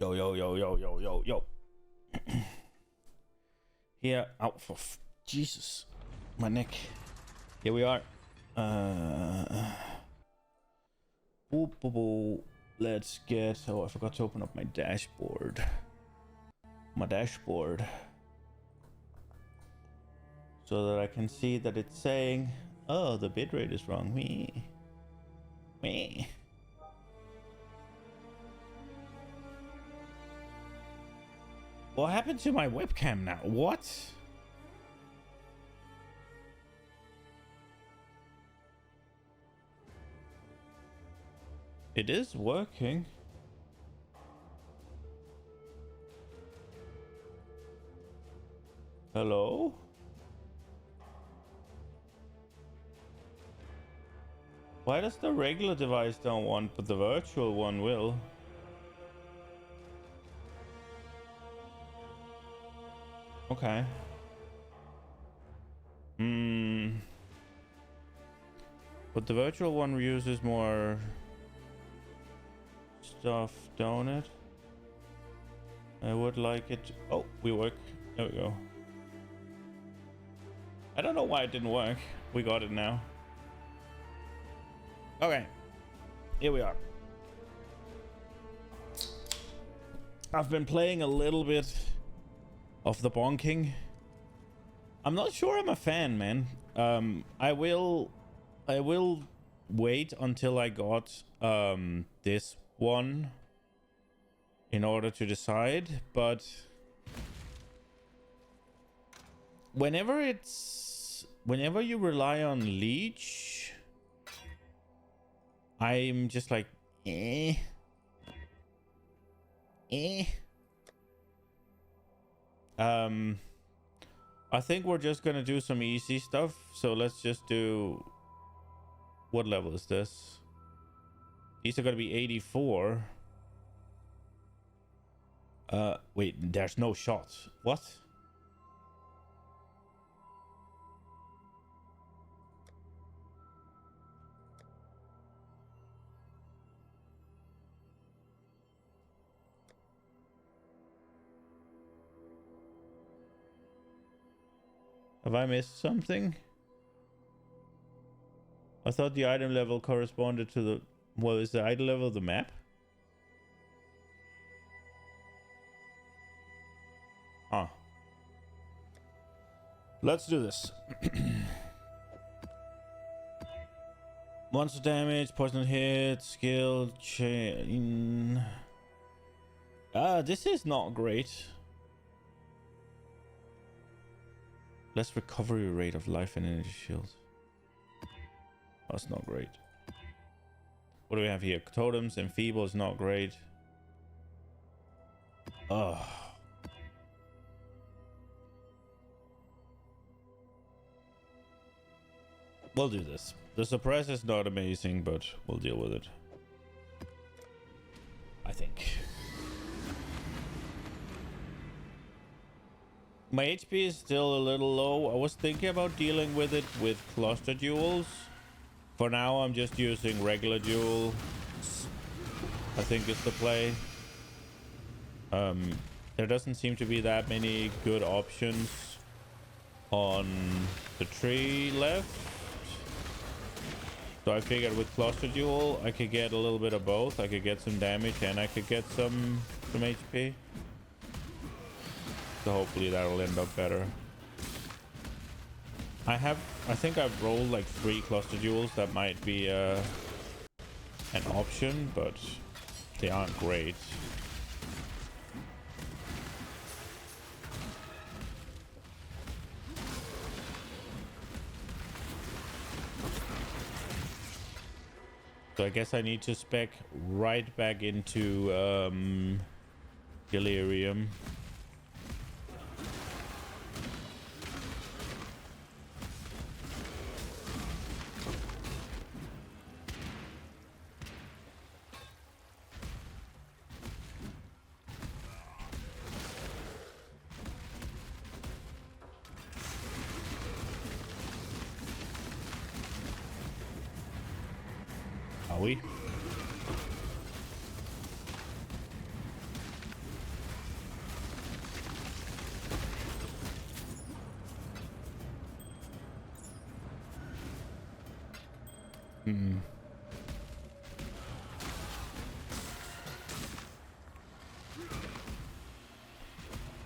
Yo, yo, yo, yo, yo, yo, yo. Here, out for Jesus, my neck. Here we are. Boop, boop, boop. Let's get. Oh, I forgot to open up my dashboard. So that I can see that it's saying, oh, the bitrate is wrong. Me. What happened to my webcam now? What? It is working. Hello? Why does the regular device don't want, but the virtual one will? Okay. But the virtual one uses more stuff, don't it? I would like it to... Oh, we work. There we go. I don't know why it didn't work. We got it now. Okay. Here we are. I've been playing a little bit of the bonking. I'm not sure I'm a fan, man. I will wait until I got this one in order to decide, but whenever you rely on leech, I'm just like I think we're just gonna do some easy stuff, so let's just do... What level is this? These are gonna be 84. Wait, there's no shots. What? Have I missed something? I thought the item level corresponded to the... Well, is the item level the map? Huh. Let's do this. Monster damage, poison hit, skill chain. This is not great. Less recovery rate of life and energy shields. That's not great. What do we have here? Totems, enfeeble is not great. Ugh. We'll do this. The suppress is not amazing, but we'll deal with it. I think. My HP is still a little low. I was thinking about dealing with it with cluster duels. For now, I'm just using regular duel. I think it's the play. There doesn't seem to be that many good options on the tree left. So I figured with cluster duel, I could get a little bit of both. I could get some damage and I could get some HP. So hopefully that'll end up better. I think I've rolled like 3 cluster duels. That might be an option, but they aren't great. So I guess I need to spec right back into Delirium. Are we?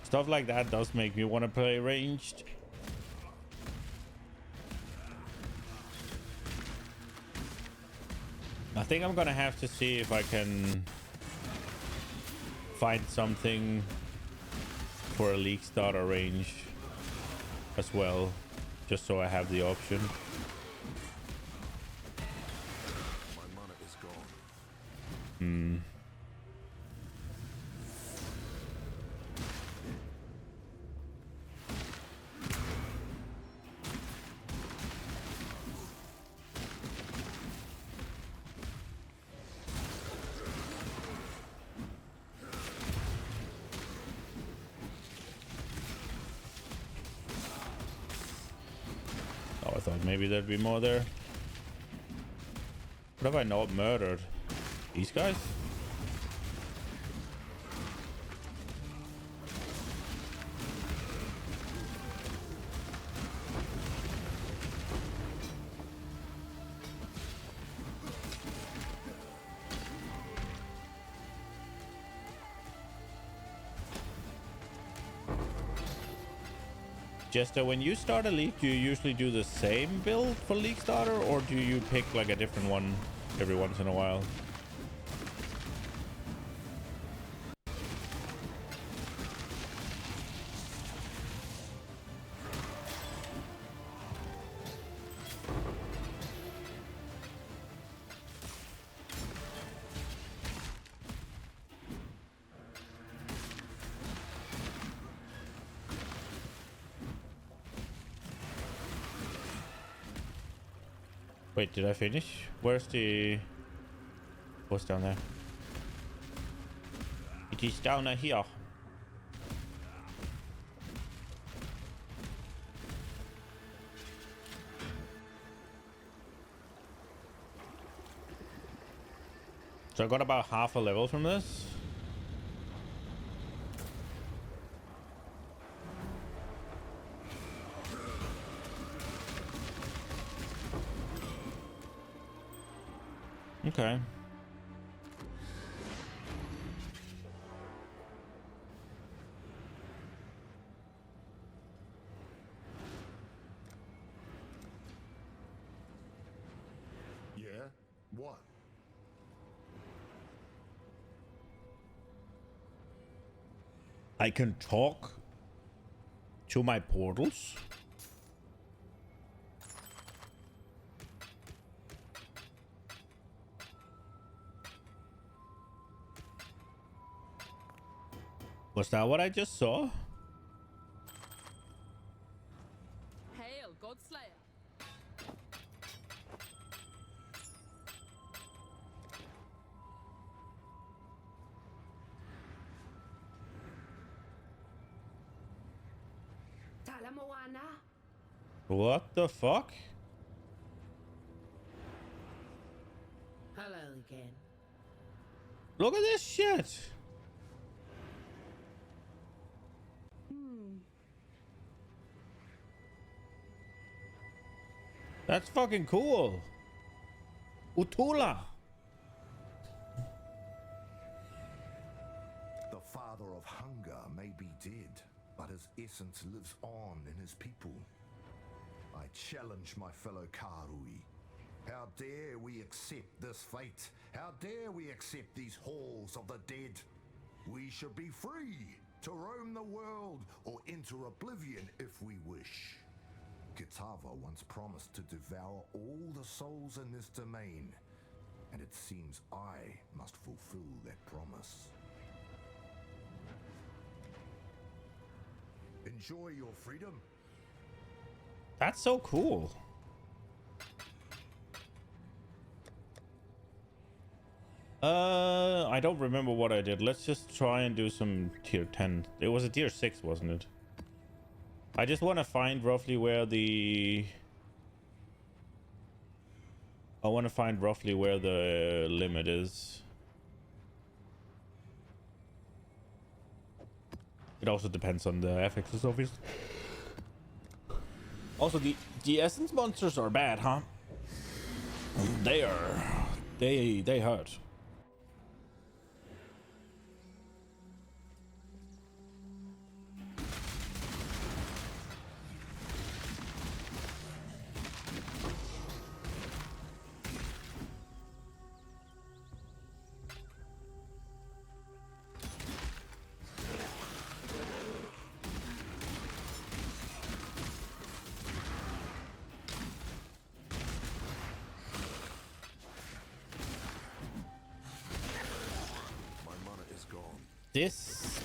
Stuff like that does make me want to play ranged. I think I'm gonna have to see if I can find something for a league starter range as well, just so I have the option. My mana is gone. Oh, I thought maybe there'd be more there. What have I not murdered? These guys? Jester, when you start a league, do you usually do the same build for league starter, or do you pick like a different one every once in a while? Wait, did I finish? What's down there? It is down here. So I got about half a level from this. Okay. Yeah? What? I can talk to my portals. Was that what I just saw? Hail, Godslayer. Talamoana. What the fuck? Hello again. Look at this shit. That's fucking cool. Utula. The father of hunger may be dead, but his essence lives on in his people. I challenge my fellow Karui. How dare we accept this fate? How dare we accept these halls of the dead? We should be free to roam the world or enter oblivion if we wish. Kitava once promised to devour all the souls in this domain, and it seems I must fulfill that promise. Enjoy your freedom. That's so cool. I don't remember what I did. Let's just try and do some tier 10. It was a tier 6, wasn't it? I just want to find roughly where the... I want to find roughly where the limit is. It also depends on the FXs, obviously. Also, the essence monsters are bad, huh? They hurt. This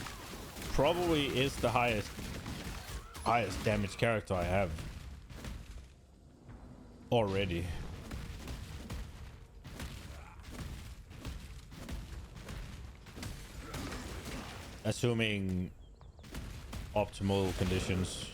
probably is the highest damage character I have already. Assuming optimal conditions.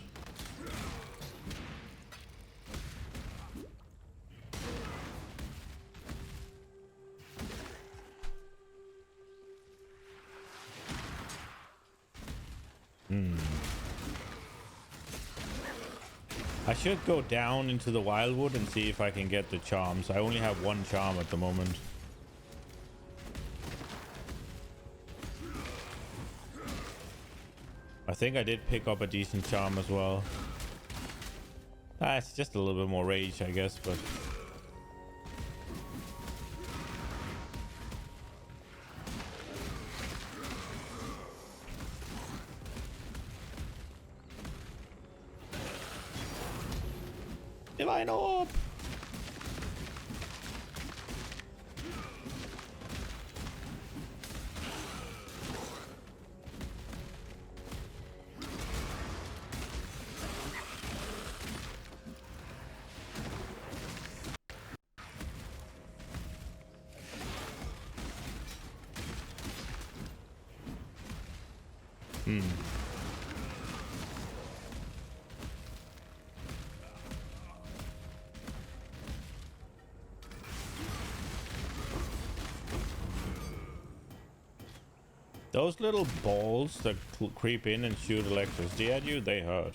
I should go down into the wildwood and see if I can get the charms. I only have one charm at the moment. I think I did pick up a decent charm as well. It's just a little bit more rage, I guess, but... Divine Orb! Those little balls that creep in and shoot electricity at you, they hurt.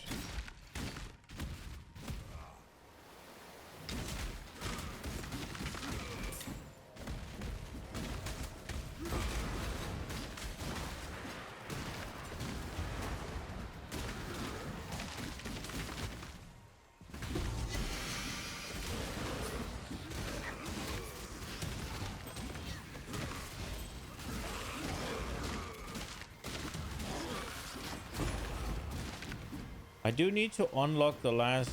I do need to unlock the last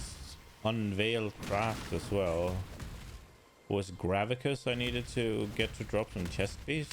unveiled craft as well. Was Gravicus I needed to get to drop some chest piece?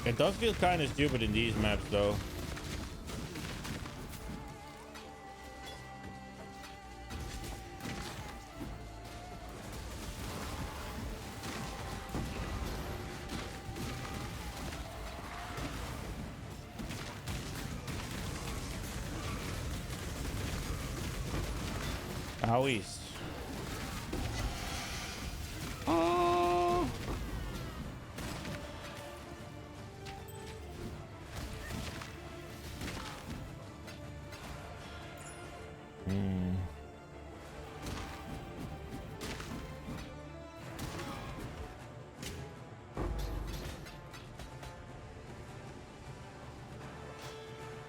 It does feel kind of stupid in these maps, though. Owies. Oh.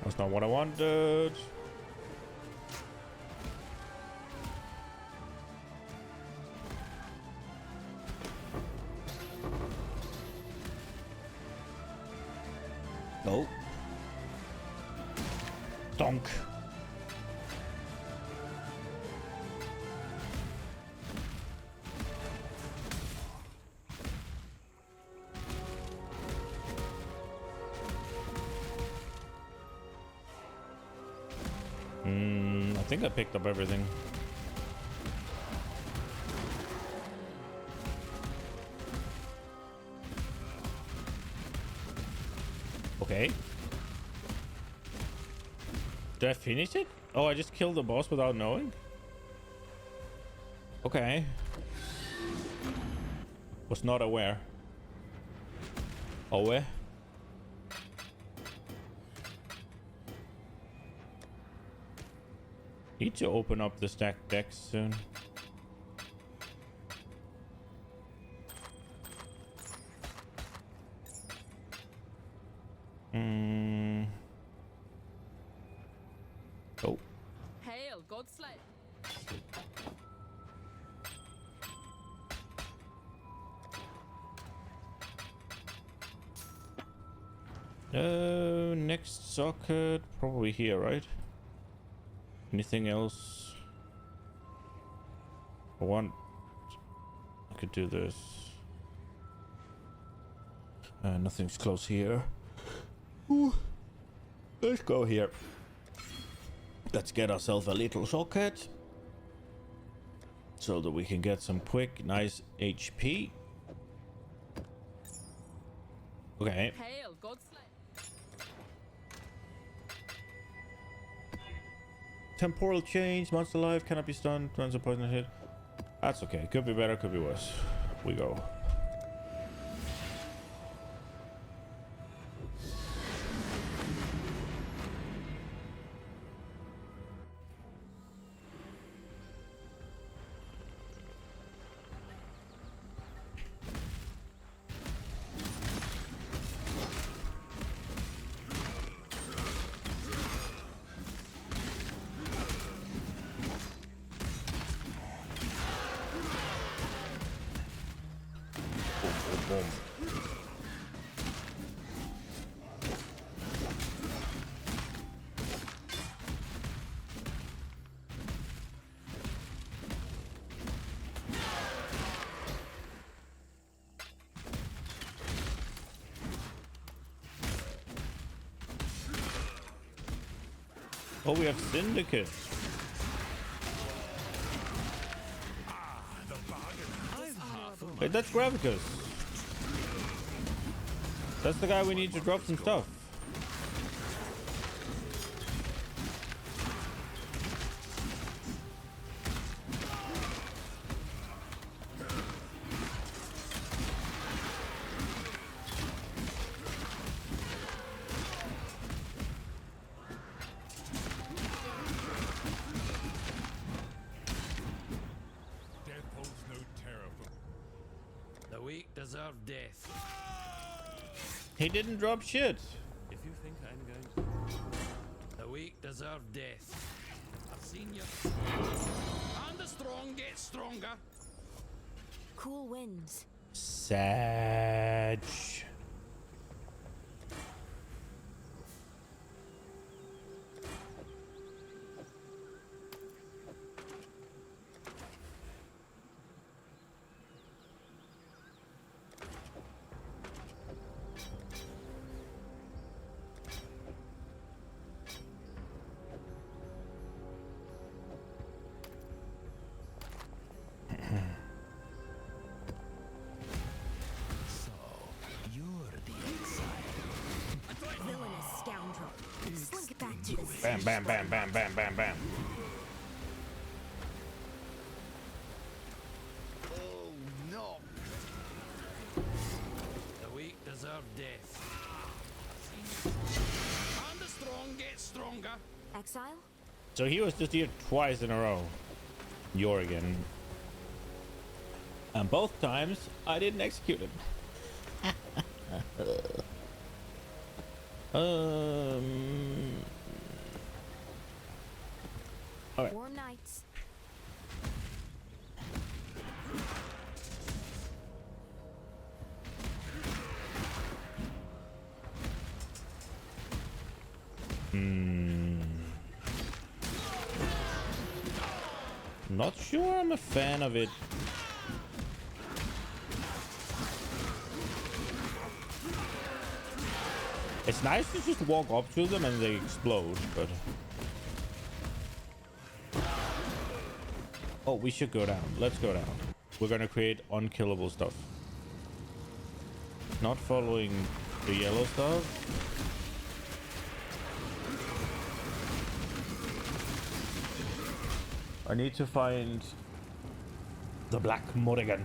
That's not what I wanted. Oh. Donk. I think I picked up everything. Okay. Did I finish it? Oh, I just killed the boss without knowing? Okay. Was not aware. Aware? Need to open up the stacked decks soon. Oh. Hail, Godslayer. Next socket, probably here, right? Anything else? I could do this. Nothing's close here. Ooh. Let's go here. Let's get ourselves a little socket so that we can get some quick, nice HP. Okay. Hail, Godslayer. Temporal change, monster life cannot be stunned, runs a poison hit. That's okay. Could be better, could be worse. We go. Oh, we have Syndicate. Wait, that's Gravicus. That's the guy we need to drop some stuff. Deserve death. He didn't drop shit. If you think I'm going to... The weak deserve death. I've seen you. And the strong get stronger. Cool winds. Sag. Bam, bam, bam, bam, bam, bam, bam. Oh no! The weak deserve death. And the strong get stronger. Exile? So he was just here twice in a row. Jorgen. And both times I didn't execute him. All right. Warm nights. Not sure I'm a fan of it. It's nice to just walk up to them and they explode, but... Oh, we should go down. Let's go down. We're gonna create unkillable stuff. Not following the yellow stuff. I need to find the Black Mulligan.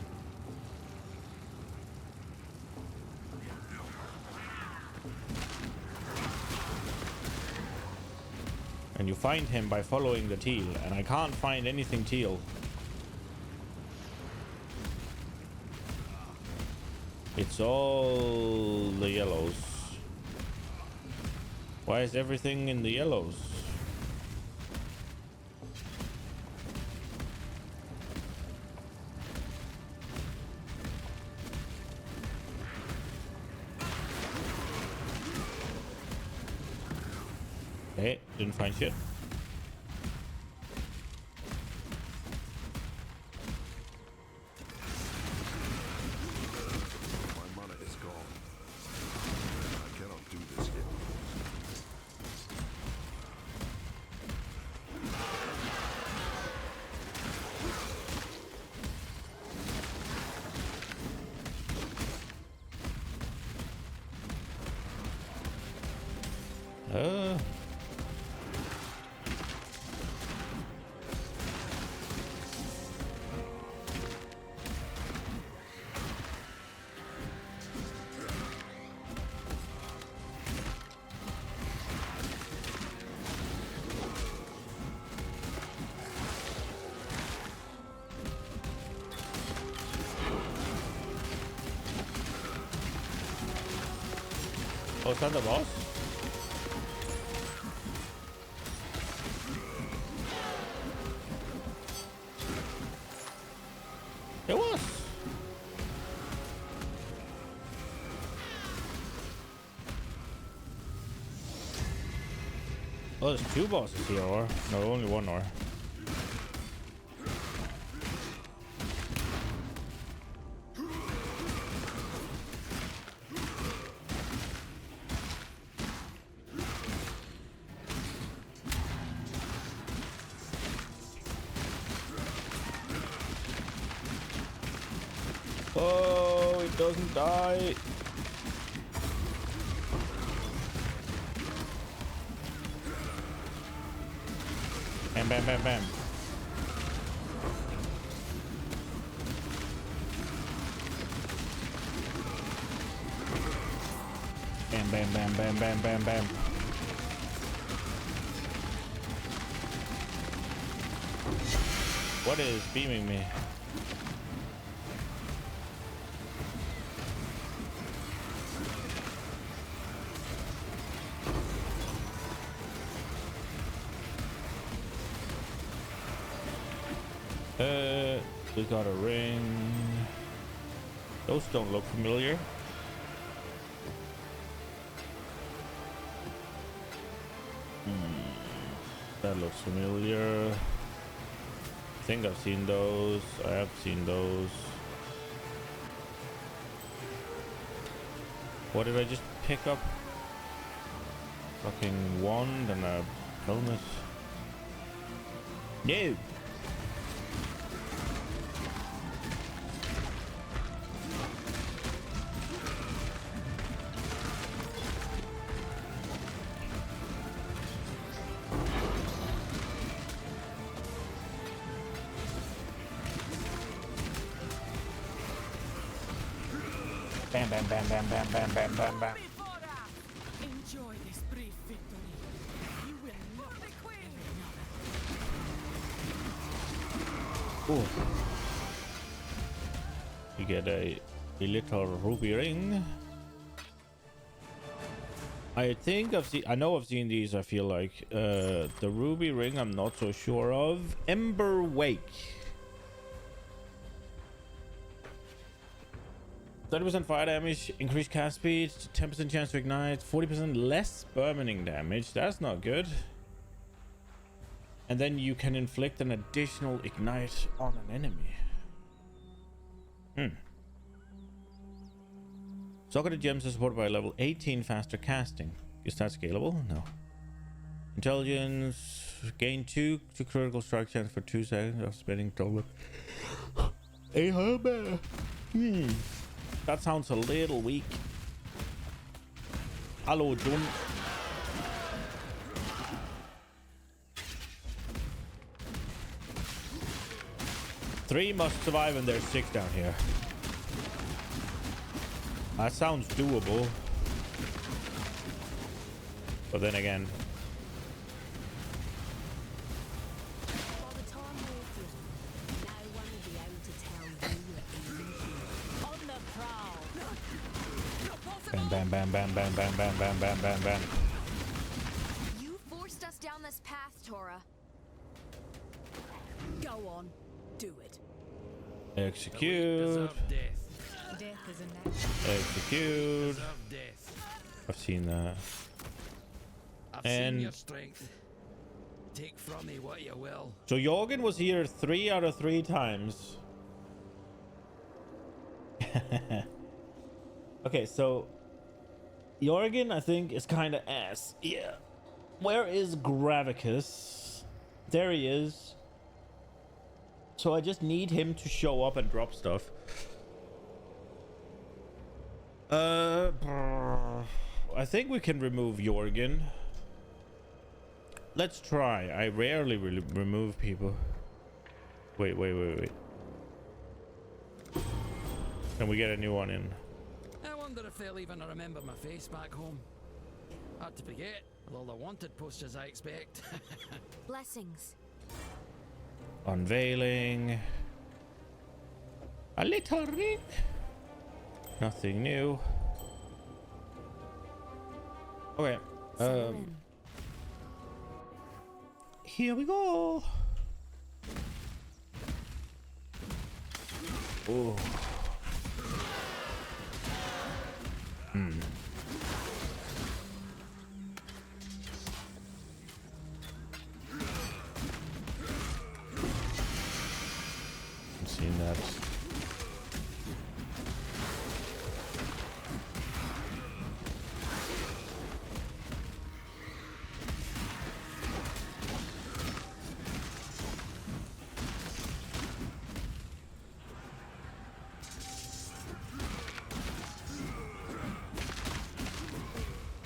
And you find him by following the teal, and I can't find anything teal. It's all the yellows. Why is everything in the yellows? Hey, didn't find shit. My mana is gone. I cannot do this yet. Oh, is that the boss? It was. Oh, there's two bosses here, or no, only one, or. Oh, it doesn't die. Bam, bam, bam, bam. Bam, bam, bam, bam, bam, bam, bam. What is beaming me? We got a ring. Those don't look familiar. That looks familiar. I think I've seen those. I have seen those. What did I just pick up? Fucking wand and a helmet. No! Bam, bam, bam, bam, bam, bam, bam, bam, bam. Enjoy this brief victory. You will not be queen. Ooh. You get a little ruby ring. I think I know I've seen these. I feel like the ruby ring I'm not so sure of. Ember Wake. 30% fire damage, increased cast speed, 10% chance to ignite, 40% less permanent damage. That's not good. And then you can inflict an additional ignite on an enemy. Socketed gems are supported by level 18 faster casting. Is that scalable? No. Intelligence, gain 2 to critical strike chance for 2 seconds of spending total. That sounds a little weak. Hello, John. Three must survive and there's 6 down here. That sounds doable. But then again, For the time with you, no one will be able to tell you on the prowl. bam, bam, bam, bam, bam, bam, bam, bam, bam, bam. You forced us down this path, Tora. Go on, do it. Execute. Deserve death. Death is a natural. Execute. Deserve death. I've seen that. I've And- seen your strength. Take from me what you will. So Jorgen was here 3 out of 3 times. Okay, so Jorgen, I think, is kind of ass. Yeah. Where is Gravicus? There he is. So I just need him to show up and drop stuff. I think we can remove Jorgen. Let's try. I rarely remove people. Wait. Can we get a new one in? I wonder if they'll even remember my face back home. Hard to forget, with all the wanted posters I expect. Blessings. Unveiling. A little ring. Nothing new. Okay. Settle in. Here we go. Oh. I've seen that.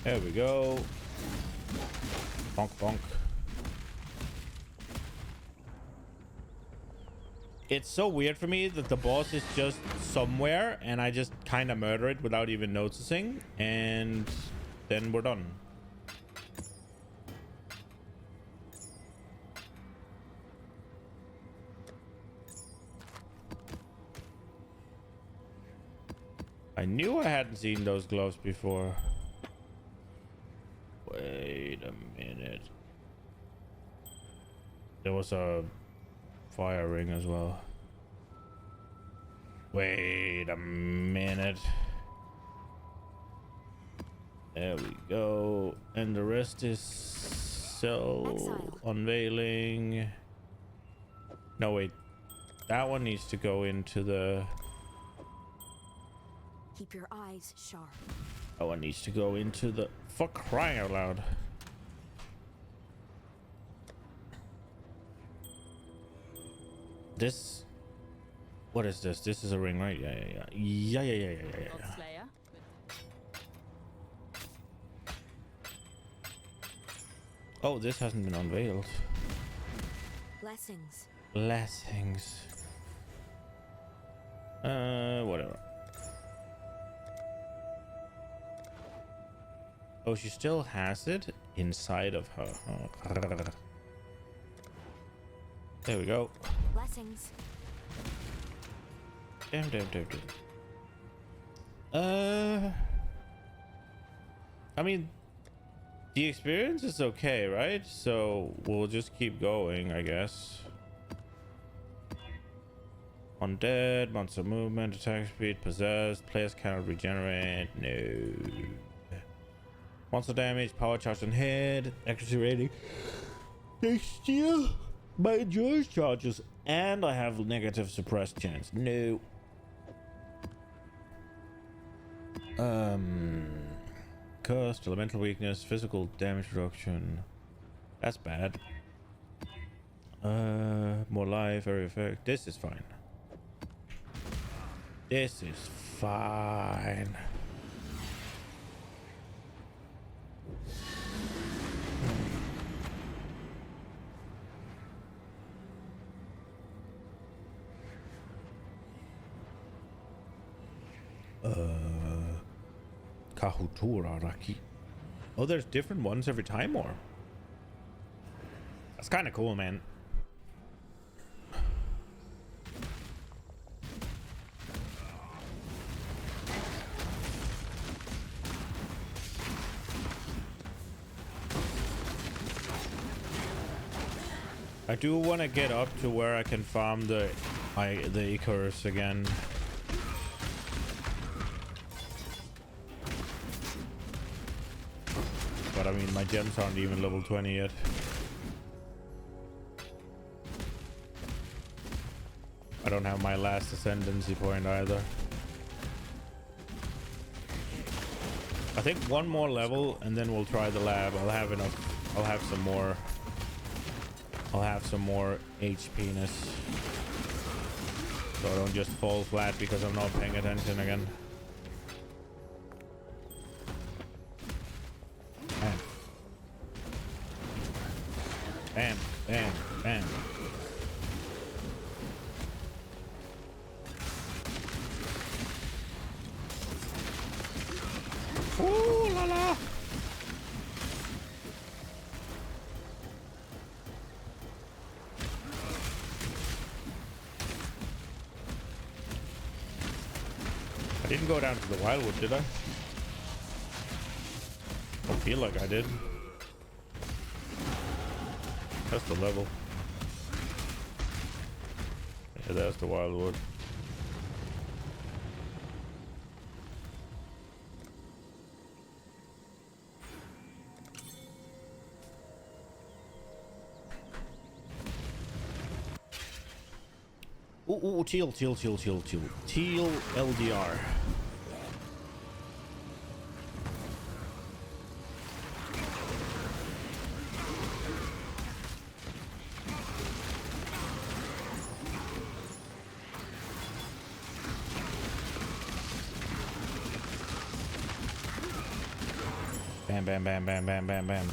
There we go. Bonk, bonk. It's so weird for me that the boss is just somewhere and I just kind of murder it without even noticing, and then we're done. I knew I hadn't seen those gloves before. Wait a minute. There was a fire ring as well. Wait a minute. There we go. And the rest is cell Exile. unveiling. No, wait. That one needs to go into the... Keep your eyes sharp. That one needs to go into the... For crying out loud. This... What is this? This is a ring, right? Yeah. Slayer. Oh, this hasn't been unveiled. Blessings. Blessings. Whatever. Oh, she still has it inside of her. Oh. There we go. Blessings. Damn. I mean, the experience is okay, right? So we'll just keep going, I guess. Undead, monster movement, attack speed, possessed, players cannot regenerate. No. Monster damage, power charge on hit, accuracy rating. They steal my endurance charges, and I have negative suppressed chance. No. Cursed, elemental weakness, physical damage reduction. That's bad. More life, area effect. This is fine. This is fine. Kahutura Raki. Oh, there's different ones every time, or? That's kind of cool, man. I do want to get up to where I can farm the Icarus again. But I mean, my gems aren't even level 20 yet. I don't have my last ascendancy point either. I think one more level and then we'll try the lab. I'll have enough. I'll have some more. I'll have some more HP-ness. So I don't just fall flat because I'm not paying attention again. Bam. Bam, bam, bam. Ooh la la. I didn't go down to the wildwood, did I? I feel like I did. That's the level. Yeah, that's the wildwood. Ooh, teal LDR. Bam, bam, bam, bam, bam, bam, bam.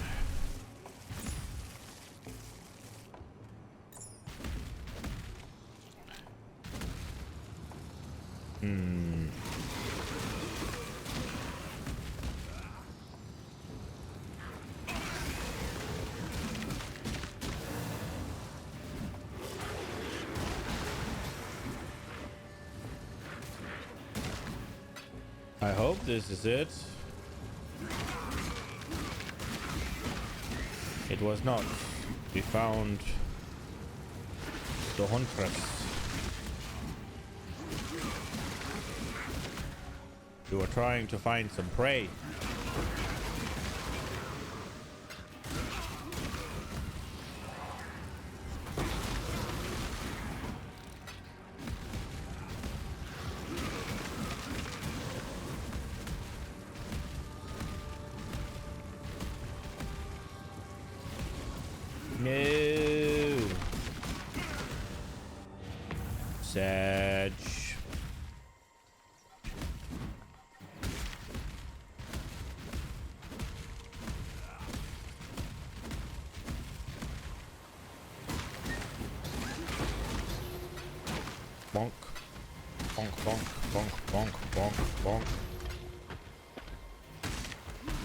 I hope this is it. It was not. We found the huntress. We were trying to find some prey. No. Sag. Bonk. Bonk, bonk, bonk, bonk, bonk, bonk.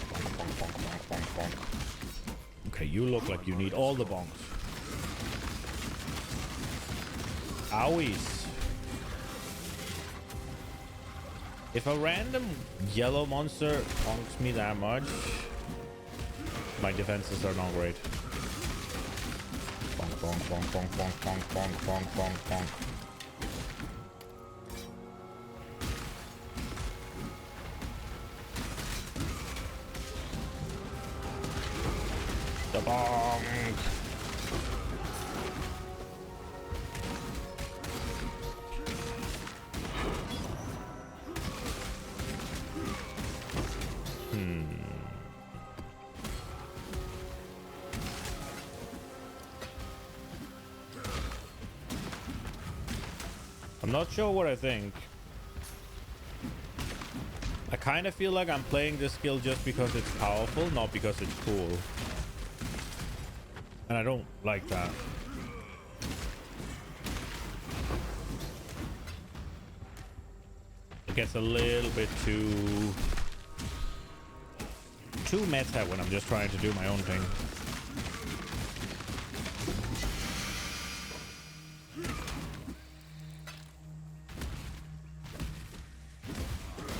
Bonk, bonk, bonk, bonk, bonk, bonk. Okay, you look like you need all the bonks. Owies. If a random yellow monster bonks me that much, my defenses are not great. Bonk, bonk, bonk, bonk, bonk, bonk, bonk, bonk, bonk, bonk. Bonk. I'm not sure what I think. I kind of feel like I'm playing this skill just because it's powerful, not because it's cool. And I don't like that. It gets a little bit too meta when I'm just trying to do my own thing.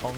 Bonk.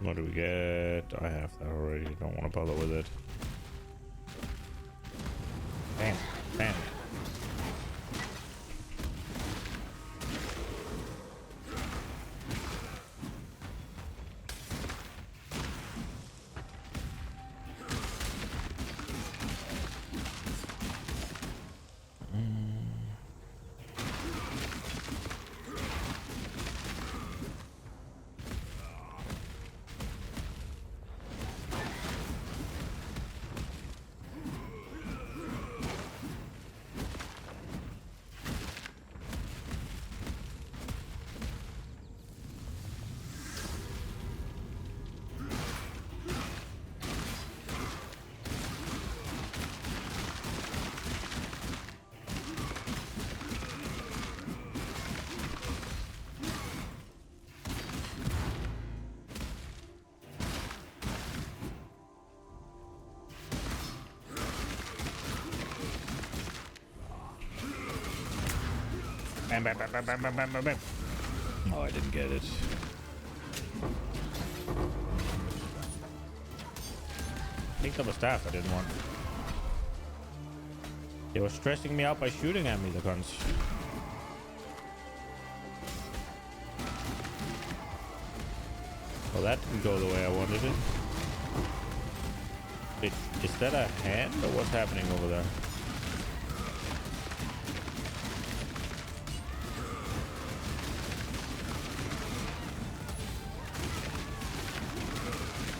What do we get? I have that already. Don't want to bother with it. Bam. Bam. Bam, bam, bam, bam, bam, bam, bam, bam, bam. Oh, I didn't get it. Picked up a staff I didn't want. They were stressing me out by shooting at me, the guns. Well, that didn't go the way I wanted it. Wait, is that a hand or what's happening over there?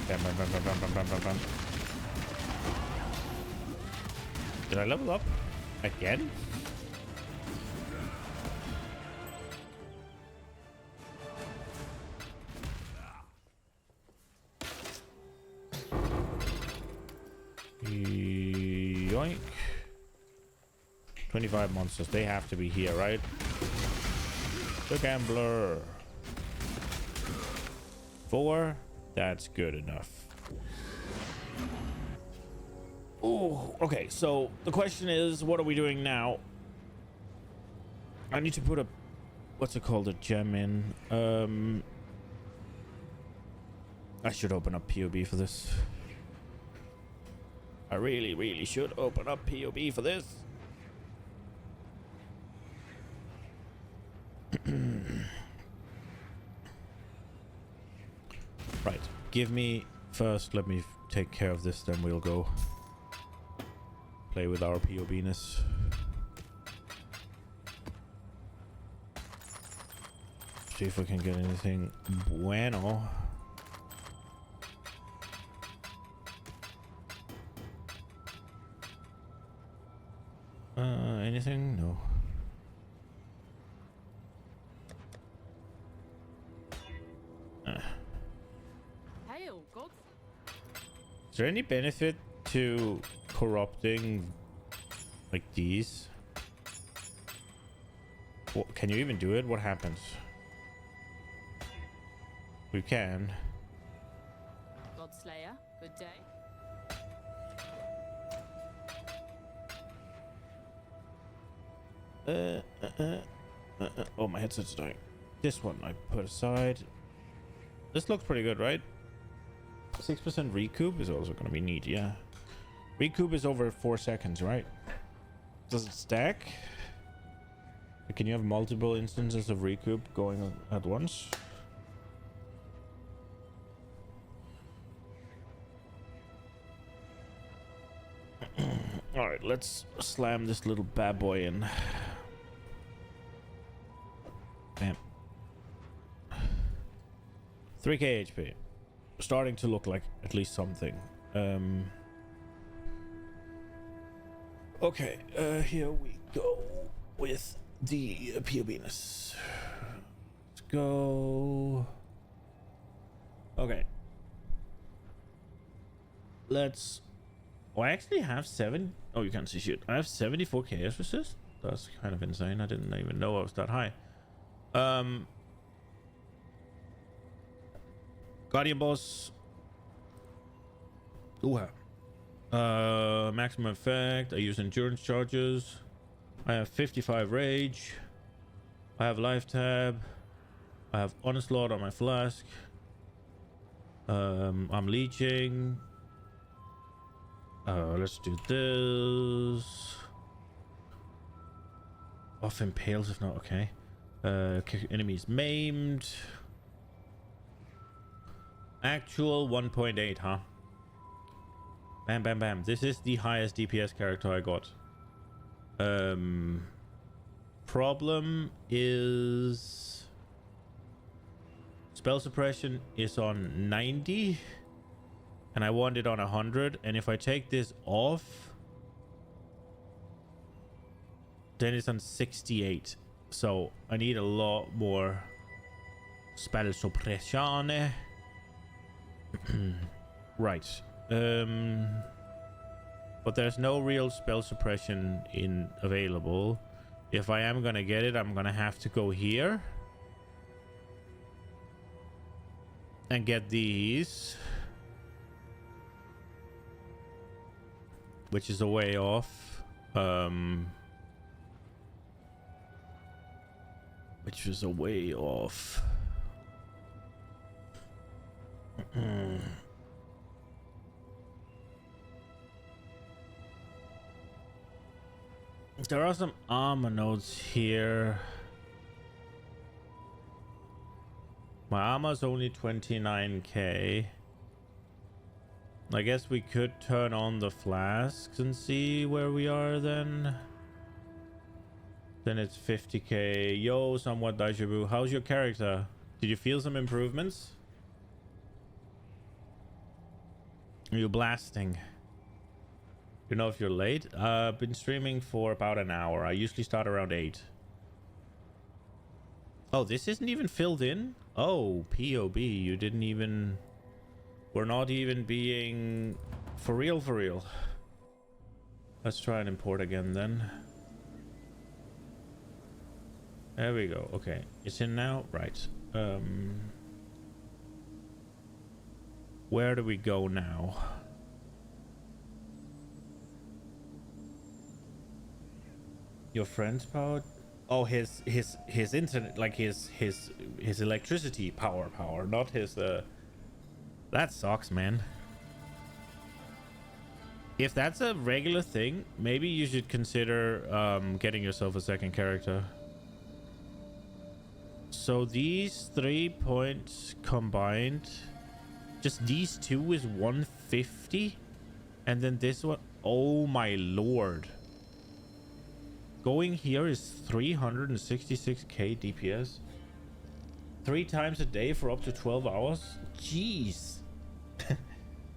Bam, bam, bam, bam, bam, bam, bam, bam. Did I level up again? Yoink. 25 monsters. They have to be here, right? The gambler. 4. That's good enough. Oh, okay. So the question is, what are we doing now? I need to put a, what's it called, a gem in. I should open up POB for this. I really, really should open up POB for this. Right, give me first, let me take care of this, then we'll go play with our POB-ness. See if we can get anything bueno. Anything? No. Is there any benefit to corrupting like these? What, can you even do it? What happens? We can. Got Lord Slayer. Good day. Oh, my headset's dying. This one I put aside. This looks pretty good, right? 6% recoup is also going to be neat, yeah. Recoup is over 4 seconds, right? Does it stack? Can you have multiple instances of recoup going at once? Alright, let's slam this little bad boy in. Bam. 3k HP. Starting to look like at least something. Okay, here we go with the POBness. Let's go. Okay. Let's... Oh, I actually have 7... Oh, you can't see shit. I have 74 chaos resist? That's kind of insane. I didn't even know I was that high. Guardian boss. Ooh. Maximum effect. I use endurance charges. I have 55 rage. I have life tab. I have onslaught on my flask. I'm leeching. Let's do this. Off impales if not okay. Enemies maimed. Actual 1.8, huh? Bam, bam, bam. This is the highest DPS character I got. Problem is... Spell suppression is on 90. And I want it on 100. And if I take this off... Then it's on 68. So I need a lot more... Spell suppression. Right. But there's no real spell suppression available. If I am gonna get it, I'm gonna have to go here and get these, which is a way off. Which is a way off. There are some armor nodes here. My armor's only 29k. I guess we could turn on the flasks and see where we are then. Then it's 50k. Yo, somewhat Daijoubu. How's your character? Did you feel some improvements? Are you blasting? You know if you're late? I've been streaming for about an hour. I usually start around 8. Oh, this isn't even filled in? Oh, POB. You didn't even... We're not even being... For real, for real. Let's try and import again then. There we go. Okay. It's in now? Right. Where do we go now? Your friend's power? Oh, his internet, like his electricity power, not his that sucks, man. If that's a regular thing, maybe you should consider getting yourself a second character. So these 3 points combined, just these two is 150, and then this one, oh my lord. Going here is 366k DPS. 3 times a day for up to 12 hours? Jeez.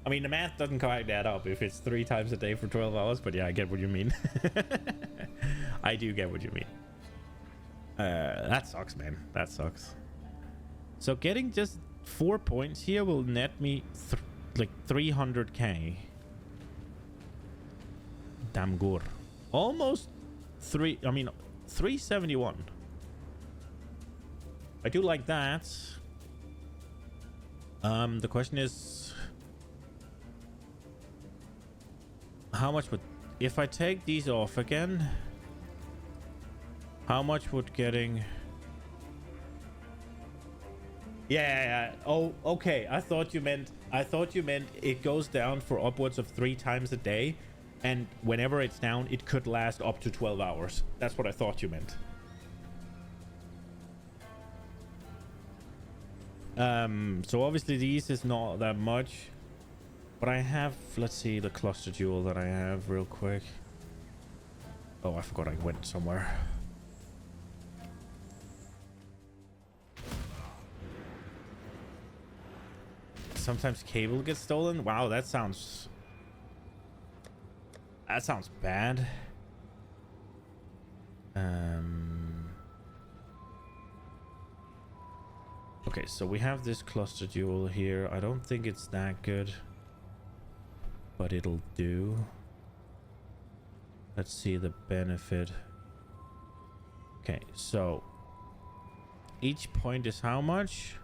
I mean, the math doesn't quite add up if it's 3 times a day for 12 hours, but yeah, I get what you mean. I do get what you mean. That sucks, man. That sucks. So getting just 4 points here will net me like 300k. Damn good. Almost 371. I do like that. The question is, How much would... If I take these off again... How much would getting... Yeah. Oh, okay. I thought you meant it goes down for upwards of 3 times a day. And whenever it's down, it could last up to 12 hours. That's what I thought you meant. So obviously these is not that much. But I have, let's see the cluster jewel that I have real quick. Oh, I forgot I went somewhere. Sometimes cable gets stolen. Wow, that sounds bad. Okay, so we have this cluster jewel here. I don't think it's that good, but it'll do. Let's see the benefit. Okay, so each point is how much?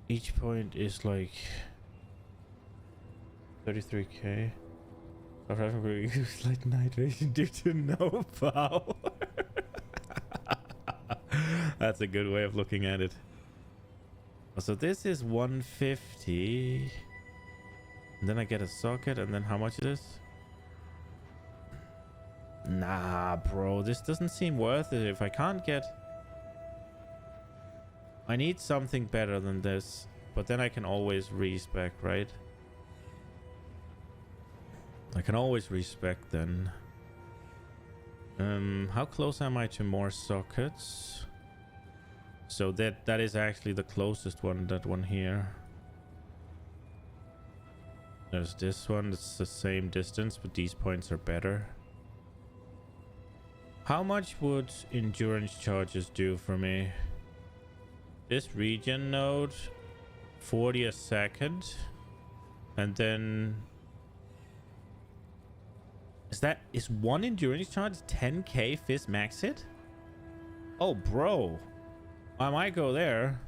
Each point is like 33k. I've never used like night vision due to no power. That's a good way of looking at it. So this is 150. And then I get a socket, and then how much is this? Nah, bro, this doesn't seem worth it. If I can't get... I need something better than this, but then I can always respec, right? I can always respec then. How close am I to more sockets? So that is actually the closest one, that one here. There's this one, it's the same distance, but these points are better. How much would endurance charges do for me? This regen node, 40 a second. And then... Is one endurance charge 10k fizz max hit? Oh, bro. I might go there.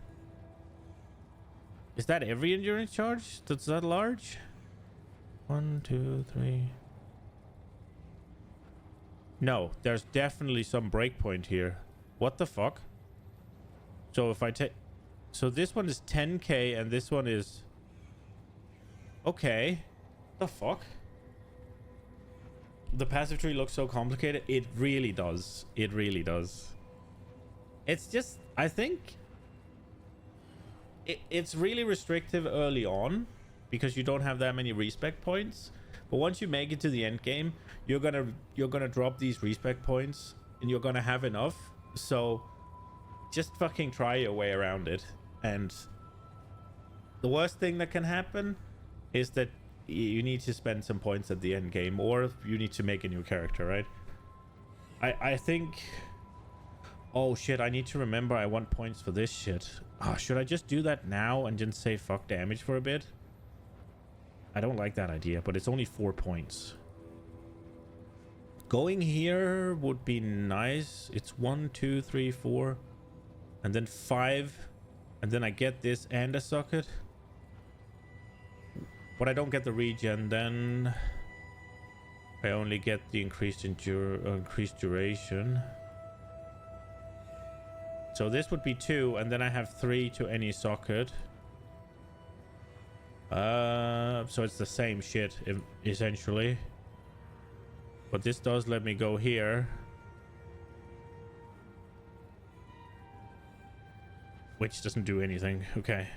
Is that every endurance charge that's that large? 1, 2, 3. No, there's definitely some breakpoint here. What the fuck? So if I take... So this one is 10k and this one is... Okay. The fuck? The passive tree looks so complicated. It really does. It really does. It's just... I think... It's really restrictive early on, because you don't have that many respec points. But once you make it to the end game, you're gonna drop these respec points, and you're gonna have enough. So just fucking try your way around it. And the worst thing that can happen is that you need to spend some points at the end game, or you need to make a new character, right? I think... Oh shit, I need to remember I want points for this shit. Oh, should I just do that now and just say fuck damage for a bit? I don't like that idea, but it's only 4 points. Going here would be nice. It's 1, 2, 3, 4. And then 5. And then I get this and a socket. But I don't get the regen, then I only get the increased duration. So this would be 2, and then I have 3 to any socket. So it's the same shit, essentially. But this does let me go here. Which doesn't do anything. Okay.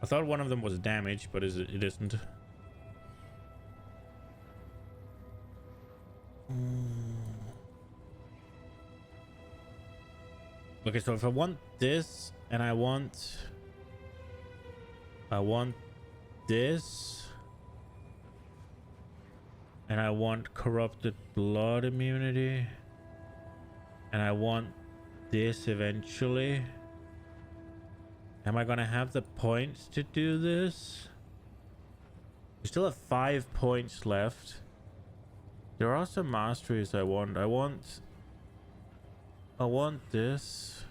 I thought one of them was damage, but it isn't. Okay, so if I want this, and I want this, and I want corrupted blood immunity, and I want this eventually. Am I gonna have the points to do this? We still have 5 points left. There are some masteries I want. I want this.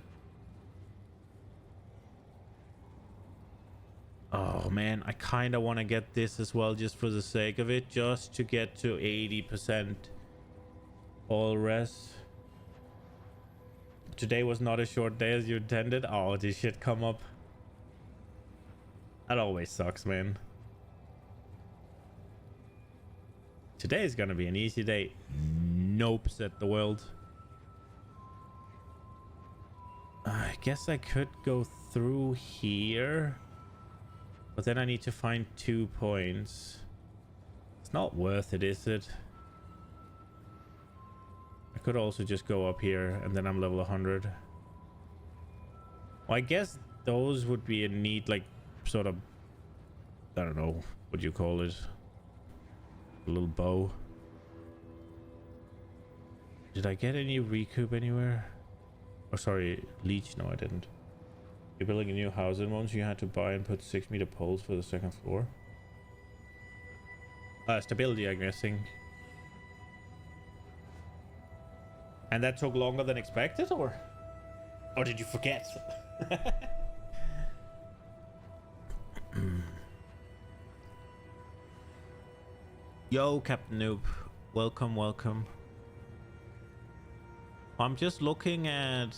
Oh man, I kind of want to get this as well just for the sake of it, just to get to 80% all rest. Today was not a short day as you intended. Oh, this shit come up. That always sucks, man. Today is gonna be an easy day. Nope, said the world. I guess I could go through here. But then I need to find 2 points. It's not worth it, is it? I could also just go up here and then I'm level 100. Well, I guess those would be a neat, like, sort of, I don't know, what do you call it? A little bow. Did I get any recoup anywhere? Oh, sorry, leech. No, I didn't. You're building a new house and once you had to buy and put 6-meter poles for the 2nd floor. Stability, I'm guessing. And that took longer than expected, or did you forget? Yo, Captain Noob. Welcome, welcome. I'm just looking at...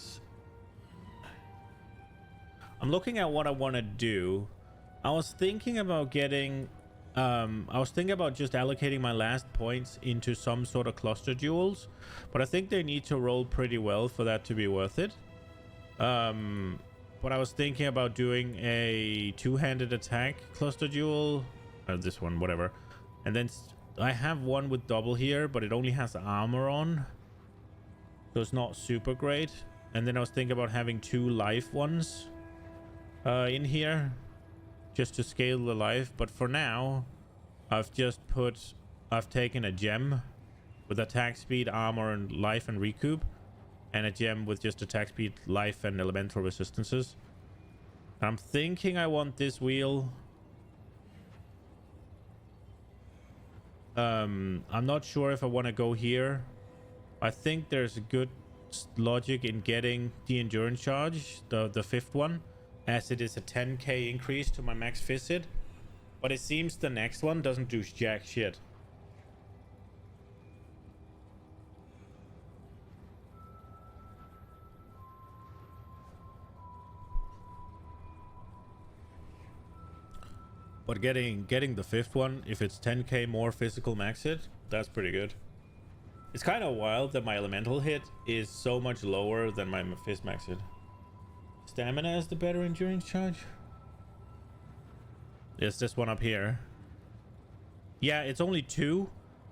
I'm looking at what I want to do. I was thinking about getting... I was thinking about just allocating my last points into some sort of cluster duels. But I think they need to roll pretty well for that to be worth it. But I was thinking about doing a two-handed attack cluster duel. This one, whatever. And then I have one with double here, but it only has armor on. So it's not super great. And then I was thinking about having 2 life ones in here. Just to scale the life. But for now, I've taken a gem with attack speed, armor, and life and recoup. And a gem with just attack speed, life, and elemental resistances. I'm thinking I want this wheel. I'm not sure if I want to go here. I think there's a good logic in getting the endurance charge, the 5th one, as it is a 10k increase to my max visit. But it seems the next one doesn't do jack shit. But getting the 5th one, if it's 10k more physical max hit, that's pretty good. It's kind of wild that my elemental hit is so much lower than my fist max hit. Stamina is the better endurance charge. It's this one up here. Yeah, it's only 2.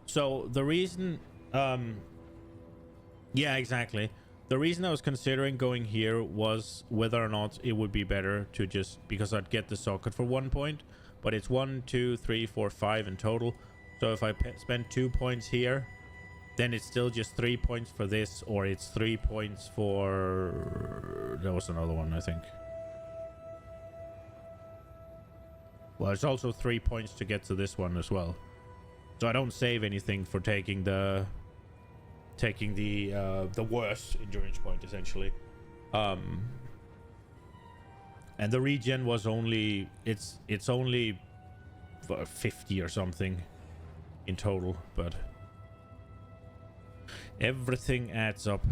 So the reason... yeah, exactly. The reason I was considering going here was whether or not it would be better to just... Because I'd get the socket for 1 point. But it's 1, 2, 3, 4, 5 in total. So if I spend 2 points here, then it's still just 3 points for this, or it's 3 points for... There was another one, I think. Well, it's also 3 points to get to this one as well. So I don't save anything for taking the worst endurance point, essentially. And the regen was only... It's only 50 or something in total, but... Everything adds up.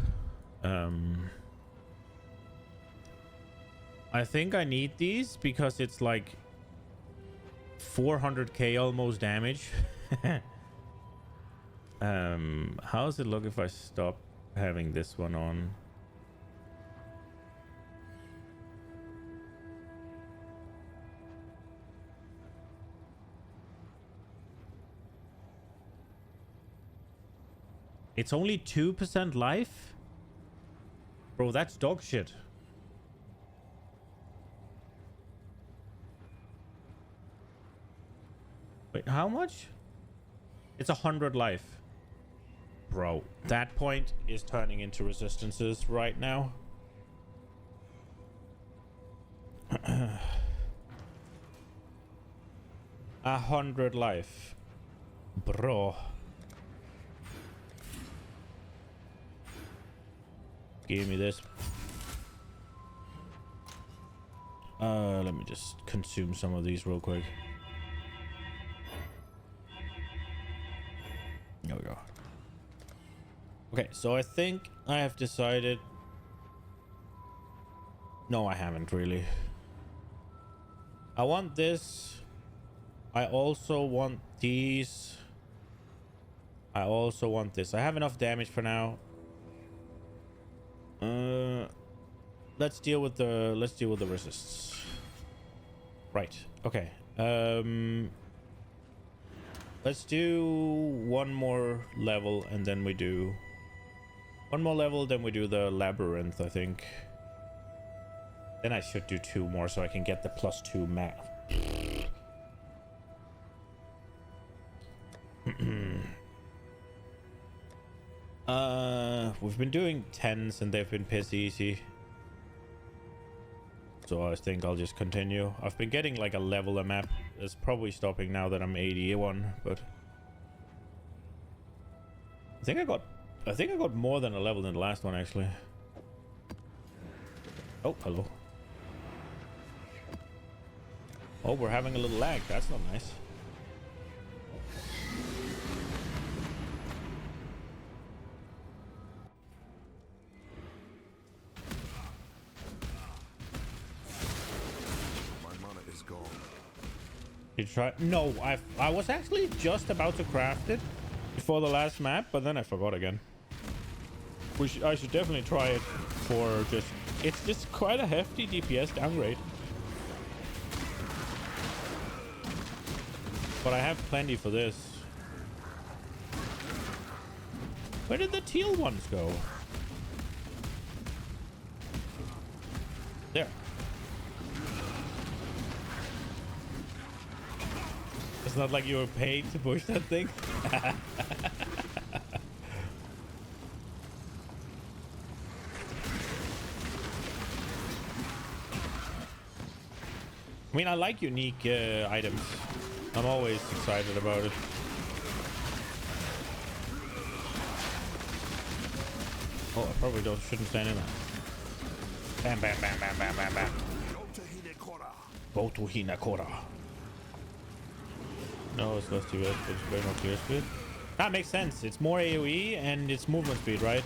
I think I need these because it's like 400k almost damage. How does it look if I stop having this one on? It's only 2% life? Bro, that's dog shit. Wait, how much? It's 100 life. Bro, that point is turning into resistances right now. 100 life. Bro. Give me this. Let me just consume some of these real quick. There we go. Okay, so I think I have decided... No, I haven't really. I want this. I also want these. I also want this. I have enough damage for now. Let's deal with the resists. Right. Okay. Let's do one more level and then we do one more level, then we do the labyrinth, I think. Then I should do 2 more so I can get the +2 math. We've been doing 10s and they've been piss easy. So I think I'll just continue. I've been getting like a level a map. It's probably stopping now that I'm 81, but I think I got more than a level than the last one actually. Oh, hello. Oh, we're having a little lag. That's not nice. You try? No, I was actually just about to craft it before the last map, but then I forgot again. I should definitely try it for just... It's just quite a hefty DPS downgrade. But I have plenty for this. Where did the teal ones go? There. It's not like you were paid to push that thing. I mean, I like unique items. I'm always excited about it. Oh, I probably shouldn't stand in that. Bam, bam, bam, bam, bam, bam, bam. Go to Hinakora. No, it's less TVS, but it's very more clear speed. That makes sense. It's more AoE and it's movement speed, right?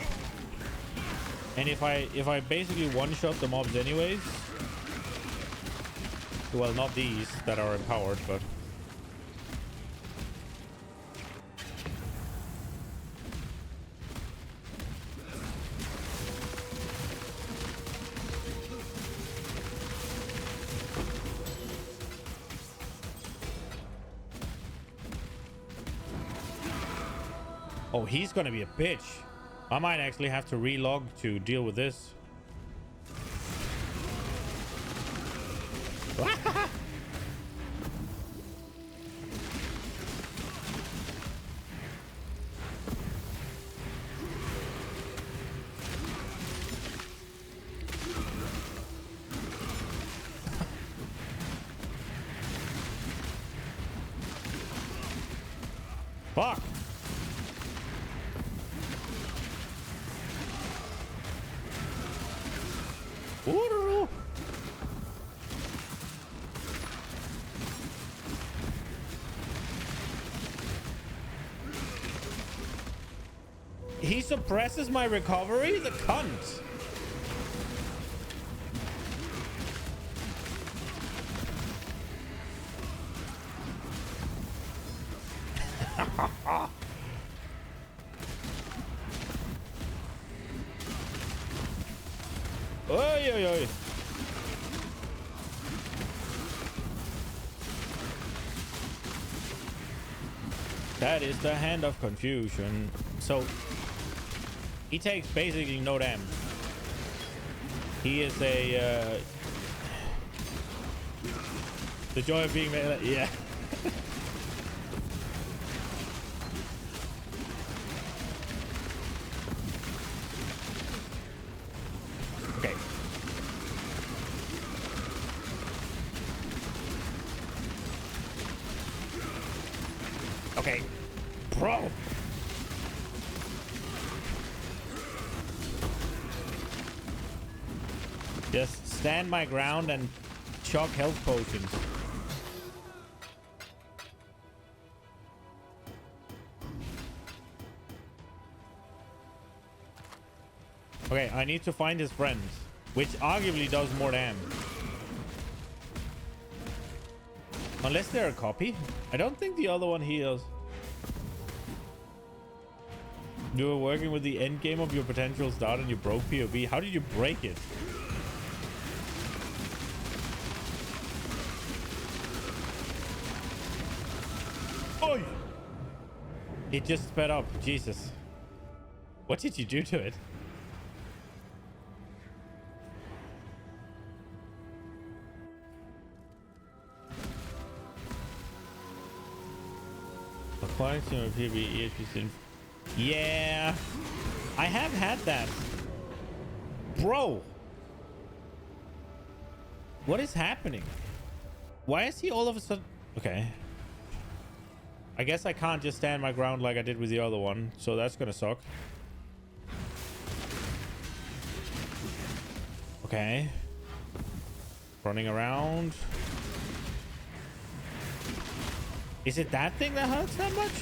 And if I basically one-shot the mobs anyways, well, not these that are empowered, but oh, he's gonna be a bitch. I might actually have to relog to deal with this. Fuck. Ooh. He suppresses my recovery? The cunt. Oi, oi, oi. That is the hand of confusion. So he takes basically no damage. He is a the joy of being melee. Yeah. Okay. Okay. Bro. Just stand my ground and shock health potions. Okay, I need to find his friend, which arguably does more damage. Unless they're a copy. I don't think the other one heals. You were working with the end game of your potential start and you broke POV. How did you break it? Oh! It just sped up. Jesus. What did you do to it? Acquiring some PvE ESP. Yeah, I have had that. Bro, what is happening? Why is he all of a sudden? Okay, I guess I can't just stand my ground like I did with the other one, so that's gonna suck. Okay, running around. Is it that thing that hurts that much?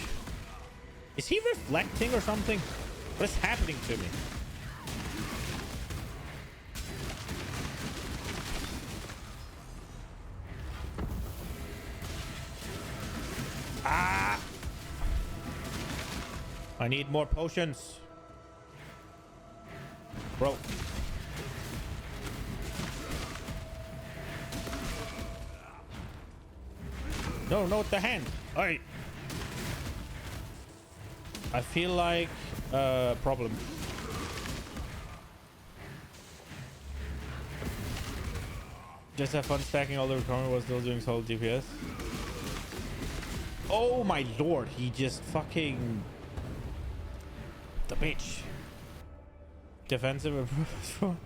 Is he reflecting or something? What is happening to me? Ah! I need more potions. Bro. No, not the hand. Alright. I feel like problem. Just have fun stacking all the recovery while still doing solid DPS. Oh my lord, he just fucking the bitch. Defensive approach.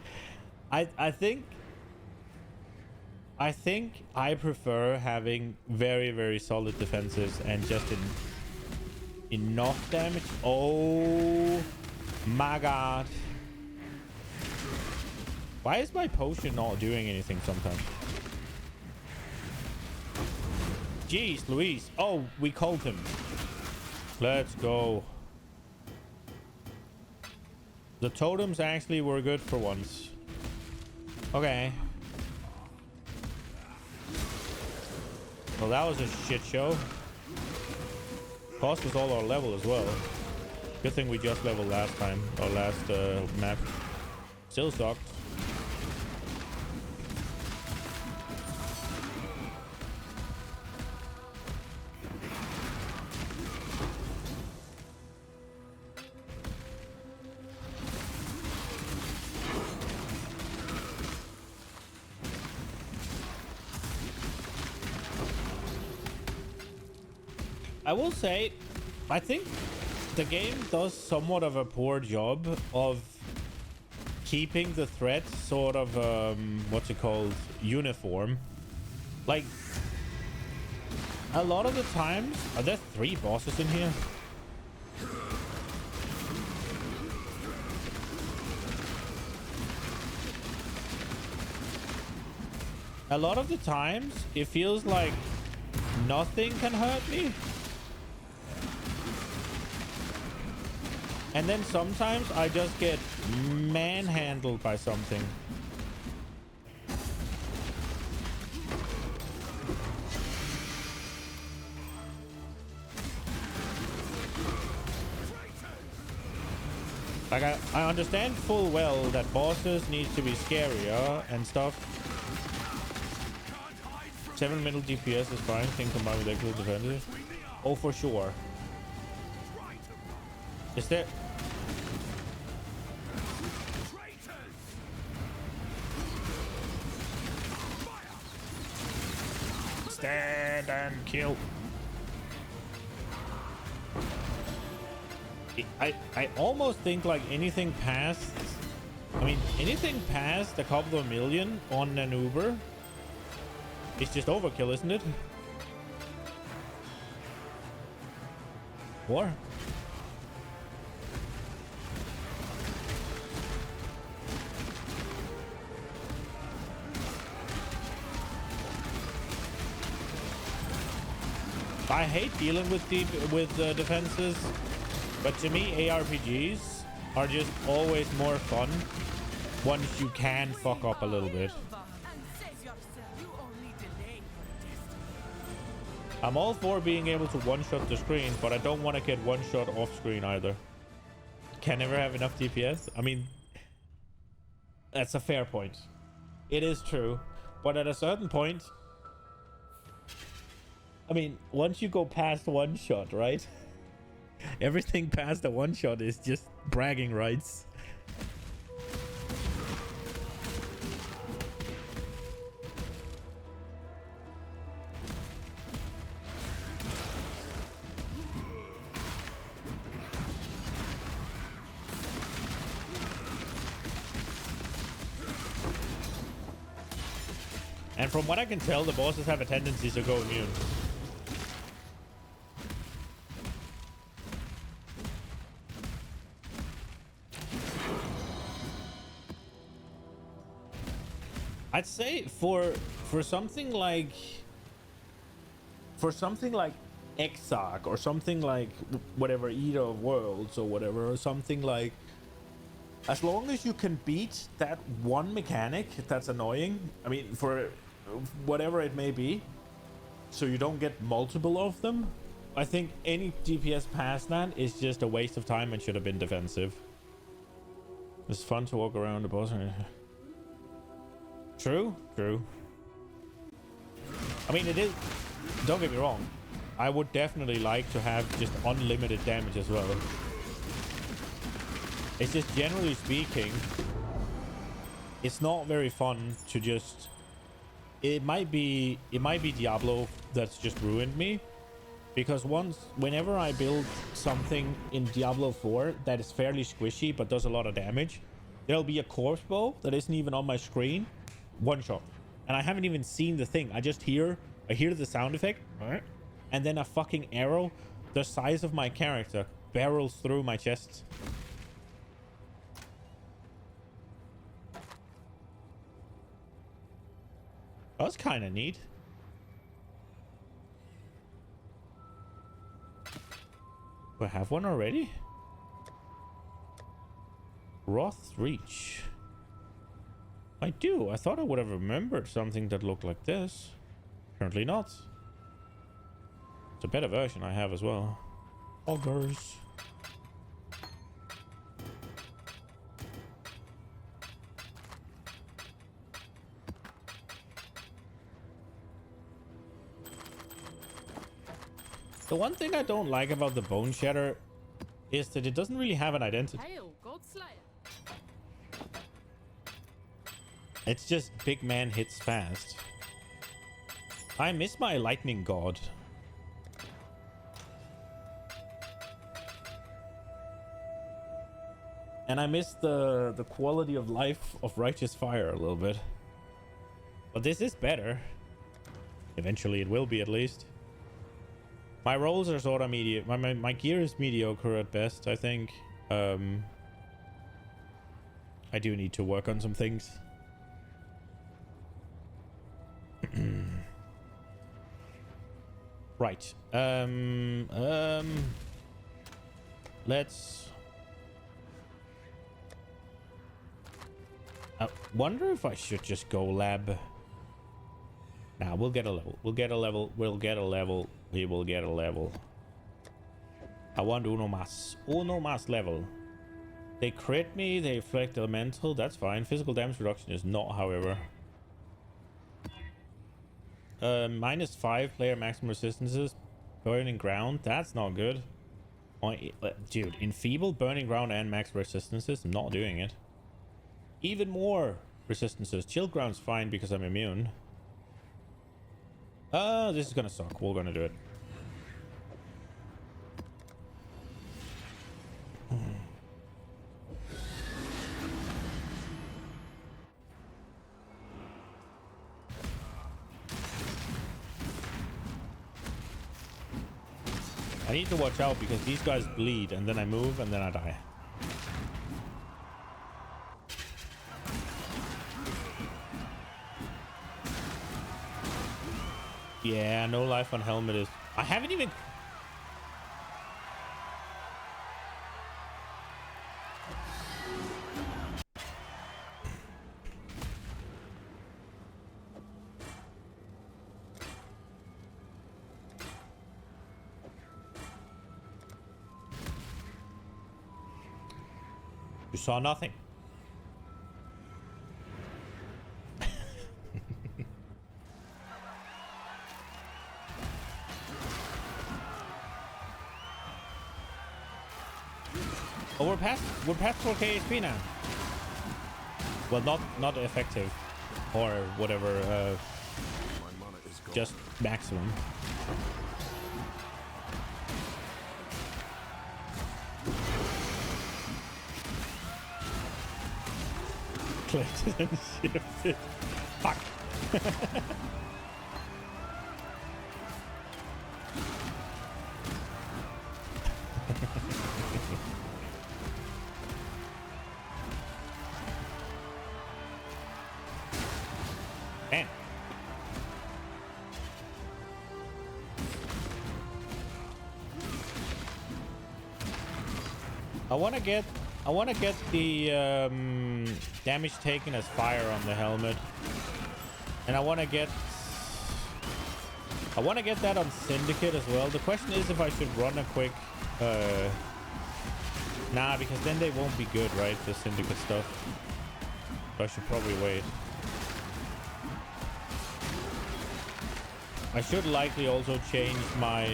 I think I prefer having very solid defenses and just enough damage. Oh my god. Why is my potion not doing anything sometimes? Jeez Louise. Oh, we called him. Let's go. The totems actually were good for once. Okay. Well, that was a shit show. Cost us all our level as well. Good thing we just leveled last time, or last map. Still sucked. I will say, I think the game does somewhat of a poor job of keeping the threat sort of, what's it called, uniform. Like, a lot of the times, are there 3 bosses in here? A lot of the times, it feels like nothing can hurt me. And then sometimes I just get manhandled by something. Like I understand full well that bosses need to be scarier and stuff. 7 middle DPS is fine, can combine with extra defensive. Oh, for sure. Is there... Stand and kill. I almost think like anything past... I mean, anything past a couple of million on an Uber, it's just overkill, isn't it? War? I hate dealing with defenses, but to me, ARPGs are just always more fun once you can fuck up a little bit. And save yourself. You only delay your destiny. I'm all for being able to one-shot the screen, but I don't want to get one-shot off screen either. Can never have enough DPS. I mean, that's a fair point. It is true, but at a certain point, I mean, once you go past one shot, right? Everything past the one shot is just bragging rights. And from what I can tell, the bosses have a tendency to go immune. I'd say for something like Exile or something like whatever, Eater of Worlds or whatever, or something like, as long as you can beat that one mechanic that's annoying, I mean, for whatever it may be, so you don't get multiple of them, I think any DPS past that is just a waste of time and should have been defensive. It's fun to walk around the boss. True. I mean, it is. Don't get me wrong. I would definitely like to have just unlimited damage as well. It's just, generally speaking, it's not very fun to just. It might be Diablo that's just ruined me, because whenever I build something in Diablo 4 that is fairly squishy but does a lot of damage, there'll be a corpse bow that isn't even on my screen. One shot, and I haven't even seen the thing. I hear the sound effect, and then a fucking arrow the size of my character barrels through my chest. That's kind of neat. Do I have one already? Wrath Reach. I do. I thought I would have remembered something that looked like this. Apparently not. It's a better version I have as well. Augers. The one thing I don't like about the Bone Shatter is that it doesn't really have an identity. Hail, Godslayer. It's just big man hits fast. I miss my lightning god. And I miss the quality of life of righteous fire a little bit. But this is better. Eventually it will be, at least. My rolls are sort of mediocre. My gear is mediocre at best, I think. I do need to work on some things. Right. Let's. I wonder if I should just go lab. Nah, we'll get a level. We'll get a level. We'll get a level. We will get a level. I want uno más. Uno más level. They crit me. They inflict elemental. That's fine. Physical damage reduction is not, however. -5 player maximum resistances. Burning ground. That's not good. Dude, enfeeble, burning ground, and max resistances. I'm not doing it. Even more resistances. Chill ground's fine because I'm immune. This is gonna suck. We're gonna do it. I need to watch out because these guys bleed and then I move and then I die. Yeah, no life on helmet is... I haven't even... You saw nothing. Oh, we're past 4K HP now. Well, not effective, or whatever. My mana is gone. Just maximum. Clicked and shifted. Fuck. Man. I want to get the damage taken as fire on the helmet, and I want to get that on Syndicate as well. The question is if I should run a quick nah, because then they won't be good, right? The Syndicate stuff. So I should probably wait. I should likely also change my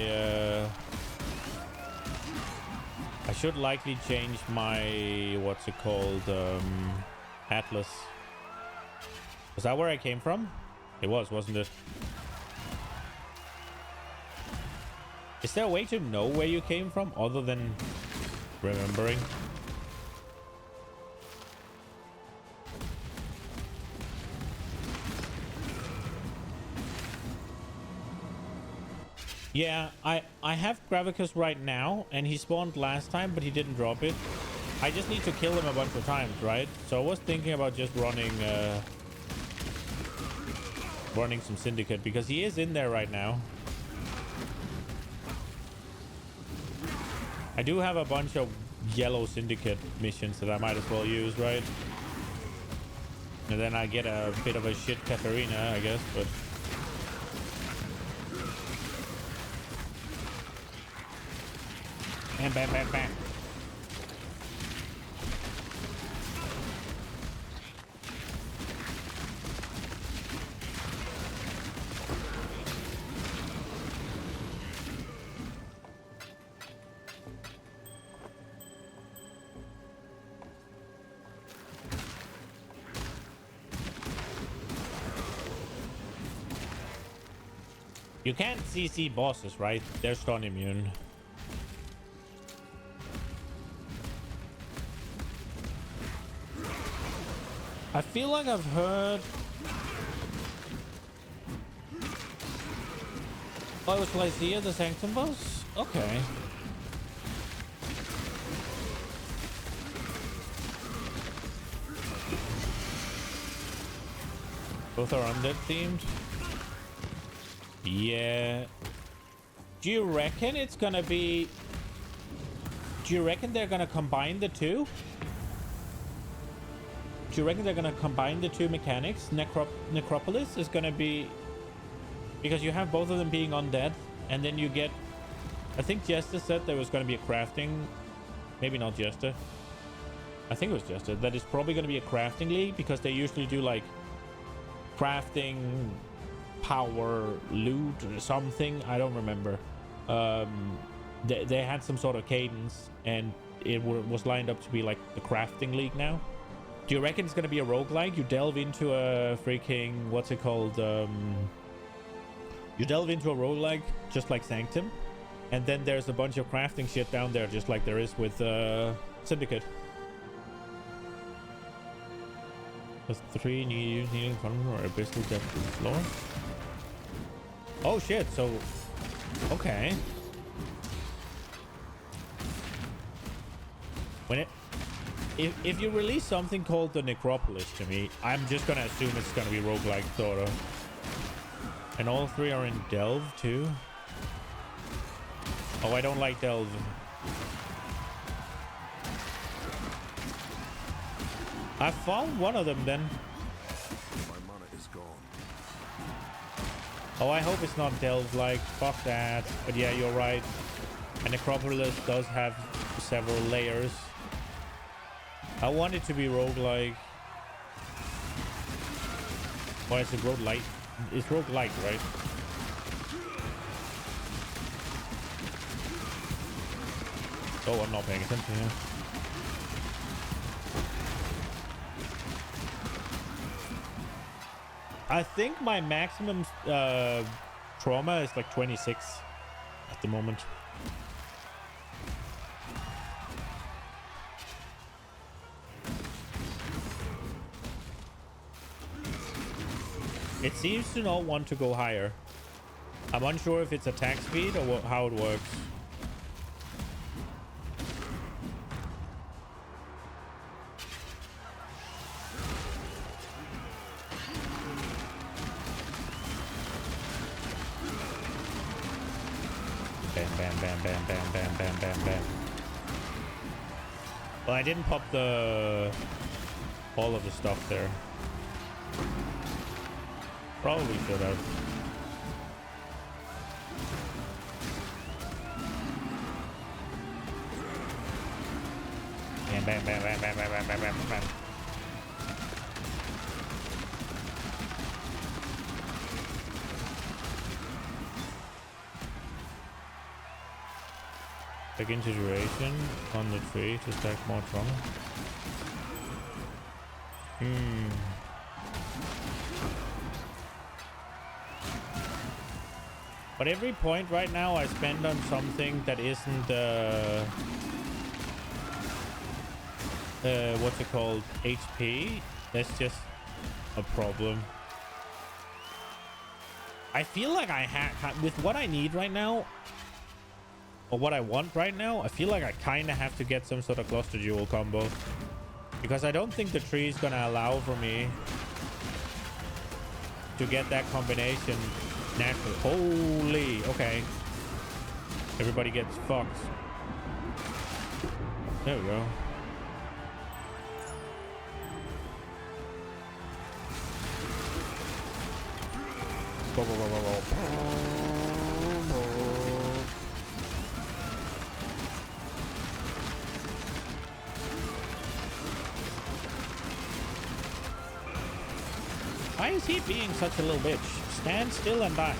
I should likely change my, what's it called, Atlas. Was that where I came from? It was, wasn't it? Is there a way to know where you came from other than remembering? Yeah, I have Gravicus right now, and he spawned last time, but he didn't drop it. I just need to kill him a bunch of times, right? So I was thinking about just running some Syndicate, because he is in there right now. I do have a bunch of yellow Syndicate missions that I might as well use, right? And then I get a bit of a shit Katarina, I guess, but... Bam, bam, bam, bam. You can't CC bosses, right? They're stun immune. I feel like I've heard... Oh, it was Lycia, the Sanctum boss? Okay. Both are undead themed? Yeah. Do you reckon it's gonna be... Do you reckon they're gonna combine the two? Do you reckon they're gonna combine the two mechanics? Necropolis is gonna be... Because you have both of them being undead, and then you get... I think Jester said there was gonna be a crafting... Maybe not Jester. I think it was Jester. That is probably gonna be a crafting league, because they usually do like... crafting... power, loot, or something. I don't remember. They had some sort of cadence, and it was lined up to be like the crafting league now. Do you reckon it's going to be a roguelike? You delve into a freaking... What's it called? You delve into a roguelike, just like Sanctum. And then there's a bunch of crafting shit down there, just like there is with Syndicate. There's 3 needing fun or abyssal depth to the floor. Oh shit, so... Okay. When it... If you release something called the Necropolis to me, I'm just gonna assume it's gonna be roguelike sort of. And all 3 are in Delve too. Oh, I don't like delve. I found one of them then. My mana is gone. Oh, I hope it's not delve like. Fuck that. But yeah, you're right. And Necropolis does have several layers. I want it to be roguelike. Why is it roguelite? It's roguelike, right? Oh, I'm not paying attention here. I think my maximum trauma is like 26 at the moment. It seems to not want to go higher. I'm unsure if it's attack speed or how it works. Bam, bam, bam, bam, bam, bam, bam, bam, bam. Well, I didn't pop all of the stuff there. Probably should have. Bam, bam, bam, bam, bam, bam, bam, bam, bam, bam. Take into duration on the tree to stack more trauma. But every point right now I spend on something that isn't what's it called, HP, that's just a problem. I feel like I with what I need right now, or what I want right now, I feel like I kind of have to get some sort of cluster jewel combo, because I don't think the tree is gonna allow for me to get that combination naturally. Holy, okay. Everybody gets fucked. There we go. Go, go, go, go, go. Why is he being such a little bitch? Stand still and die.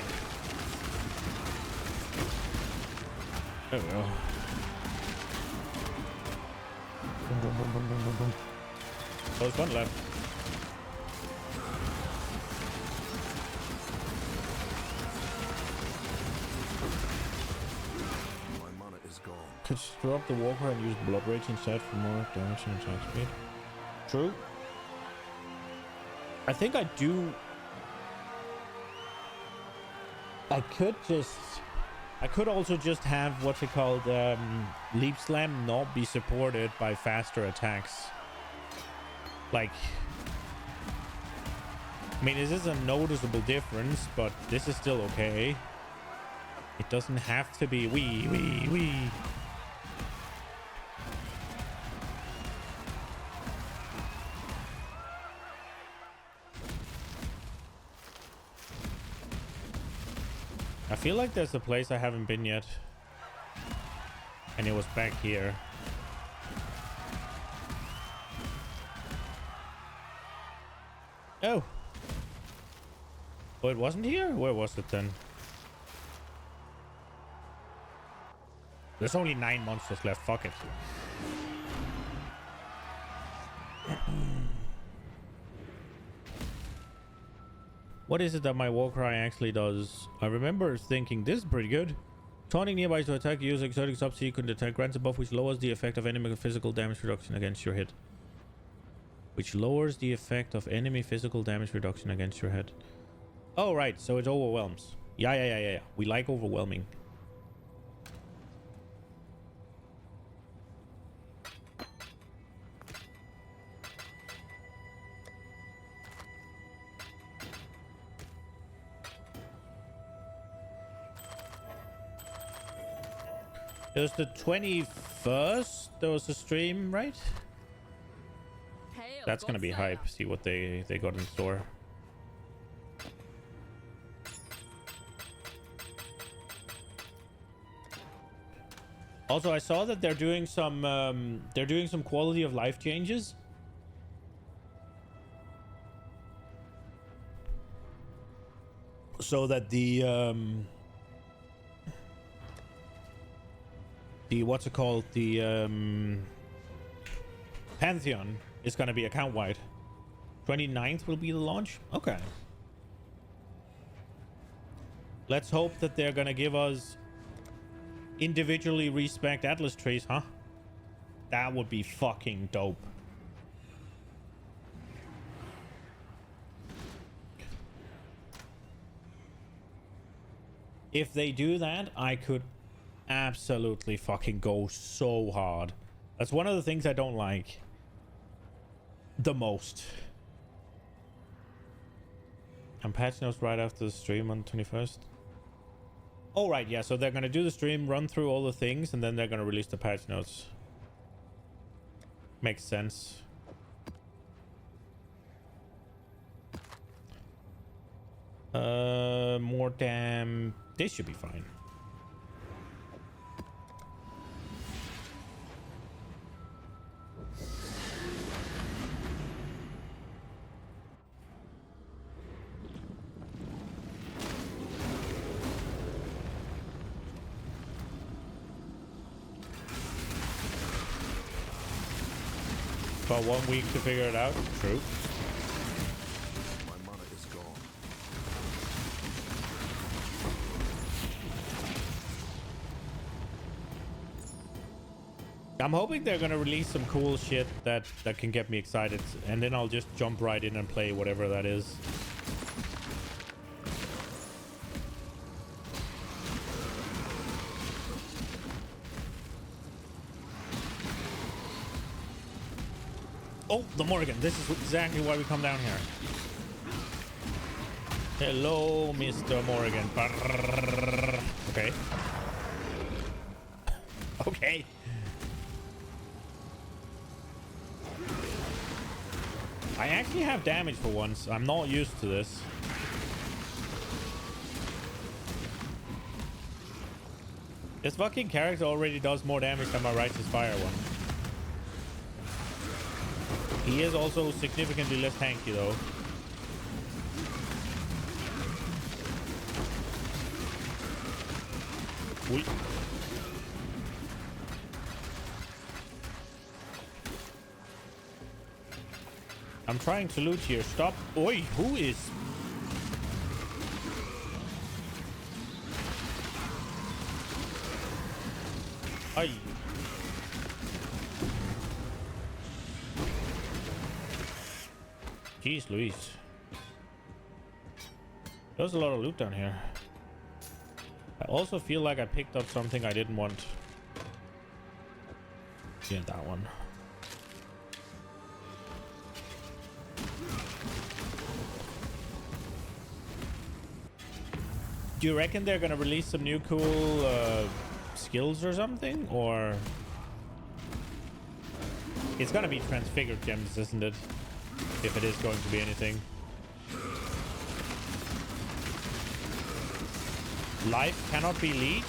There we go. Boom, boom, boom, boom, boom, boom, boom. Oh, there's one left. My mana is gone. Could drop the walker and use blood rage instead for more damage and attack speed. True. I think I do. I could also just have what's it called, leap slam not be supported by faster attacks. Like, I mean, this is a noticeable difference, but this is still okay. It doesn't have to be wee. I feel like there's a place I haven't been yet, and it was back here. Oh, it wasn't here? Where was it then? There's only 9 monsters left. Fuck it. What is it that my Warcry actually does? I remember thinking this is pretty good. Taunting nearby to attack, use exerting subsequent attack, grants a buff which lowers the effect of enemy physical damage reduction against your hit. Which lowers the effect of enemy physical damage reduction against your head. Oh, right. So it overwhelms. Yeah. We like overwhelming. It was the 21st. There was a stream, right? Hail, That's gonna be Godslayer. hype. See what they got in store. Also, I saw that they're doing some quality of life changes. So that the what's it called? The Pantheon is gonna be account wide. 29th will be the launch. Okay. Let's hope that they're gonna give us individually respec Atlas trees, huh? That would be fucking dope. If they do that, I could absolutely fucking go so hard. That's one of the things I don't like the most. And patch notes right after the stream on 21st. Oh, right, yeah. So they're going to do the stream, run through all the things, and then they're going to release the patch notes. Makes sense. More damn... This should be fine. About 1 week to figure it out. True. My mana is gone. I'm hoping they're gonna release some cool shit that can get me excited, and then I'll just jump right in and play whatever that is. Oh, the Morgan. This is exactly why we come down here. Hello, Mr. Morgan. Brrr. Okay. Okay. I actually have damage for once. I'm not used to this. This fucking character already does more damage than my Righteous Fire one. He is also significantly less tanky though. Ui. I'm trying to loot here. Stop. Oi, who is... Aye. Jeez Louise. There's a lot of loot down here. I also feel like I picked up something I didn't want. Yeah, that one. Do you reckon they're gonna release some new cool skills or something? Or... It's gonna be transfigured gems, isn't it? If it is going to be anything. Life cannot be leached.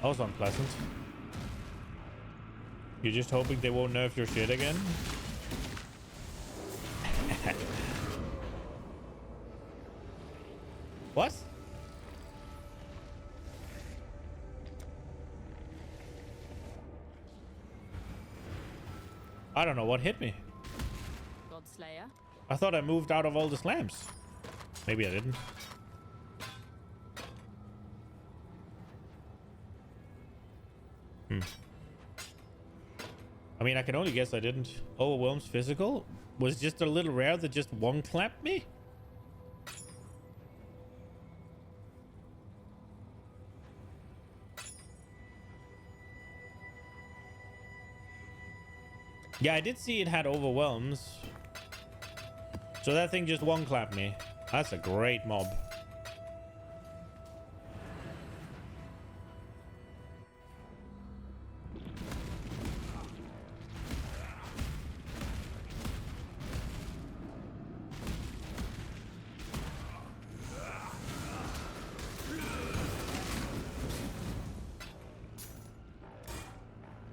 That was unpleasant. You're just hoping they won't nerf your shit again? What? I don't know what hit me. Godslayer. I thought I moved out of all the slams. Maybe I didn't. I mean, I can only guess I didn't. Overwhelms physical? Was just a little rare that just one clapped me? Yeah, I did see it had overwhelms. So that thing just one clapped me. That's a great mob.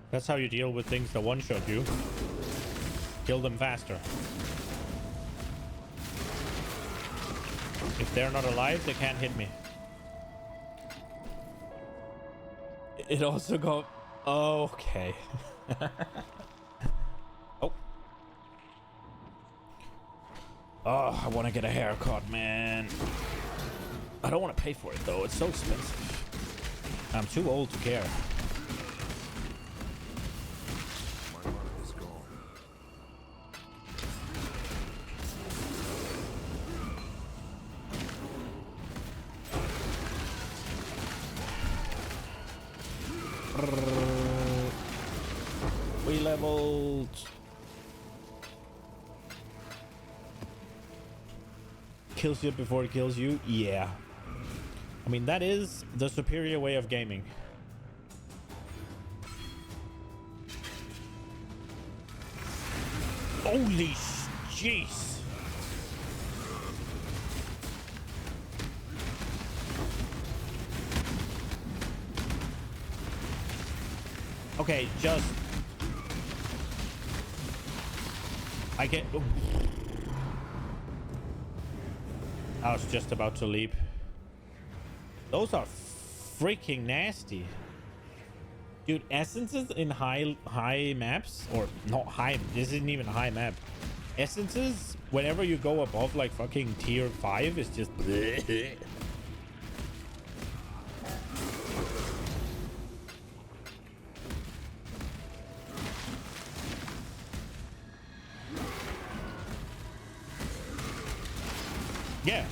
That's how you deal with things that one-shot you. Kill them faster. If they're not alive, they can't hit me. It also got... Oh, okay. Oh. Oh, I want to get a haircut, man. I don't want to pay for it, though. It's so expensive. I'm too old to care. My mana is gone. We leveled. Kills you before it kills you. Yeah. I mean, that is the superior way of gaming. Holy jeez. Okay, just... I get... I was just about to leap. Those are freaking nasty. Dude, essences in high maps, or not high, this isn't even a high map. Essences, whenever you go above like fucking tier 5, is just... Yeah.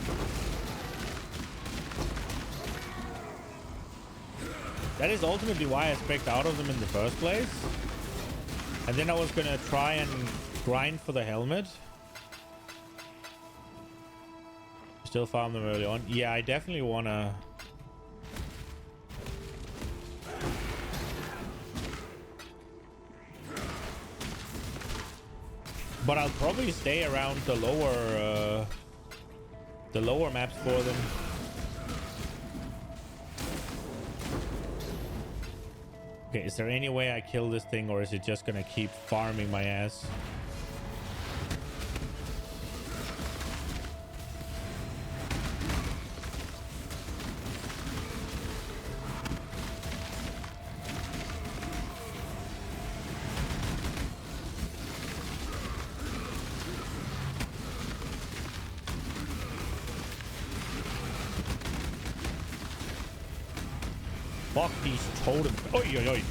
That is ultimately why I spec'd out of them in the first place. And then I was gonna try and grind for the helmet. Still farm them early on. Yeah, I definitely wanna... But I'll probably stay around the lower maps for them. Okay, is there any way I kill this thing, or is it just gonna keep farming my ass? Fuck these totems. Oi, oi, oi.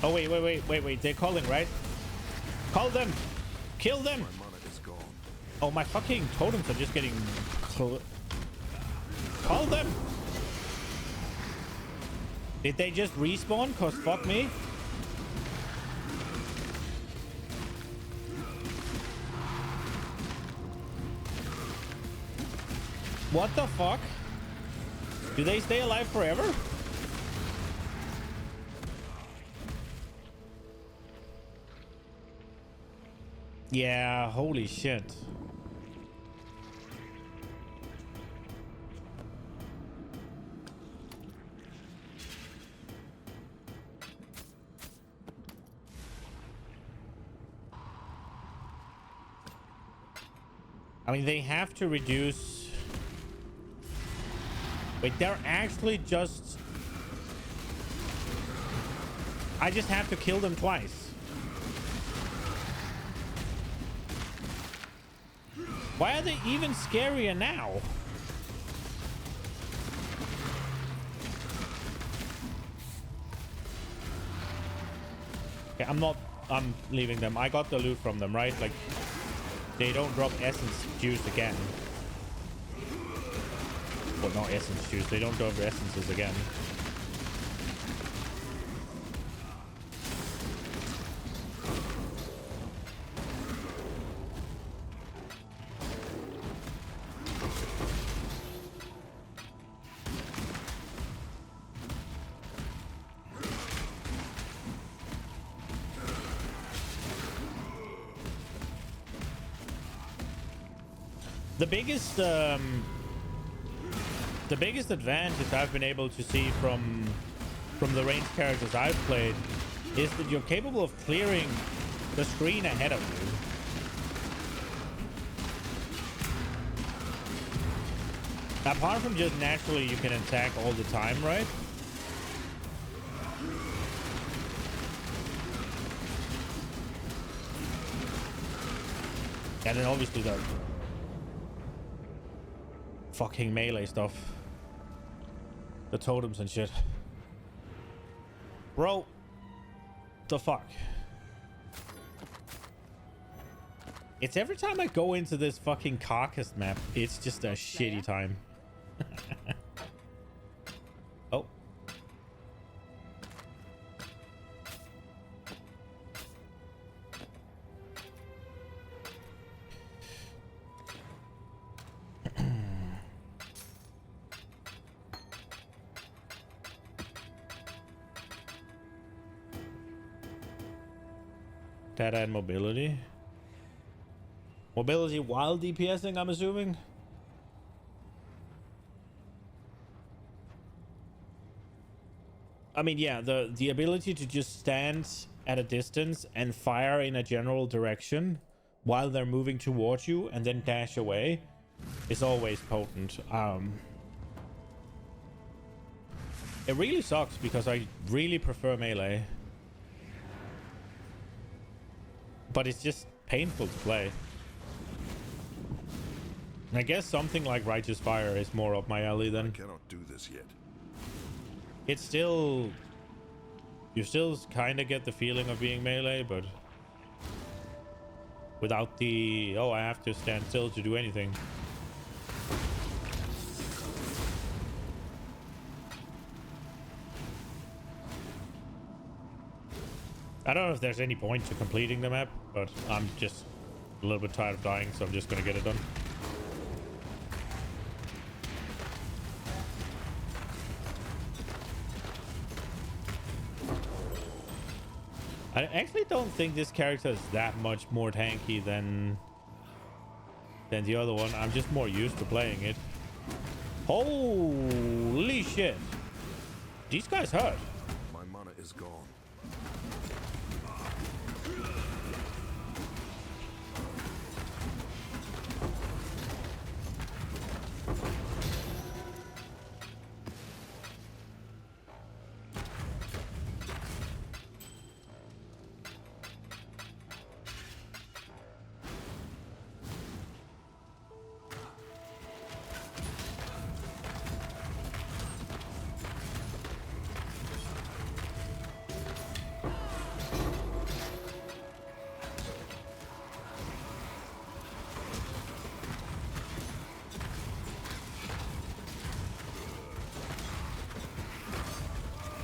Oh, wait. They're calling, right? Call them! Kill them! My mana is gone. Oh, my fucking totems are just getting... Call them! Did they just respawn? Cause fuck me. What the fuck? Do they stay alive forever? Yeah, holy shit. mean, they have to reduce... Wait, they're actually just... I just have to kill them twice. Why are they even scarier now? Okay, I'm leaving them. I got the loot from them, right? Like, they don't drop essence juice again. Well, not essence juice. They don't drop essences again. The biggest advantage I've been able to see from the ranged characters I've played is that you're capable of clearing the screen ahead of you. Apart from just naturally you can attack all the time, right? And then obviously the fucking melee stuff. The totems and shit. Bro. The fuck? It's every time I go into this fucking carcass map, it's just a shitty time. Oh. Data and mobility. Mobility while DPSing, I'm assuming. I mean, yeah, the ability to just stand at a distance and fire in a general direction while they're moving towards you and then dash away is always potent. It really sucks because I really prefer melee. But it's just painful to play. And I guess something like Righteous Fire is more up my alley then. I cannot do this yet. It's still... You still kind of get the feeling of being melee, but... Without the... Oh, I have to stand still to do anything. I don't know if there's any point to completing the map, but I'm just a little bit tired of dying, so I'm just gonna get it done. I actually don't think this character is that much more tanky than the other one. I'm just more used to playing it. Holy shit. These guys hurt. My mana is gone.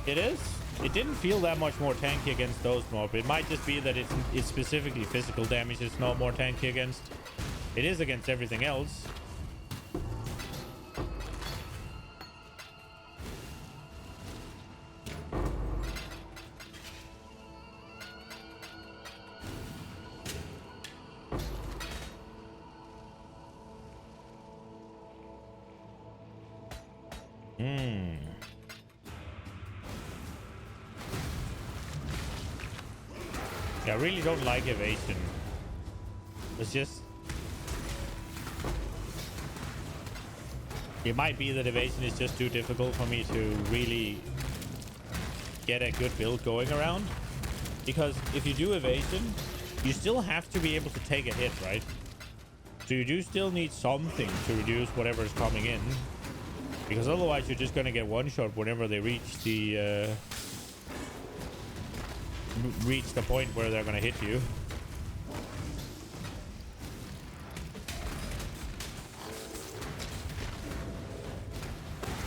It is. It didn't feel that much more tanky against those mobs. It might just be that it's specifically physical damage it's not more tanky against. It is against everything else. I really don't like evasion. It's just... It might be that evasion is just too difficult for me to really get a good build going around. Because if you do evasion, you still have to be able to take a hit, right? So you do still need something to reduce whatever is coming in. Because otherwise you're just going to get one shot whenever they reach the point where they're going to hit you.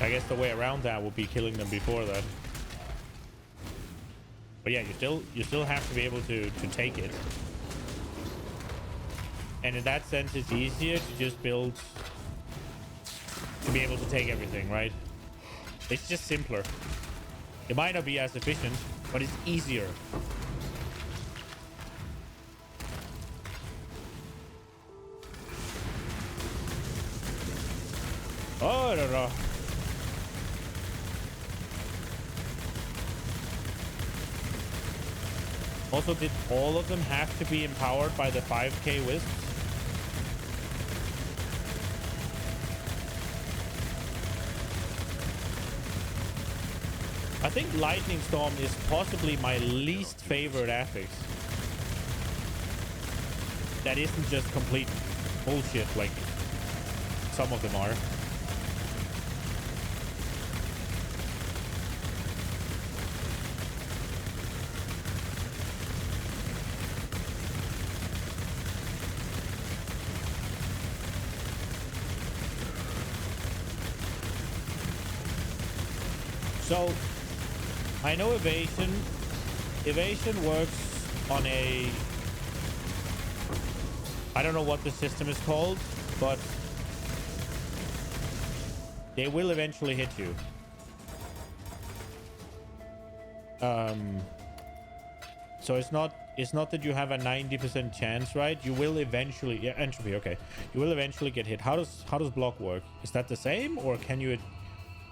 I guess the way around that would be killing them before that. But yeah, you still have to be able to take it. And in that sense, it's easier to just build to be able to take everything, right? It's just simpler. It might not be as efficient, but it's easier. Oh, I don't know. Also, did all of them have to be empowered by the 5k wisps? I think Lightning Storm is possibly my least favorite affix. That isn't just complete bullshit like some of them are. So, I know evasion works on a, I don't know what the system is called, but they will eventually hit you. So it's not that you have a 90% chance, right? You will eventually, yeah, entropy, okay. You will eventually get hit. How does block work? Is that the same, or can you,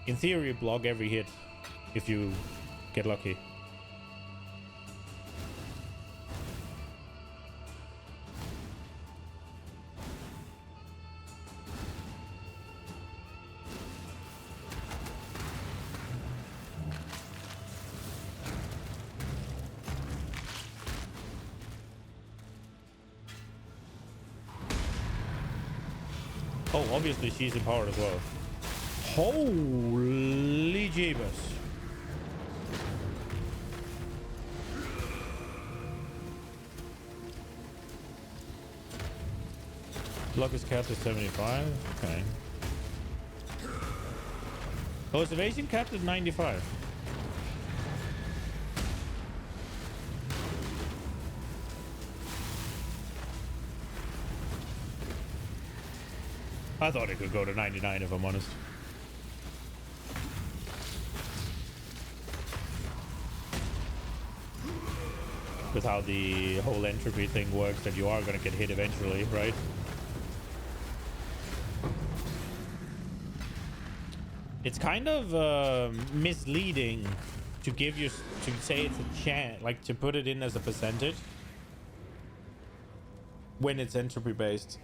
in theory, block every hit if you get lucky? Oh, obviously she's empowered as well. Holy jeebus. Block is capped at 75. Okay. Oh, is evasion capped at 95? I thought it could go to 99 if I'm honest. With how the whole entropy thing works, that you are going to get hit eventually, right? It's kind of misleading to give you, to say it's a chance, like to put it in as a percentage when it's entropy based.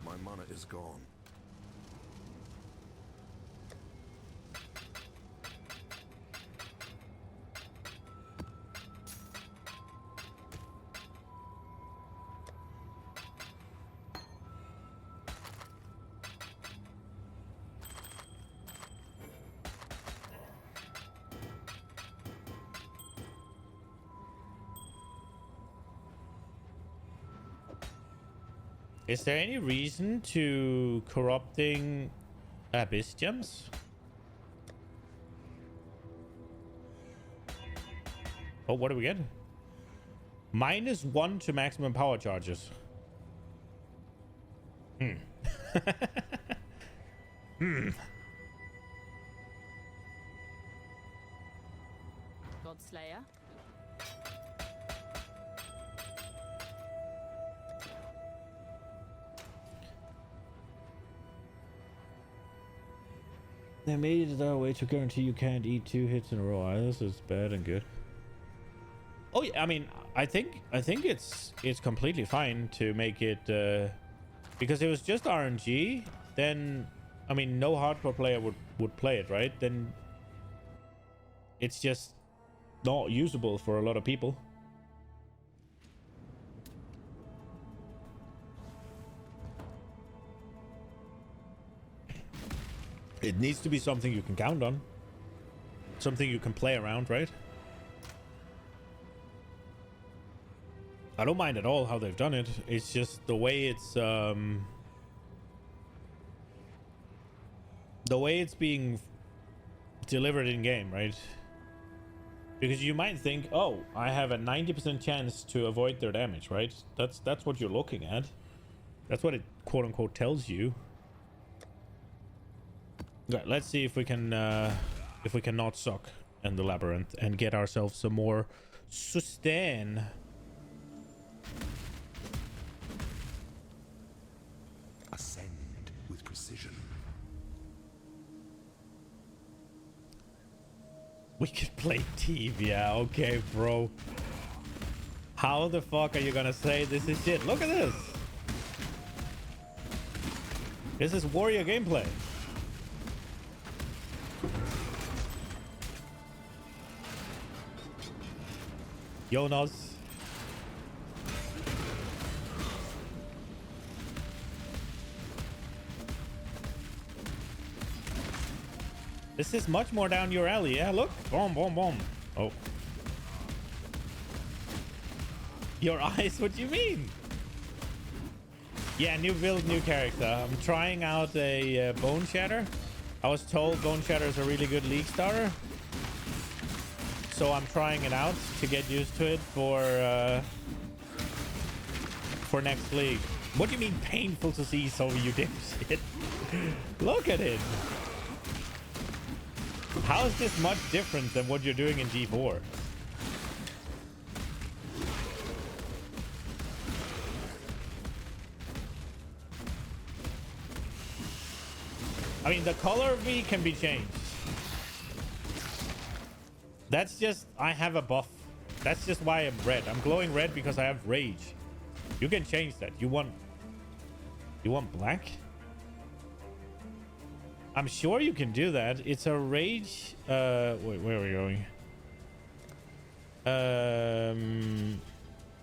My mana is gone. Is there any reason to corrupting abyss gems? Oh, what do we get? -1 to maximum power charges. Godslayer. They made it a way to guarantee you can't eat 2 hits in a row. This is bad and good. Oh yeah, I mean, I think it's completely fine to make it because it was just RNG. Then I mean, no hardcore player would play it, right? Then it's just not usable for a lot of people. It needs to be something you can count on. Something you can play around, right? I don't mind at all how they've done it. It's just the way it's being delivered in game, right? Because you might think, oh, I have a 90% chance to avoid their damage, right? That's what you're looking at. That's what it quote unquote tells you. Right, let's see if we can not suck in the labyrinth and get ourselves some more sustain. Ascend with precision. We could play team, yeah, okay, bro. How the fuck are you gonna say this is shit? Look at this. This is warrior gameplay. Jonas. This is much more down your alley, yeah? Look. Boom, boom, boom. Oh. Your eyes? What do you mean? Yeah, new build, new character. I'm trying out a Bone Shatter. I was told Bone Shatter is a really good league starter. So I'm trying it out to get used to it for next league. What do you mean painful to see, so you dipshit? Look at it. How is this much different than what you're doing in G4? I mean, the color of me can be changed. That's just, I have a buff. That's just why I'm red. I'm glowing red because I have rage. You can change that. You want black? I'm sure you can do that. It's a rage. Wait, where are we going?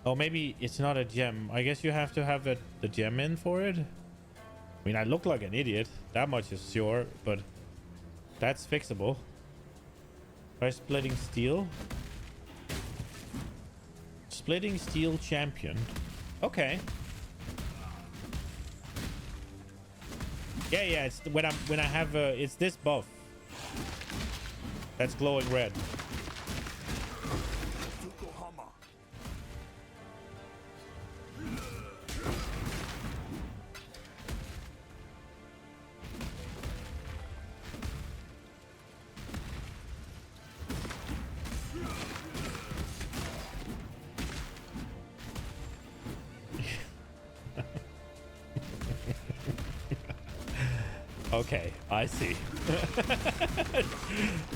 Oh, maybe it's not a gem. I guess you have to have the gem in for it. I mean, I look like an idiot. That much is sure, but that's fixable. By splitting steel. Splitting steel champion. Okay. Yeah, it's when I have it's this buff that's glowing red. Okay, I see.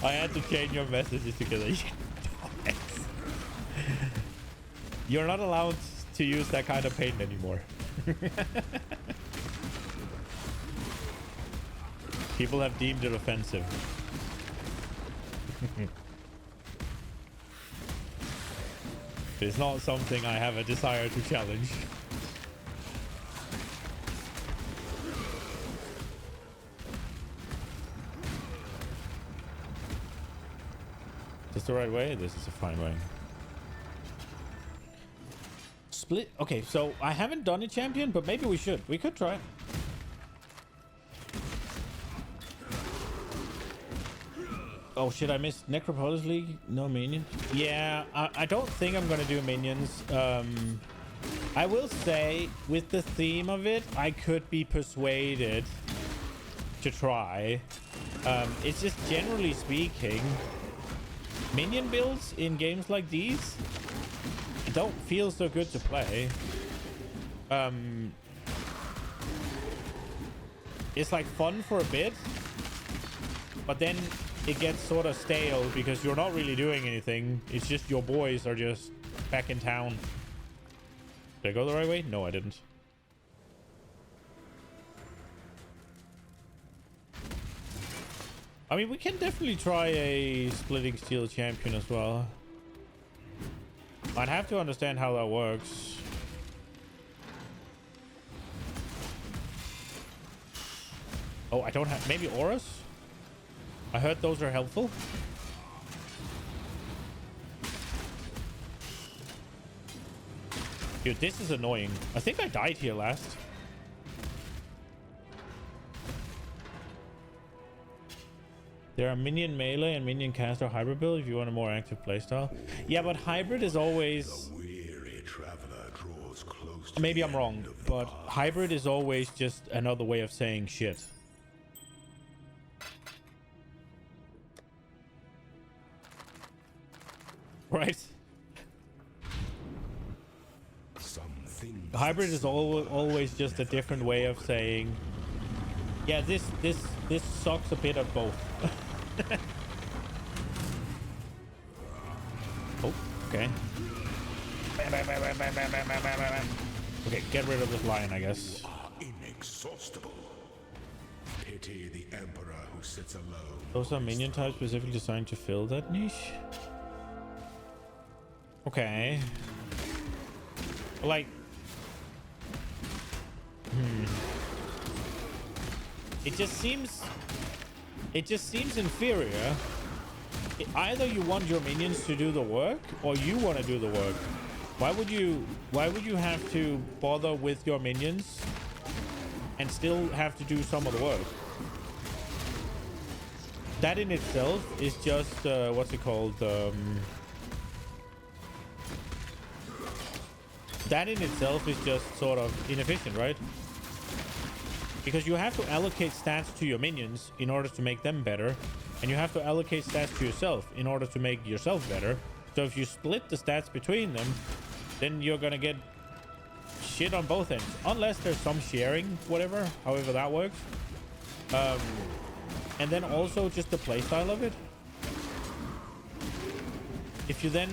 I had to change your messages together. You're not allowed to use that kind of pain anymore. People have deemed it offensive. It's not something I have a desire to challenge. Is this the right way? This is a fine way. Split. Okay, so I haven't done a champion, but maybe we should. We could try. Oh shit, I missed Necropolis League. No minions. Yeah, I don't think I'm gonna do minions. I will say, with the theme of it, I could be persuaded to try. It's just generally speaking, minion builds in games like these don't feel so good to play. It's like fun for a bit, but then it gets sort of stale because you're not really doing anything. It's just your boys are just back in town. Did I go the right way? No, I didn't. I mean, we can definitely try a splitting steel champion as well. I'd have to understand how that works. Oh, I don't have... Maybe auras? I heard those are helpful. Dude, this is annoying. I think I died here last. There are minion melee and minion caster hybrid build if you want a more active playstyle. Yeah, but hybrid is always... The weary traveler draws close to Maybe the I'm wrong, end of the but path. hybrid is always just another way of saying shit. Right? Something Hybrid is always just a different way of saying, yeah, this sucks a bit of both. Oh, okay. Okay, get rid of this lion, I guess. are inexhaustible. Pity the emperor who sits alone. Those are minion types specifically designed to fill that niche. Okay. Like, it just seems inferior. Either you want your minions to do the work or you want to do the work. Why would you have to bother with your minions and still have to do some of the work? That in itself is just what's it called? That in itself is just sort of inefficient, right? Because you have to allocate stats to your minions in order to make them better, and you have to allocate stats to yourself in order to make yourself better. So if you split the stats between them, then you're gonna get shit on both ends, unless there's some sharing, whatever, however that works. And then also just the playstyle of it. If you then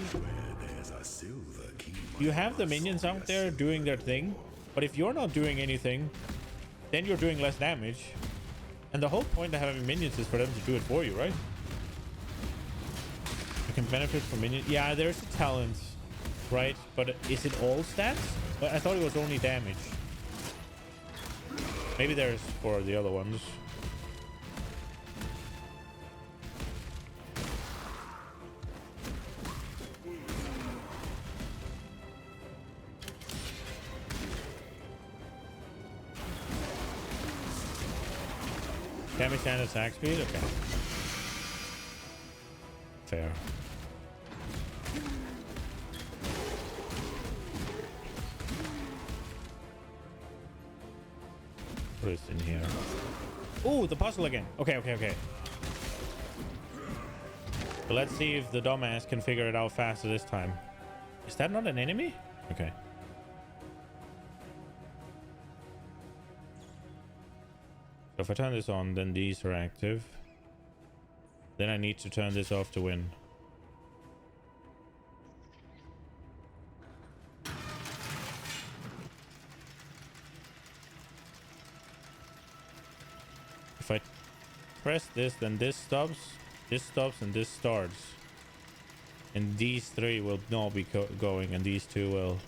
There's a silver key. you have the minions out there doing their thing, but if you're not doing anything, then you're doing less damage. And the whole point of having minions is for them to do it for you, right? You can benefit from minions. Yeah, there's a talent, right? But is it all stats? But I thought it was only damage. Maybe there's for the other ones. Damage and attack speed? Okay. Fair. What is in here? Ooh, the puzzle again. Okay. So let's see if the dumbass can figure it out faster this time. Is that not an enemy? Okay. So if I turn this on, then these are active. Then I need to turn this off to win. If I press this, then this stops, and this starts. And these three will not be going, and these two will.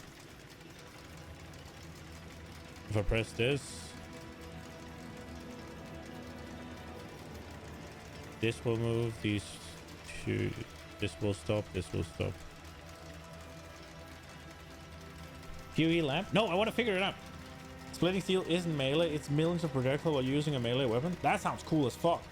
If I press this, this will move, these two, this will stop, this will stop. QE lamp? No, I want to figure it out. Splitting steel isn't melee, it's millions of projectile while using a melee weapon. That sounds cool as fuck.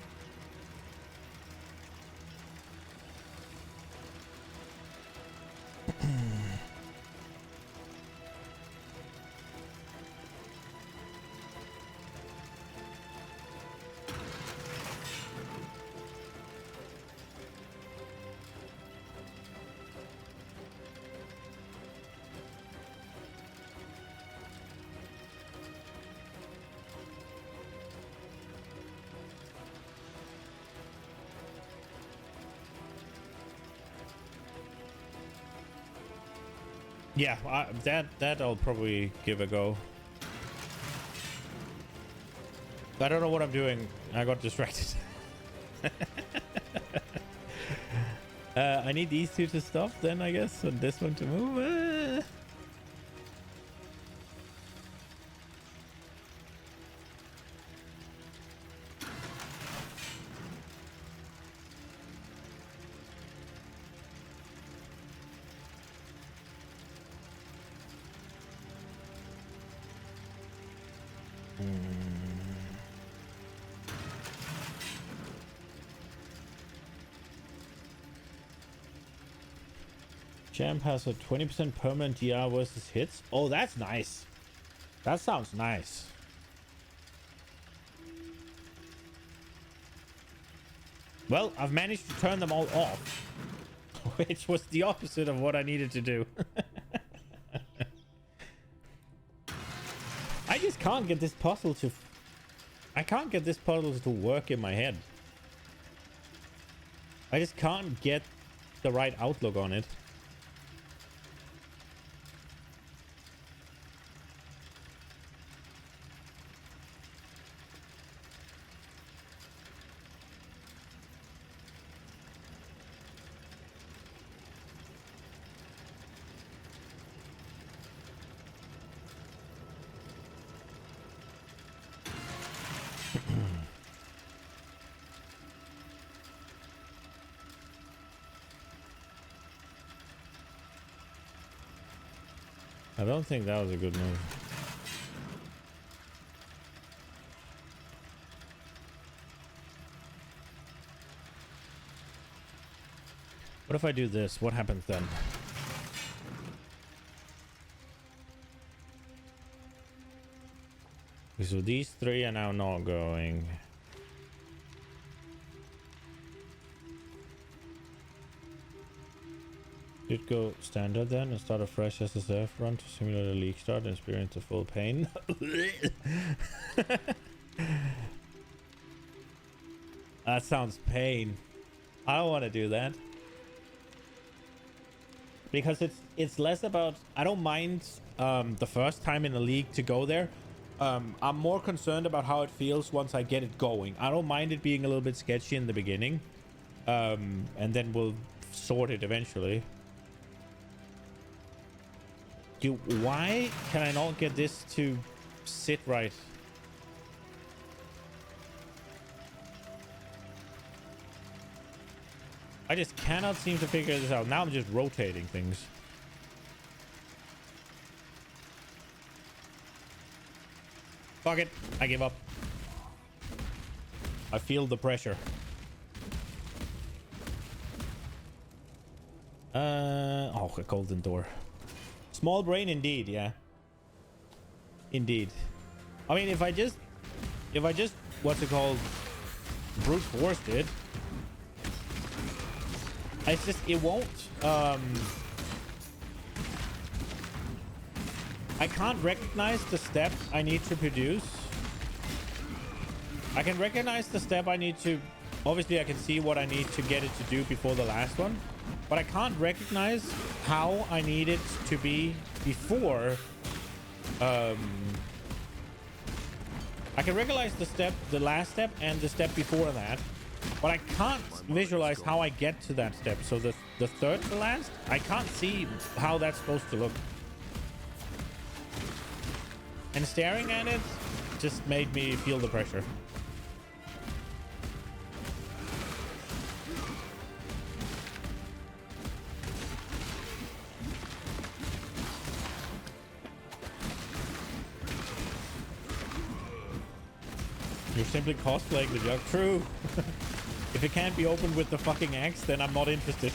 Yeah, that I'll probably give a go. I don't know what I'm doing. I got distracted. I need these two to stop then, I guess, and this one to move. Champ has a 20% permanent DR versus hits. Oh, that's nice. That sounds nice. Well, I've managed to turn them all off, which was the opposite of what I needed to do. I just can't get this puzzle to... I can't get this puzzle to work in my head. I just can't get the right outlook on it. I don't think that was a good move. What if I do this? What happens then? Okay, so these three are now not going. Did go standard then and start a fresh SSF run to simulate a league start and experience the full pain. That sounds pain. I don't want to do that. Because it's less about... I don't mind the first time in the league to go there. I'm more concerned about how it feels once I get it going. I don't mind it being a little bit sketchy in the beginning. And then we'll sort it eventually. Dude, why can I not get this to sit right? I just cannot seem to figure this out. Now I'm just rotating things. Fuck it. I give up. I feel the pressure. Oh, a golden door. Small brain indeed, yeah. Indeed. I mean, if I just what's it called, brute forced it, it's just, it won't, I can't recognize the step I need to produce. I can recognize the step I need to, obviously I can see what I need to get it to do before the last one. But I can't recognize how I need it to be before. I can recognize the step, the last step, and the step before that. But I can't visualize how I get to that step. So the third to last, I can't see how that's supposed to look. And staring at it just made me feel the pressure. You're simply cosplaying the jug. True. If it can't be opened with the fucking axe, then I'm not interested.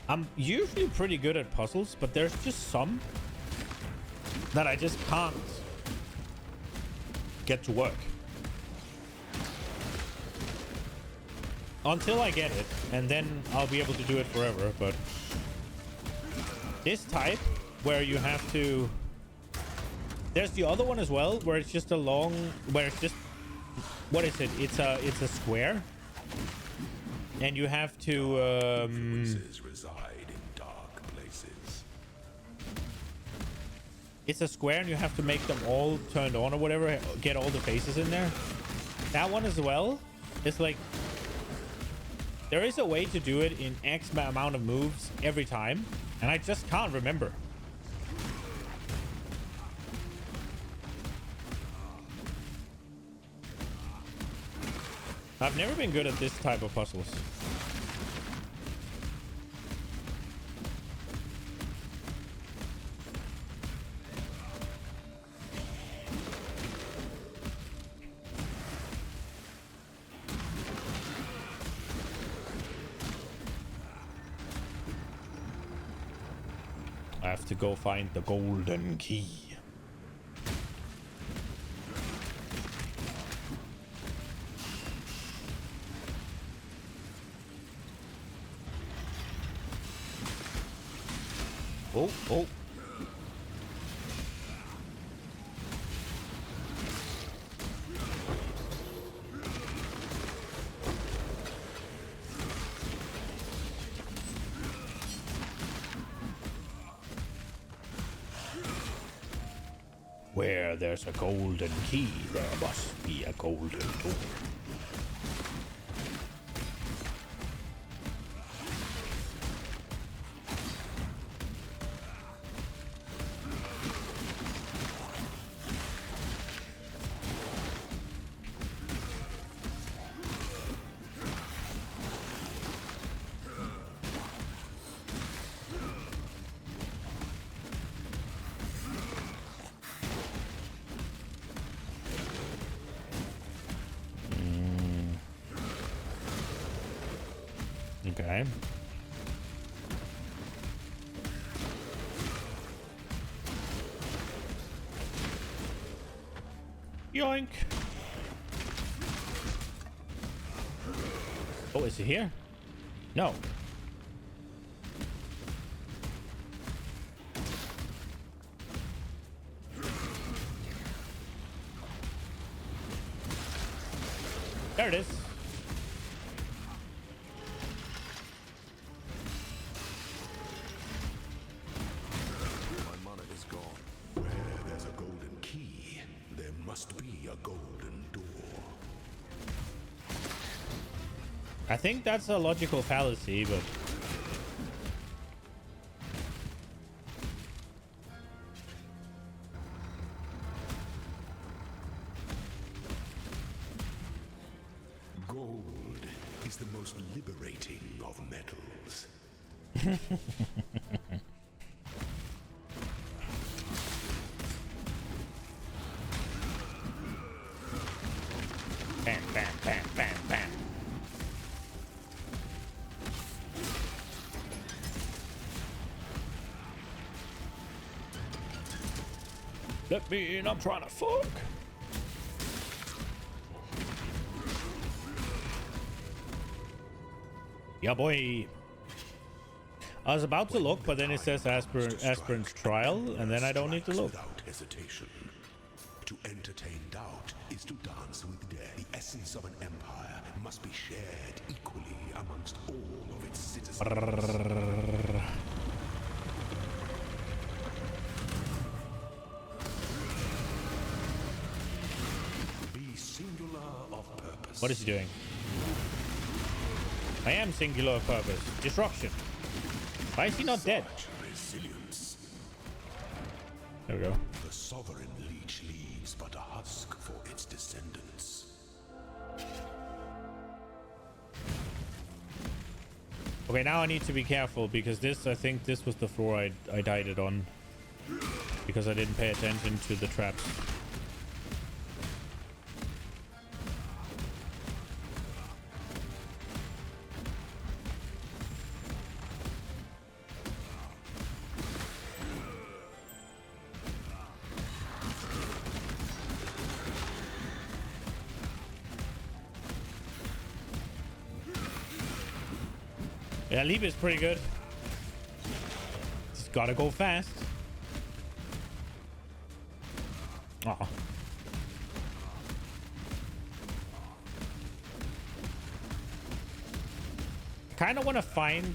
I'm usually pretty good at puzzles, but there's just some that I just can't get to work. until I get it, and then I'll be able to do it forever. But this type where you have to, there's the other one as well where it's just a long, where it's just, what is it? It's a square, and you have to reside in dark places. it's a square and you have to make them all turned on or whatever, get all the faces in there. That one as well. It's like there is a way to do it in X amount of moves every time, and I just can't remember. I've never been good at this type of puzzles. I have to go find the golden key. Oh, oh. Where there's a golden key, there must be a golden door. Okay. Yoink. Oh, is he here? No. There it is. I think that's a logical fallacy, but Gold is the most liberating of metals. bam, bam, bam, bam, bam. Let me in, I'm trying to fuck. Yeah, boy. I was about to look, but then it says aspirant's trial, and then I don't need to look. Without hesitation. To entertain doubt is to dance with death. The essence of an empire must be shared equally amongst all of its citizens. Be singular of purpose. What is he doing? I am singular of purpose. Disruption. Why is he not dead? Resilience. There we go. The sovereign leech leaves but a husk for its descendants. Okay, now I need to be careful because this, I think this was the floor I died it on. Because I didn't pay attention to the traps. Yeah, leap is pretty good. Just gotta go fast. Oh. Kind of want to find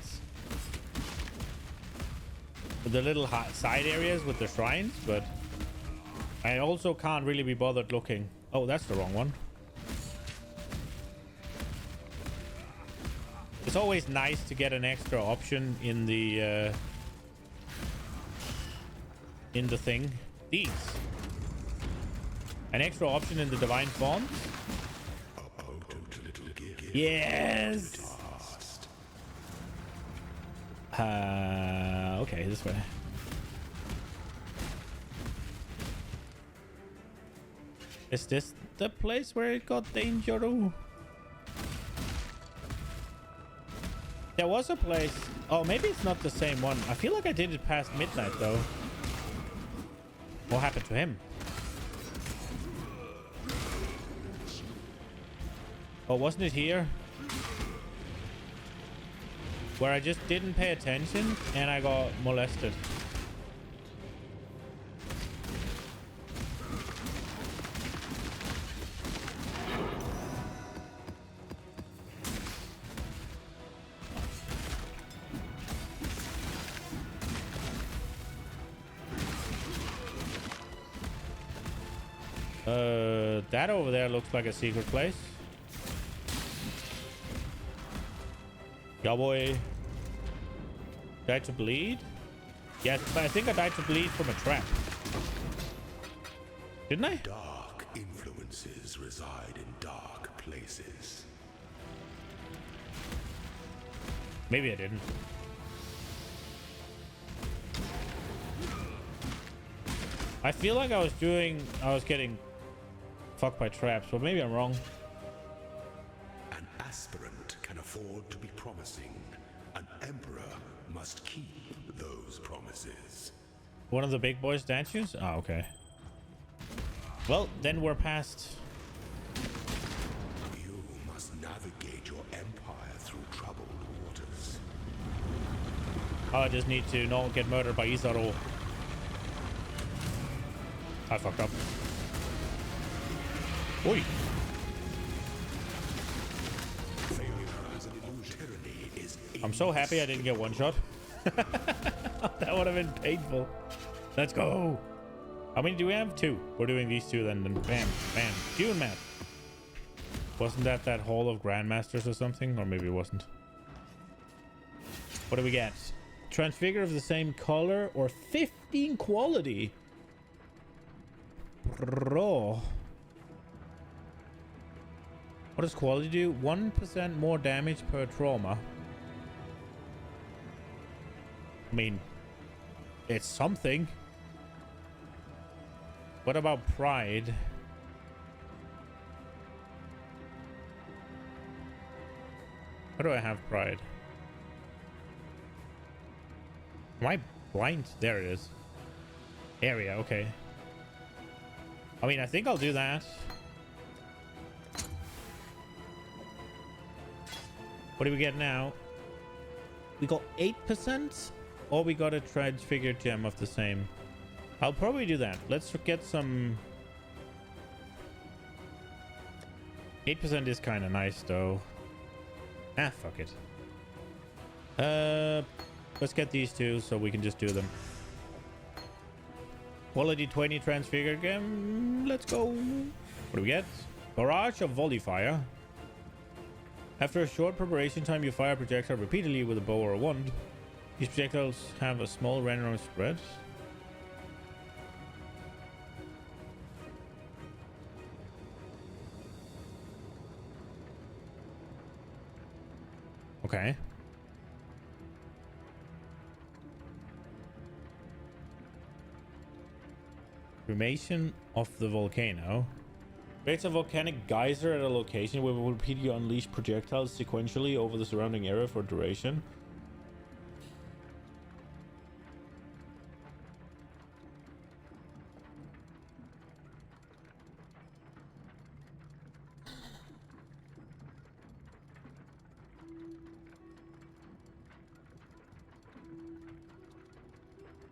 the little side areas with the shrines, but I also can't really be bothered looking. Oh, that's the wrong one. It's always nice to get an extra option in the thing. These. An extra option in the divine font. Yes. Okay, this way. Is this the place where it got dangerous? There was a place. Oh, maybe it's not the same one. I feel like I did it past midnight though. What happened to him? Oh, wasn't it here? Where I just didn't pay attention and I got molested. That over there looks like a secret place. Yeah, boy. Died to bleed? Yes, but I think I died to bleed from a trap. Didn't I? Dark influences reside in dark places. Maybe I didn't. I feel like I was getting fucked by traps, but maybe I'm wrong. An aspirant can afford to be promising. An emperor must keep those promises. One of the big boy statues? Oh, okay. Well, then we're past. You must navigate your empire through troubled waters. Oh, I just need to not get murdered by Isaro. I fucked up. Oi. I'm so happy I didn't get one shot. That would have been painful. Let's go. How many do we have? 2. We're doing these 2 then bam, bam. Dune map. Wasn't that Hall of Grandmasters or something? Or maybe it wasn't. What do we get? Transfigure of the same color or 15 quality. Bro. What does quality do? 1% more damage per trauma. I mean, it's something. What about pride? How do I have pride? Am I blind? There it is. Area, okay. I mean, I think I'll do that. What do we get now? We got 8%, or we got a transfigured gem of the same. I'll probably do that. Let's get some. 8% is kind of nice, though. Ah, fuck it. Let's get these 2 so we can just do them. Quality 20 transfigured gem. Let's go. What do we get? Barrage of volley fire. After a short preparation time, you fire a projectile repeatedly with a bow or a wand. These projectiles have a small random spread. Okay. Cremation of the volcano. Creates a volcanic geyser at a location where it will repeatedly unleash projectiles sequentially over the surrounding area for duration.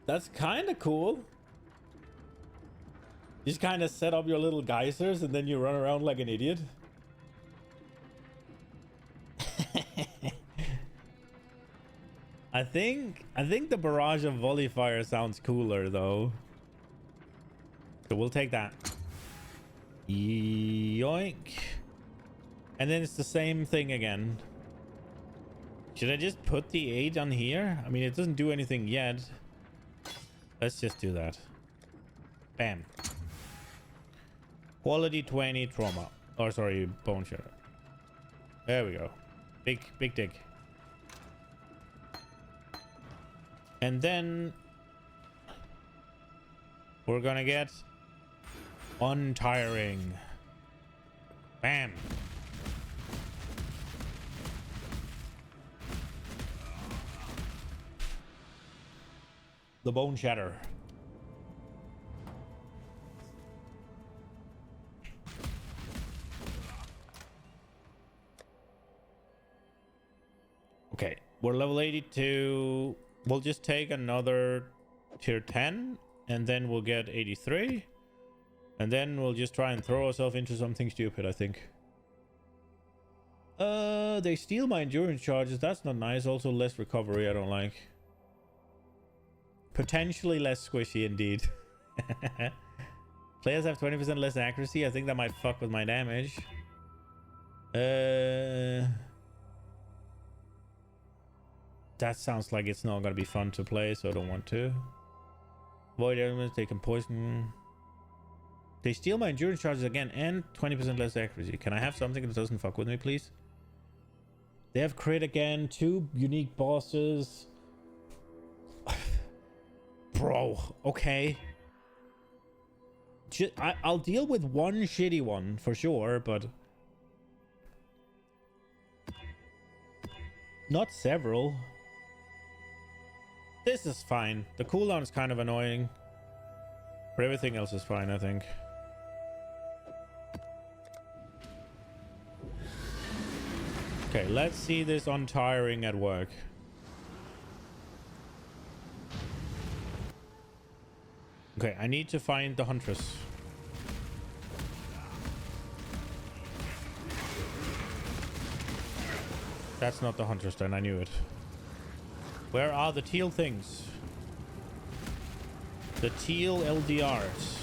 That's kind of cool. You just kind of set up your little geysers and then you run around like an idiot. I think the barrage of volley fire sounds cooler though. So we'll take that. Yoink. And then it's the same thing again. Should I just put the 8 on here? I mean, it doesn't do anything yet. Let's just do that. Bam. Quality 20 trauma. Or sorry, bone shatter. There we go. Big dig. And then we're gonna get untiring. Bam. The bone shatter. Okay, we're level 82. We'll just take another tier 10 and then we'll get 83. And then we'll just try and throw ourselves into something stupid, I think. They steal my endurance charges. That's not nice. Also less recovery. I don't like. Potentially less squishy indeed. Players have 20% less accuracy. I think that might fuck with my damage. That sounds like it's not gonna be fun to play, so I don't want to. Void elements, they can poison. They steal my endurance charges again and 20% less accuracy. Can I have something that doesn't fuck with me, please? They have crit again, 2 unique bosses. Bro, okay. I'll deal with one shitty one for sure, but not several. This is fine. The cooldown is kind of annoying, but everything else is fine, I think. Okay, let's see this untiring at work. Okay, I need to find the Huntress. That's not the Huntress then, I knew it. Where are the teal things? The teal LDRs.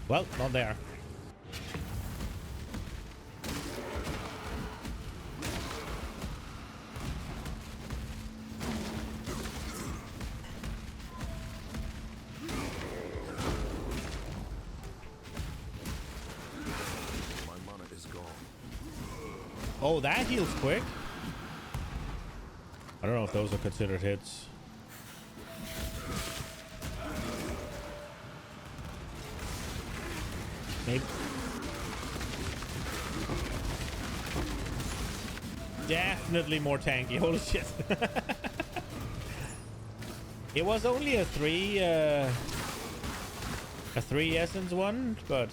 Well, not there. Oh, that heals quick. I don't know if those are considered hits. Maybe. Definitely more tanky. Holy shit. It was only a 3 essence one, but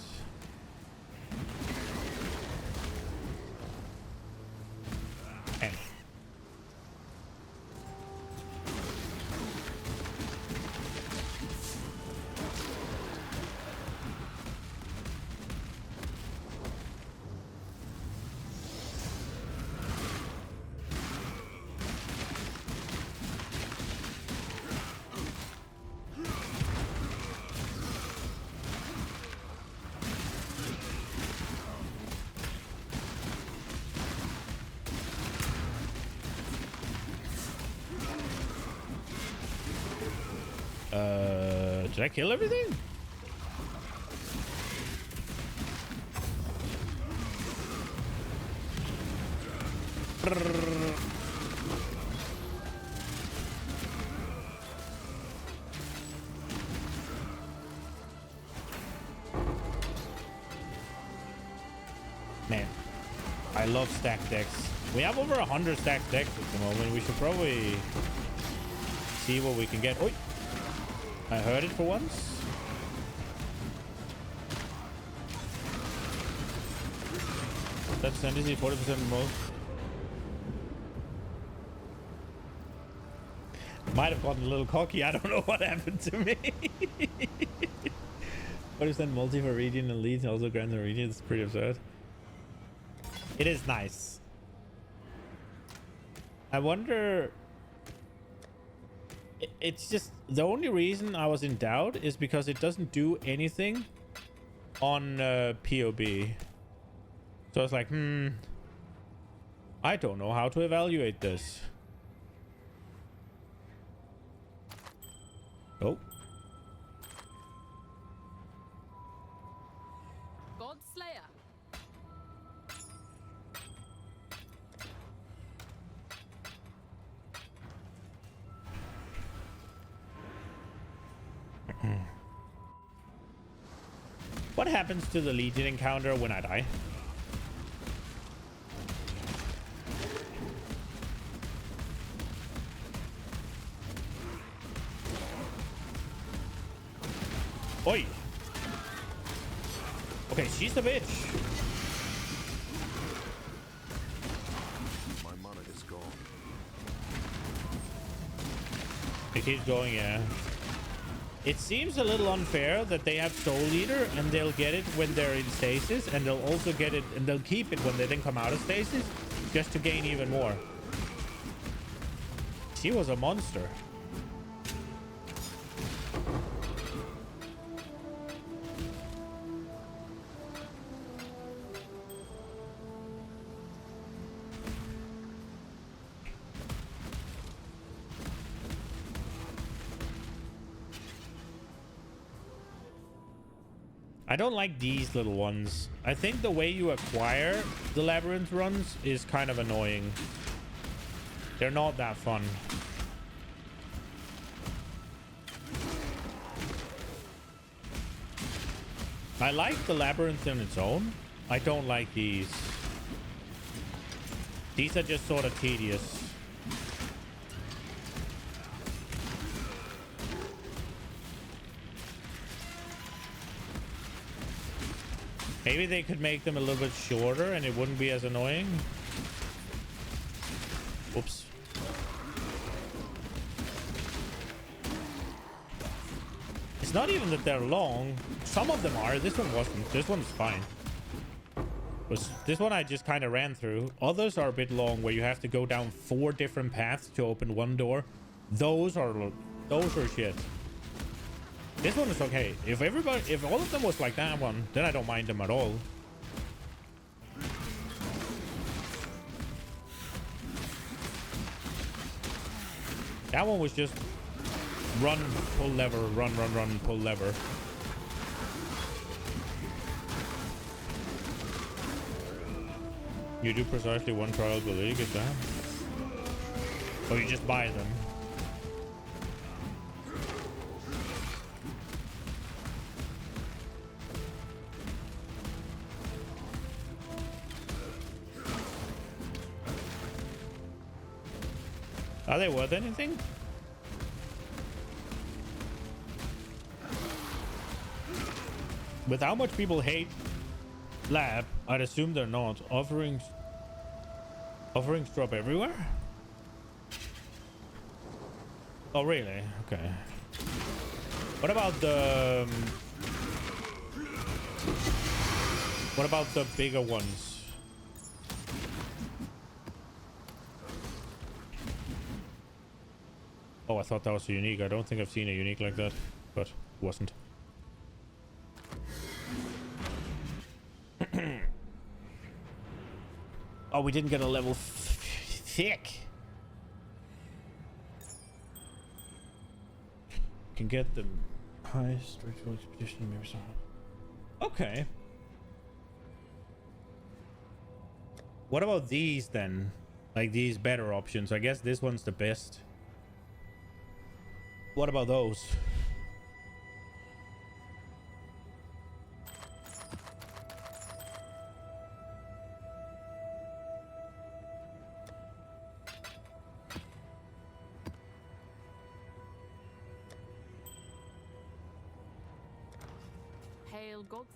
did I kill everything? Man, I love stacked decks. We have over 100 stacked decks at the moment. We should probably see what we can get. Oi! I heard it for once. That's NDC 40% more. Might have gotten a little cocky. I don't know what happened to me. 40% multi for region and lead also grants the region. It's pretty absurd. It is nice. I wonder. It's just the only reason I was in doubt is because it doesn't do anything on POB. So I was like, I don't know how to evaluate this. Oh. God Slayer. What happens to the Legion encounter when I die? Oi! Okay, she's the bitch. My mana is gone. It keeps going, yeah. It seems a little unfair that they have Soul Eater and they'll get it when they're in stasis, and they'll also get it and they'll keep it when they then come out of stasis just to gain even more. She was a monster. I don't like these little ones. I think the way you acquire the labyrinth runs is kind of annoying. They're not that fun. I like the labyrinth on its own. I don't like these. These are just sort of tedious. Maybe they could make them a little bit shorter and it wouldn't be as annoying. Oops. It's not even that they're long. Some of them are. This one wasn't. This one's fine. This one I just kind of ran through. Others are a bit long where you have to go down 4 different paths to open one door. Those are shit. This one is okay. If all of them was like that one, then I don't mind them at all. That one was just run, pull lever, run, pull lever. You do precisely one trial per league, is that? Or you just buy them? Are they worth anything? With how much people hate lab, I'd assume they're not. Offerings drop everywhere? Oh, really? Okay. What about the... what about the bigger ones? Oh, I thought that was a unique. I don't think I've seen a unique like that, but it wasn't. Oh, we didn't get a level thick. Can get the highest ritual expedition, maybe something. Okay. What about these then? Like these better options. I guess this one's the best. What about those? Hail gods.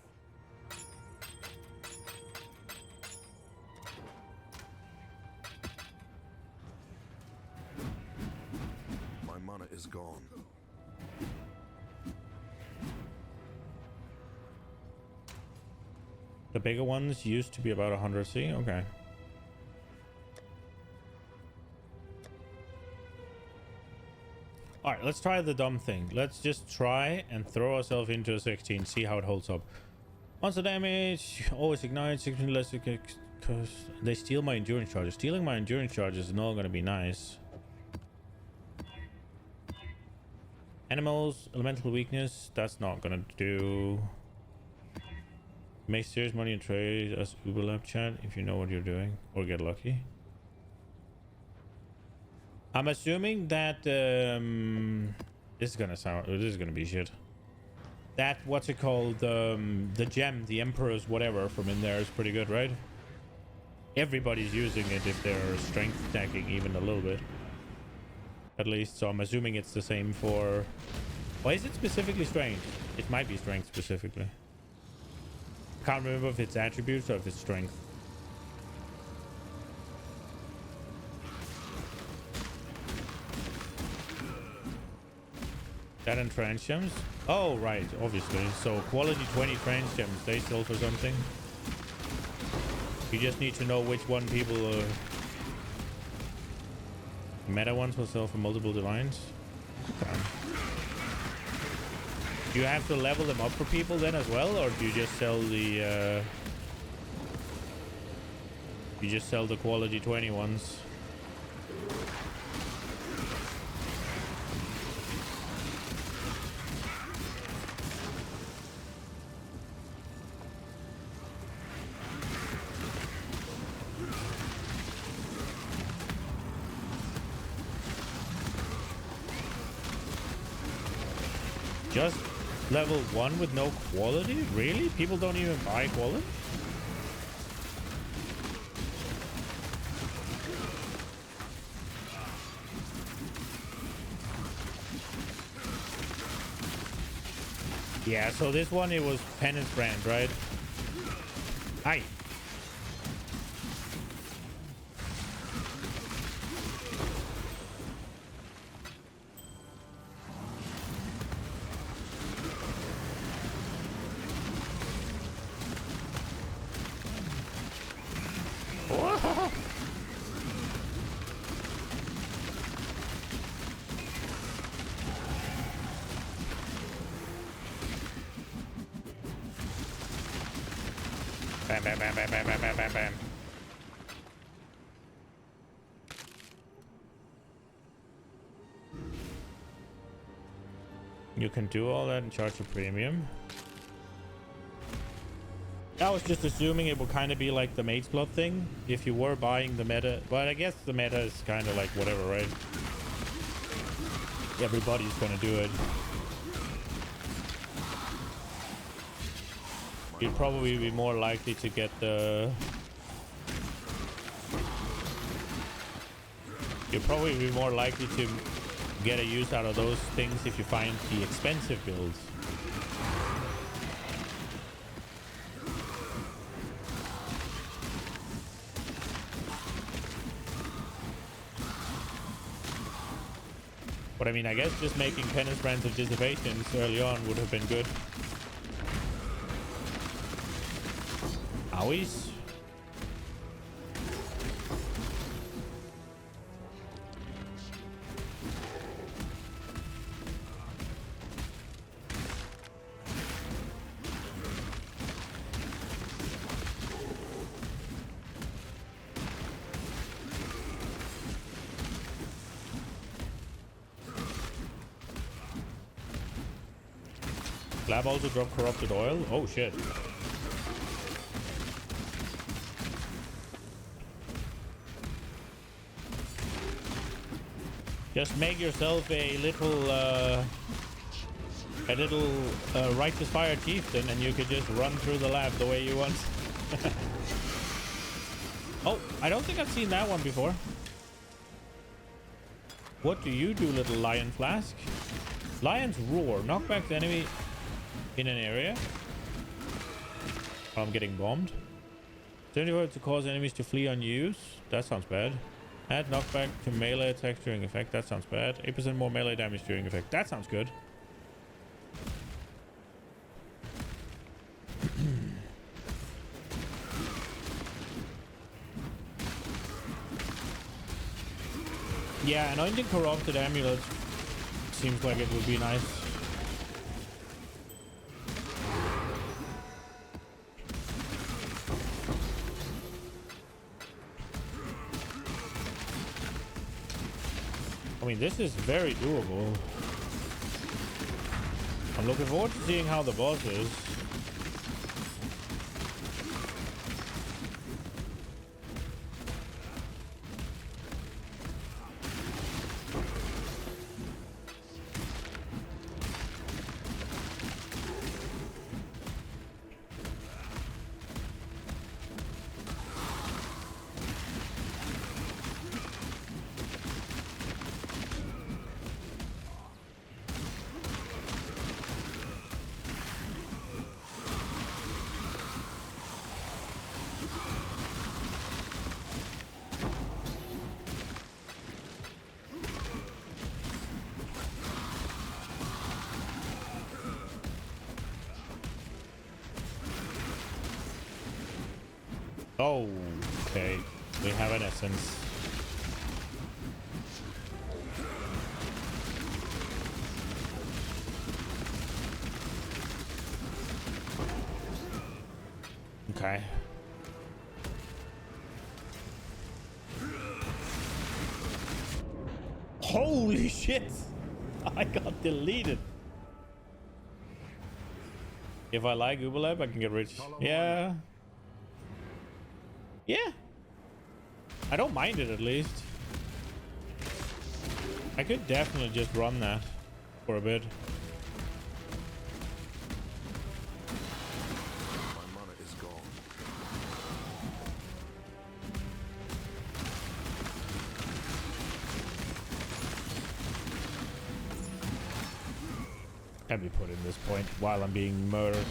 mana is gone. The bigger ones used to be about 100 C. Okay. All right, let's try the dumb thing. Let's just try and throw ourselves into a 16, see how it holds up. Monster damage, always ignite, 16 less because they steal my endurance charges. Stealing my endurance charges is not going to be nice. Animals, elemental weakness, that's not going to do. Make serious money and trade as Uber lab chat if you know what you're doing, or get lucky. I'm assuming that this is gonna be shit. That what's it called, the gem, the Emperor's whatever from in there is pretty good, right? Everybody's using it if they're strength stacking even a little bit, at least. So I'm assuming it's the same for. Why is it specifically strength? It might be strength specifically. Can't remember if it's attributes or if it's strength. That and trans gems? Oh, right, obviously. So quality 20 trans gems, they sell for something. You just need to know which one people meta ones will sell for multiple divines. Okay. Do you have to level them up for people then as well, or do you just sell the quality 20 ones? Just level 1 with no quality? Really? People don't even buy quality? Yeah, so this one, it was Penance Brand, right? Hi. Bam, bam, bam, bam, bam, bam, bam, bam, bam. You can do all that and charge a premium. I was just assuming it would kind of be like the Mage's Blood thing. If you were buying the meta... But I guess the meta is kind of like whatever, right? Everybody's gonna do it. You'd probably be more likely to get the... You'd probably be more likely to get a use out of those things if you find the expensive builds. But I mean, I guess just making Penance Brands of Dissipations early on would have been good. Owies. Lab also drop corrupted oil. Oh shit. Just make yourself a little righteous fire chieftain, and you could just run through the lab the way you want. Oh, I don't think I've seen that one before. What do you do, little lion flask? Lion's roar. Knock back the enemy in an area. I'm getting bombed. 75 to cause enemies to flee unused. That sounds bad. Add knockback to melee attack during effect. That sounds bad. 8% more melee damage during effect. That sounds good. Yeah, anointing corrupted amulet seems like it would be nice. I mean, this is very doable. I'm looking forward to seeing how the boss is. Oh, okay. We have an essence. Okay. Holy shit! I got deleted. If I like Über, I can get rich. Yeah. Yeah. I don't mind it, at least. I could definitely just run that for a bit. My mana is gone. Can be put in this point while I'm being murdered.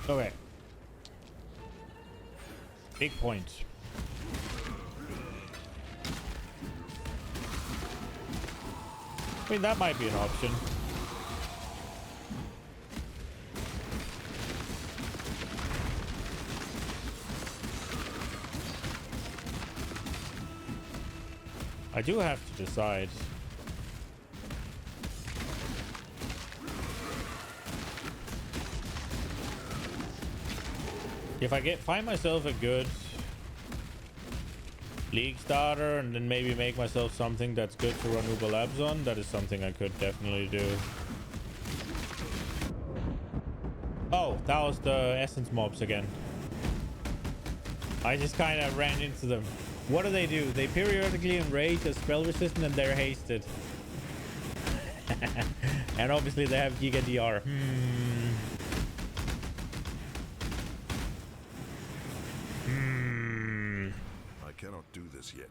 Okay. Big point. I mean, that might be an option. I do have to decide. If I find myself a good league starter and then maybe make myself something that's good to run Uber Labs on, that is something I could definitely do. Oh, that was the essence mobs again. I just kind of ran into them. What do? They periodically enrage as spell resistant and they're hasted. And obviously they have Giga DR. I cannot do this yet.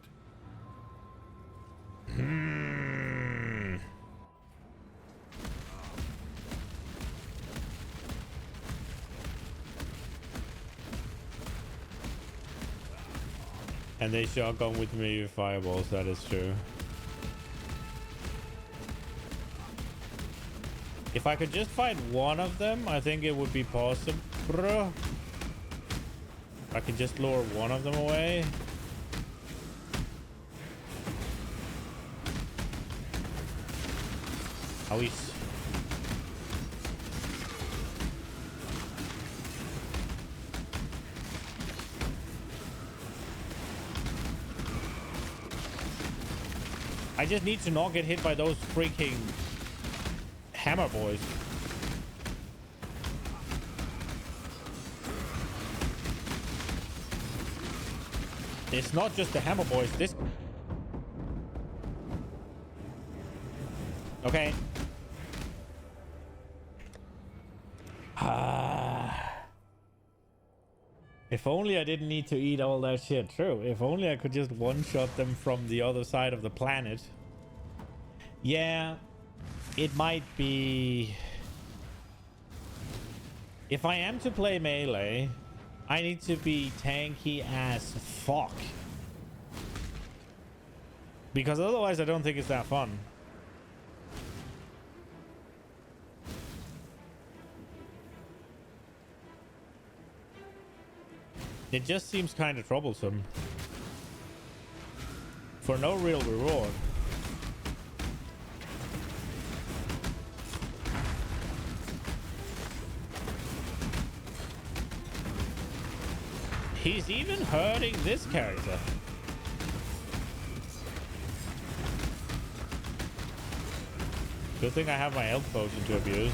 And they shotgun with me with fireballs, that is true. If I could just fight one of them, I think it would be possible. I could just lure one of them away. How is? I just need to not get hit by those freaking hammer boys. It's not just the hammer boys. This. Okay. If only I didn't need to eat all that shit. True. If only I could just one-shot them from the other side of the planet. Yeah, it might be... If I am to play melee, I need to be tanky as fuck. Because otherwise I don't think it's that fun. It just seems kind of troublesome. For no real reward. He's even hurting this character. Good thing I have my health potion to abuse.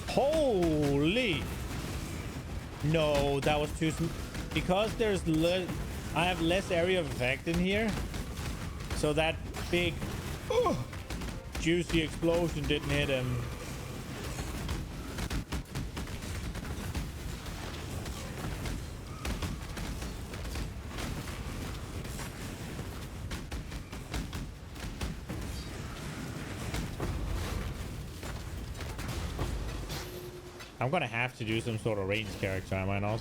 Holy! No, that was too because there's I have less area of effect in here. So that big juicy explosion didn't hit him. I'm gonna have to do some sort of ranged character, am I not?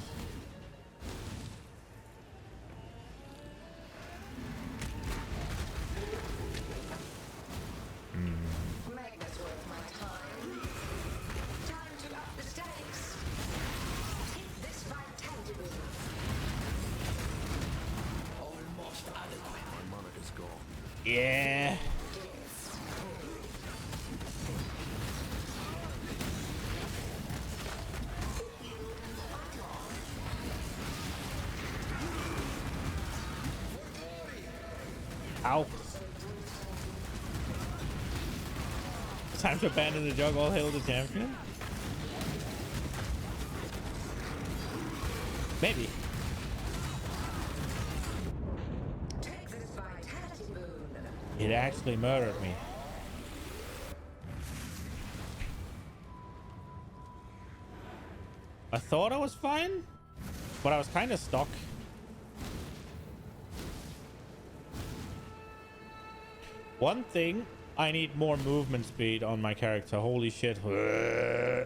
Yeah. Ow. Time to abandon the jug. All hail the champion. Maybe. It actually murdered me. I thought I was fine, but I was kind of stuck. One thing, I need more movement speed on my character. Holy shit. Holy.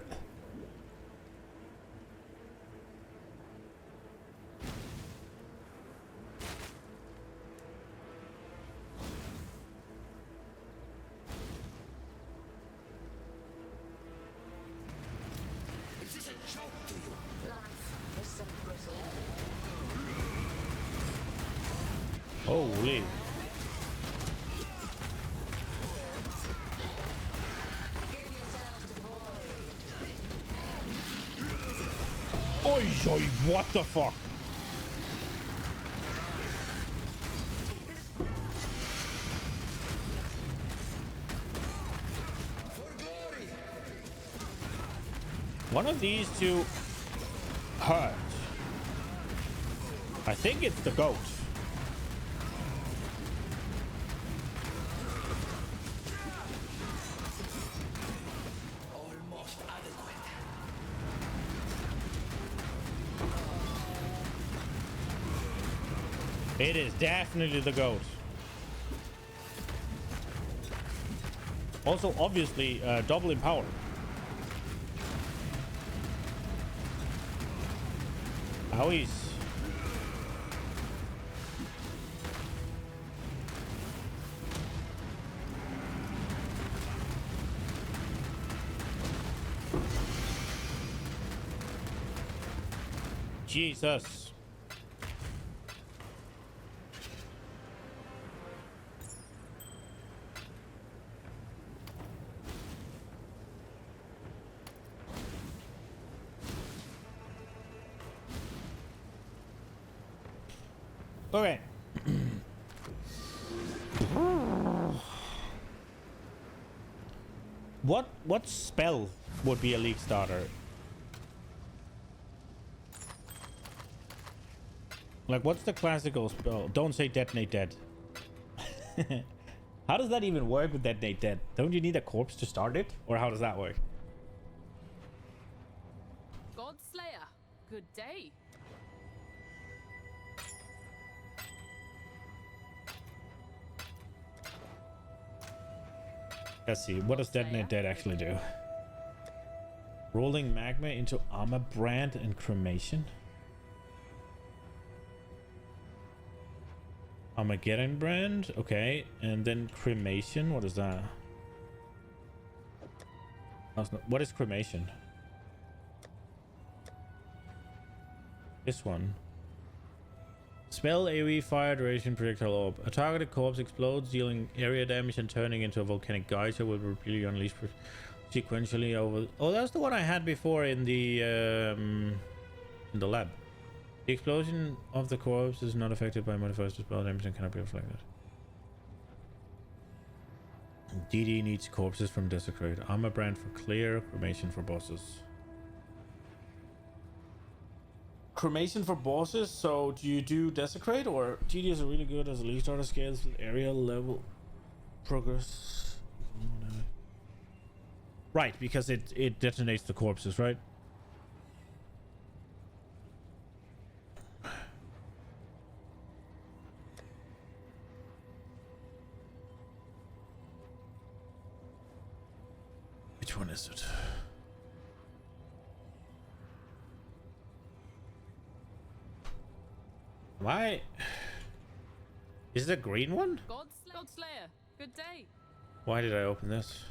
Oi, oi, what the fuck? One of these two hurt. I think it's the goat. It is definitely the goat. Also, obviously, double in power. Owies. Jesus. Okay. What spell would be a league starter? Like, what's the classical spell? Don't say detonate dead. How does that even work with Detonate Dead? Don't you need a corpse to start it? Or how does that work? God Slayer, good day. Let's see, what does Detonate Dead actually do? Rolling magma into armor brand and cremation. Armageddon brand, okay, and then cremation. What is that? What is cremation? This one. Spell AoE fire duration projectile orb. A targeted corpse explodes, dealing area damage and turning into a volcanic geyser will repeatedly unleash sequentially over. Oh, that's the one I had before in the lab. The explosion of the corpse is not affected by modifiers to spell damage and cannot be reflected. DD needs corpses from Desecrate. Armor brand for clear, cremation for bosses. Cremation for bosses, so do you do Desecrate or DD is really good as a least order scales with area level progress? Right, because it detonates the corpses, right? Which one is it? Why? Is it a green one? God Slayer, good day. Why did I open this?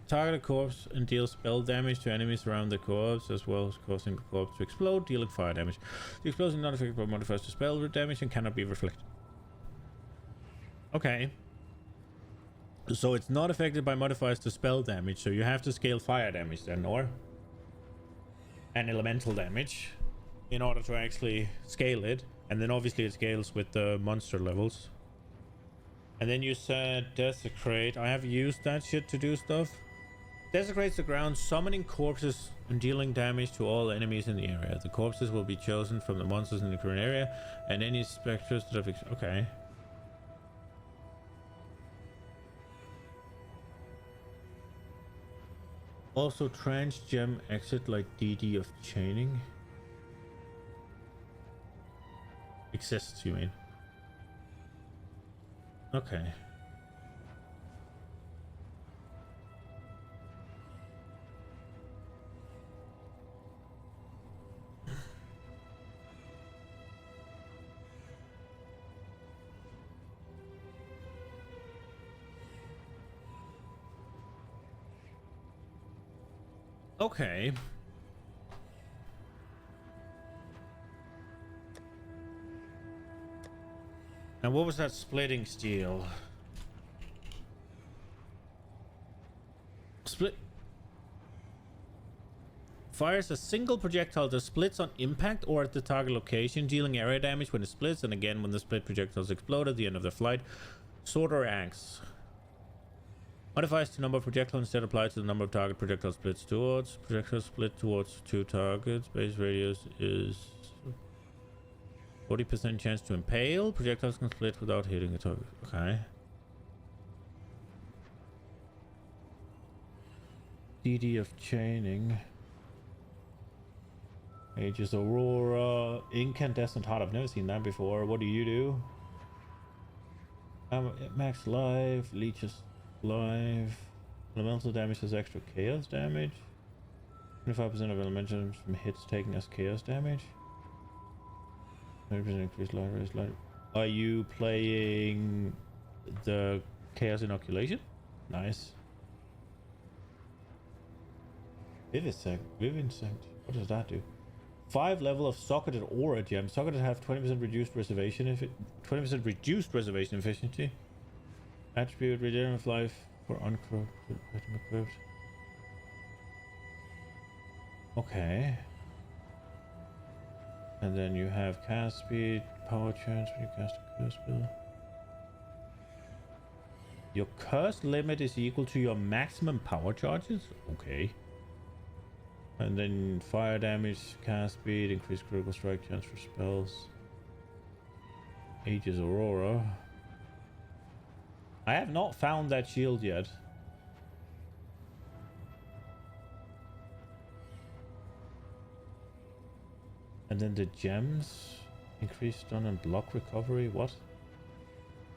Target a corpse and deal spell damage to enemies around the corpse, as well as causing the corpse to explode, dealing fire damage. The explosion is not affected by modifiers to spell damage and cannot be reflected. Okay. So it's not affected by modifiers to spell damage, so you have to scale fire damage then, or? And elemental damage in order to actually scale it. And then obviously it scales with the monster levels. And then you said Desecrate. I have used that shit to do stuff. Desecrates the ground, summoning corpses and dealing damage to all enemies in the area. The corpses will be chosen from the monsters in the current area, and any specters that have... Okay. Also, trans gem exit like DD of chaining. Exists, you mean? Okay. Okay. And what was that splitting steel? Split. Fires a single projectile that splits on impact or at the target location, dealing area damage when it splits, and again when the split projectiles explode at the end of the flight. Sword or axe. Modifies the number of projectiles instead applied to the number of target projectile splits towards. Projectiles split towards two targets. Base radius is 40% chance to impale. Projectiles can split without hitting a target. Okay. DD of chaining. Aegis Aurora. Incandescent Heart. I've never seen that before. What do you do? Max life. Leeches life. Elemental damage has extra chaos damage. 25% of elemental from hits taken as chaos damage. 100% increased life raise life. Are you playing the chaos inoculation? Nice. Vivisect. What does that do? 5 level of socketed aura gem. Socketed have 20% reduced reservation efficiency. Attribute regenerative life for uncorrupted item equipped. Okay. And then you have cast speed, power chance when you cast a curse spell. Your curse limit is equal to your maximum power charges? Okay. And then fire damage, cast speed, increased critical strike chance for spells. Aegis Aurora. I have not found that shield yet. And then the gems. Increased stun and block recovery. What?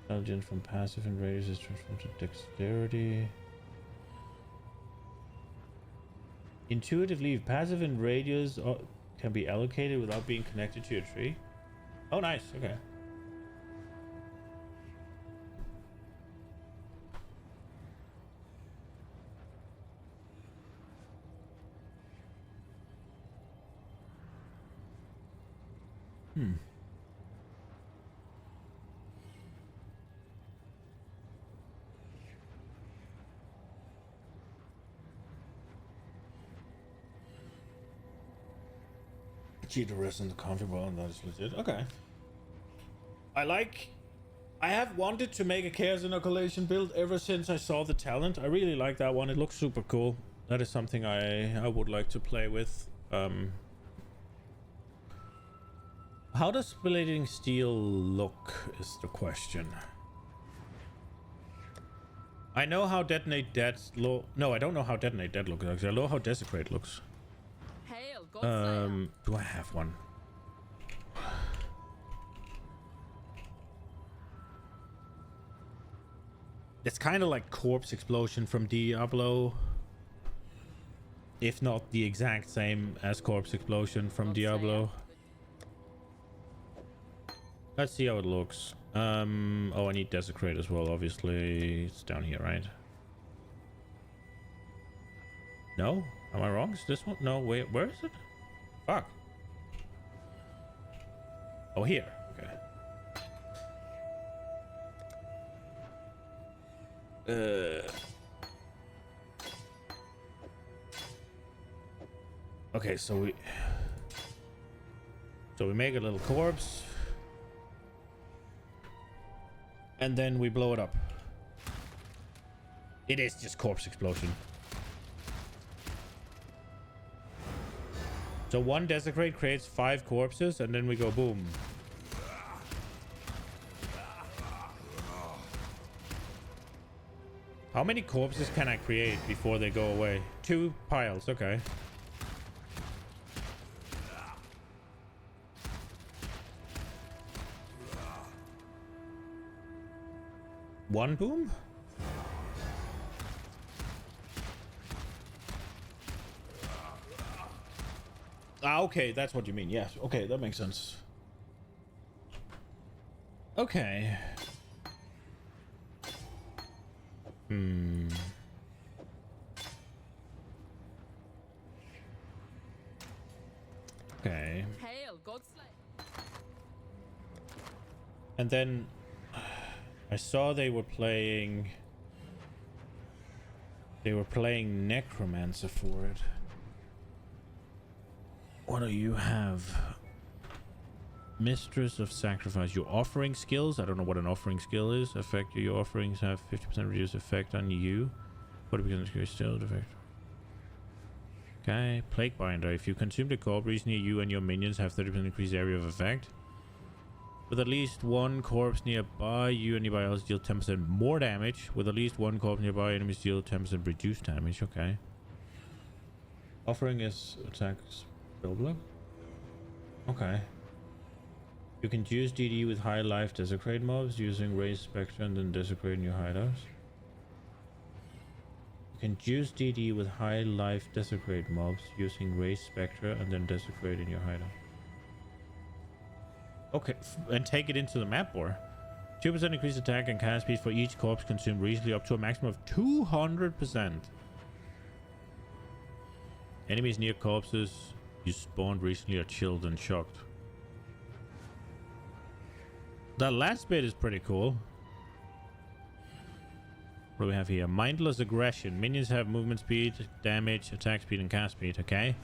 Intelligence from passive and radius is transformed to dexterity. Intuitively, passive and radius can be allocated without being connected to a tree. Oh, nice. Okay. Cheetah rest in the comfortable, and that is legit. Okay. I have wanted to make a Chaos Inoculation build ever since I saw the talent. I really like that one. It looks super cool. That is something I would like to play with. How does splitting steel look is the question. I know how Detonate Dead No, I don't know how Detonate Dead looks. Actually, I know how Desecrate looks. Hail, Godslayer. Do I have one? It's kind of like Corpse Explosion from Diablo. If not the exact same as Corpse Explosion from Diablo. Let's see how it looks. Oh, I need Desecrate as well, obviously. It's down here, right? No? Am I wrong? Is this one? No, wait, where is it? Fuck. Oh, here. Okay. Okay, so we make a little corpse. And then we blow it up. It is just Corpse Explosion. So one Desecrate creates 5 corpses, and then we go boom. How many corpses can I create before they go away? 2 piles, okay. One boom? Ah, okay, that's what you mean. Yes, okay, that makes sense. Okay. Okay. Hail, Godslayer. And then I saw they were playing Necromancer for it. What do you have? Mistress of Sacrifice. Your offering skills. I don't know what an offering skill is. Effect. Your offerings have 50% reduced effect on you. 40% increased still effect. Okay. Plague Binder. If you consume the corpse near you and your minions have 30% increased area of effect. With at least one corpse nearby, you and anybody else deal 10% more damage. With at least one corpse nearby, enemies deal 10% reduced damage. Okay. Offering is attack spell block. Okay. You can choose DD with high life Desecrate mobs using Raise Spectre and then Desecrate in your hideouts. You can choose DD with high life Desecrate mobs using Raise Spectre and then Desecrate in your hideout. Okay, and take it into the map or 2% increased attack and cast speed for each corpse consumed recently up to a maximum of 200%. Enemies near corpses you spawned recently are chilled and shocked. That last bit is pretty cool. What do we have here? Mindless Aggression. Minions have movement speed, damage, attack speed, and cast speed. Okay.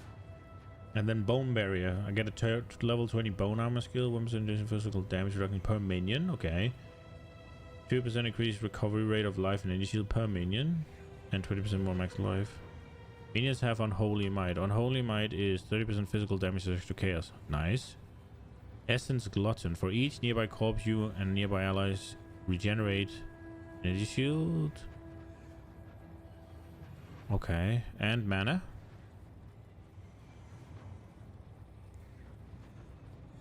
And then Bone Barrier. I get a level 20 bone armor skill. 1% physical damage reduction per minion. Okay. 2% increased recovery rate of life and energy shield per minion. And 20% more max life. Minions have Unholy Might. Unholy Might is 30% physical damage to chaos. Nice. Essence Glutton. For each nearby corpse, you and nearby allies regenerate energy shield. Okay. And mana.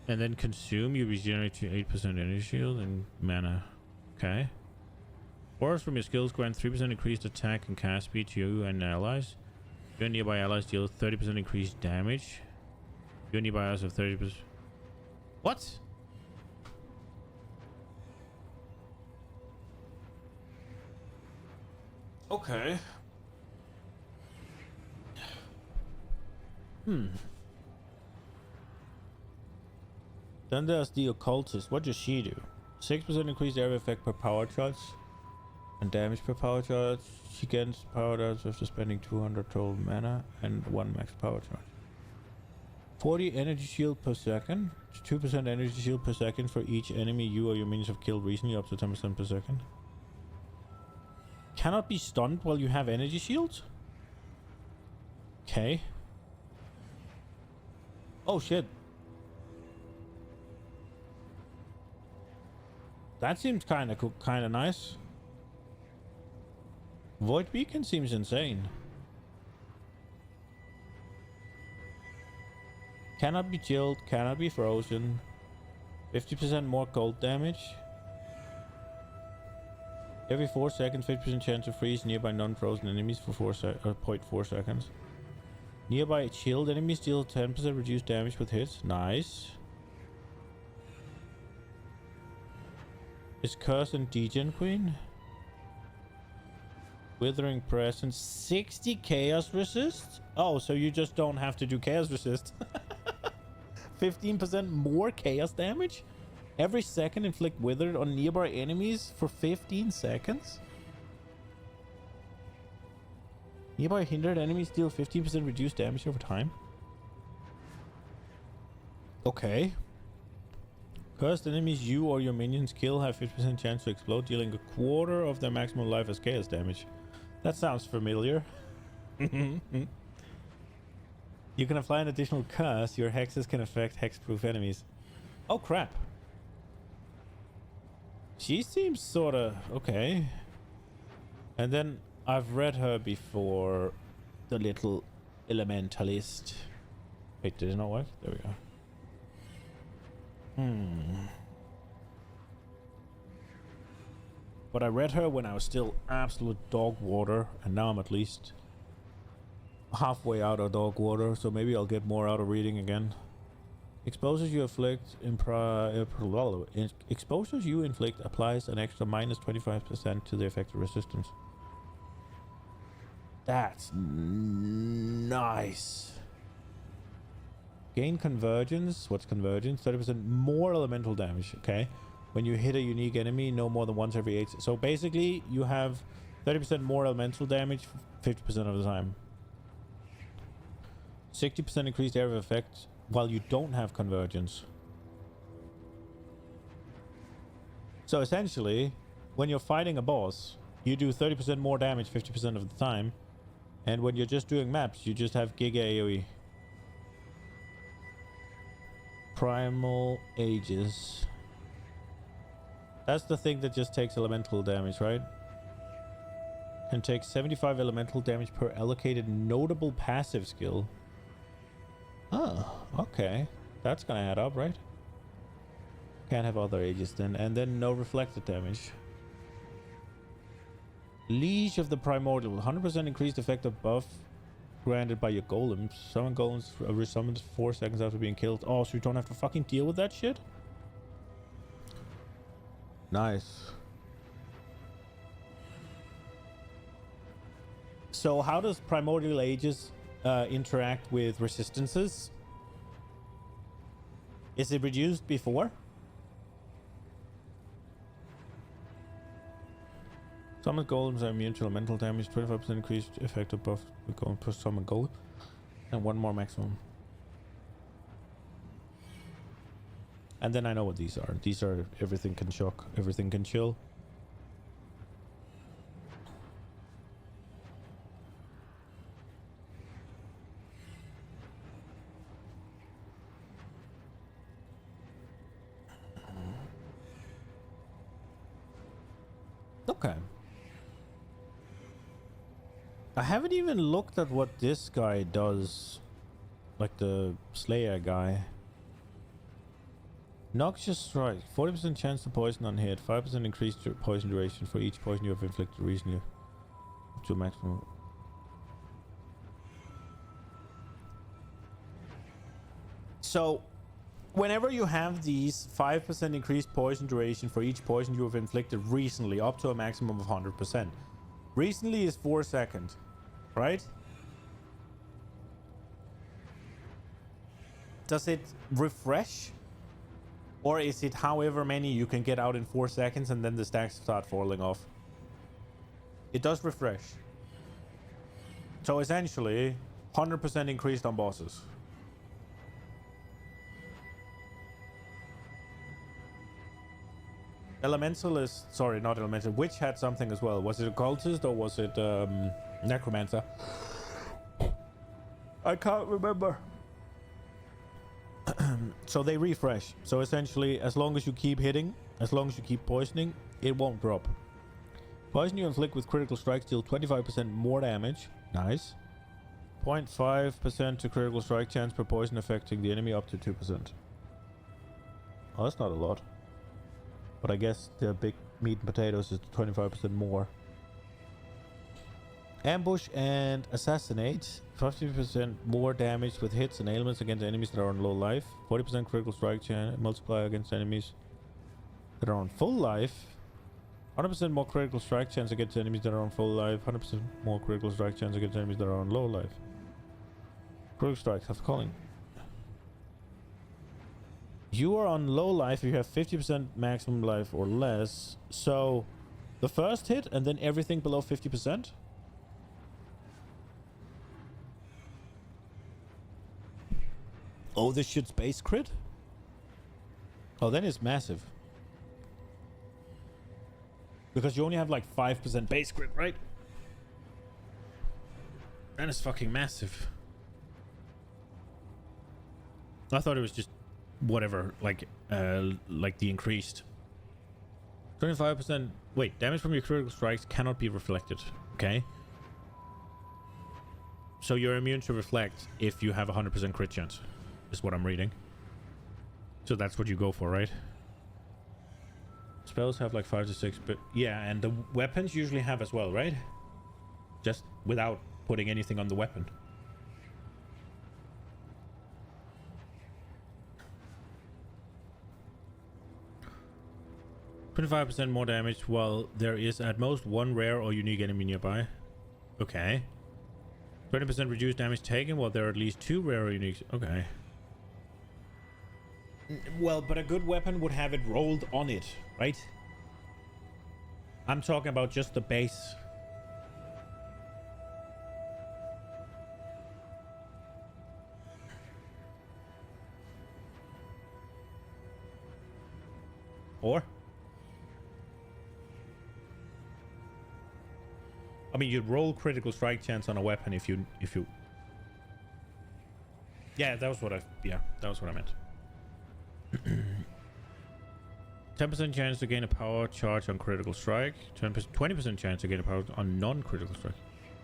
And then consume, you regenerate to 8% energy shield and mana. Okay. Force from your skills grant 3% increased attack and cast speed to you and allies. You and nearby allies deal 30% increased damage. You and nearby allies have 30%. What? Okay. Then there's the occultist. What does she do? 6% increased area effect per power charge and damage per power charge. She gains power charge after spending 200 total mana and 1 max power charge. 40 energy shield per second. 2% energy shield per second for each enemy you or your minions have killed recently, up to 10% per second. Cannot be stunned while you have energy shields? Okay. Oh shit. That seems kind of cool, kind of nice. Void Beacon seems insane. Cannot be chilled, cannot be frozen. 50% more cold damage. Every 4 seconds, 50% chance to freeze nearby non-frozen enemies for 0.4 seconds. Nearby chilled enemies deal 10% reduced damage with hits. Nice. Is Curse and Degen Queen? Withering Presence. 60 Chaos Resist? Oh, so you just don't have to do Chaos Resist. 15% more Chaos damage? Every second inflict Withered on nearby enemies for 15 seconds? Nearby hindered enemies deal 15% reduced damage over time? Okay. Cursed enemies you or your minions kill have 50% chance to explode, dealing a quarter of their maximum life as chaos damage. That sounds familiar. You can apply an additional curse. Your hexes can affect hexproof enemies. Oh crap. She seems sorta okay. And then I've read her before. The little elementalist. Wait, did it not work? There we go. But I read her when I was still absolute dog water, and now I'm at least halfway out of dog water, so maybe I'll get more out of reading again. Exposures you inflict exposures you inflict applies an extra minus 25% to the effective resistance. That's nice. Gain convergence. What's convergence? 30% more elemental damage. Okay. When you hit a unique enemy, no more than once every 8. So basically, you have 30% more elemental damage 50% of the time. 60% increased area of effect while you don't have convergence. So essentially, when you're fighting a boss, you do 30% more damage 50% of the time. And when you're just doing maps, you just have Giga AoE. Primal Aegis. That's the thing that just takes elemental damage, right? Can take 75 elemental damage per allocated notable passive skill. Oh, okay. That's gonna add up, right? Can't have other Aegis then. And then no reflected damage. Leash of the Primordial. 100% increased effective buff granted by your golems. Summon golems are resummoned 4 seconds after being killed. Oh, so you don't have to fucking deal with that shit? Nice. So how does Primordial Aegis interact with resistances? Is it reduced before? Summon golems are immune to elemental damage. 25% increased effective buff with golem plus summon golem. And 1 more maximum. And then I know what these are. These are everything can shock, everything can chill. Okay. I haven't even looked at what this guy does. Like the Slayer guy. Noxious strike. 40% chance to poison on hit. 5% increased poison duration for each poison you have inflicted recently. To a maximum. So, whenever you have these 5% increased poison duration for each poison you have inflicted recently, up to a maximum of 100%. Recently is 4 seconds, right? Does it refresh? Or is it however many you can get out in 4 seconds and then the stacks start falling off? It does refresh. So essentially, 100% increased on bosses. Elementalist, sorry, not Elemental. Witch had something as well. Was it occultist or was it necromancer? I can't remember. So they refresh. So essentially, as long as you keep hitting, as long as you keep poisoning, it won't drop. Poison you inflict with critical strikes deal 25% more damage. Nice. 0.5% to critical strike chance per poison affecting the enemy up to 2%. Oh, that's not a lot. But I guess the big meat and potatoes is 25% more. Ambush and assassinate. 50% more damage with hits and ailments against enemies that are on low life. 40% critical strike chance multiplier against enemies that are on full life. 100% more critical strike chance against enemies that are on full life. 100% more critical strike chance against enemies that are on low life. Critical strikes, after calling. You are on low life if you have 50% maximum life or less. So, the first hit and then everything below 50%? Oh, this shit's base crit? Oh, then it's massive. Because you only have like 5% base crit, right? That is fucking massive. I thought it was just whatever, like the increased 25%. Wait, damage from your critical strikes cannot be reflected. Okay, so you're immune to reflect if you have 100% crit chance, is what I'm reading. So that's what you go for, right? Spells have like 5 to 6, but yeah, and the weapons usually have as well, right? Just without putting anything on the weapon. 25% more damage while there is at most one rare or unique enemy nearby. Okay. 20% reduced damage taken while there are at least 2 rare or unique. Okay. Well, but a good weapon would have it rolled on it, right? I'm talking about just the base. Or? I mean, you'd roll critical strike chance on a weapon if you... Yeah, that was what I meant. 10% chance to gain a power charge on critical strike. 20% chance to gain a power on non-critical strike.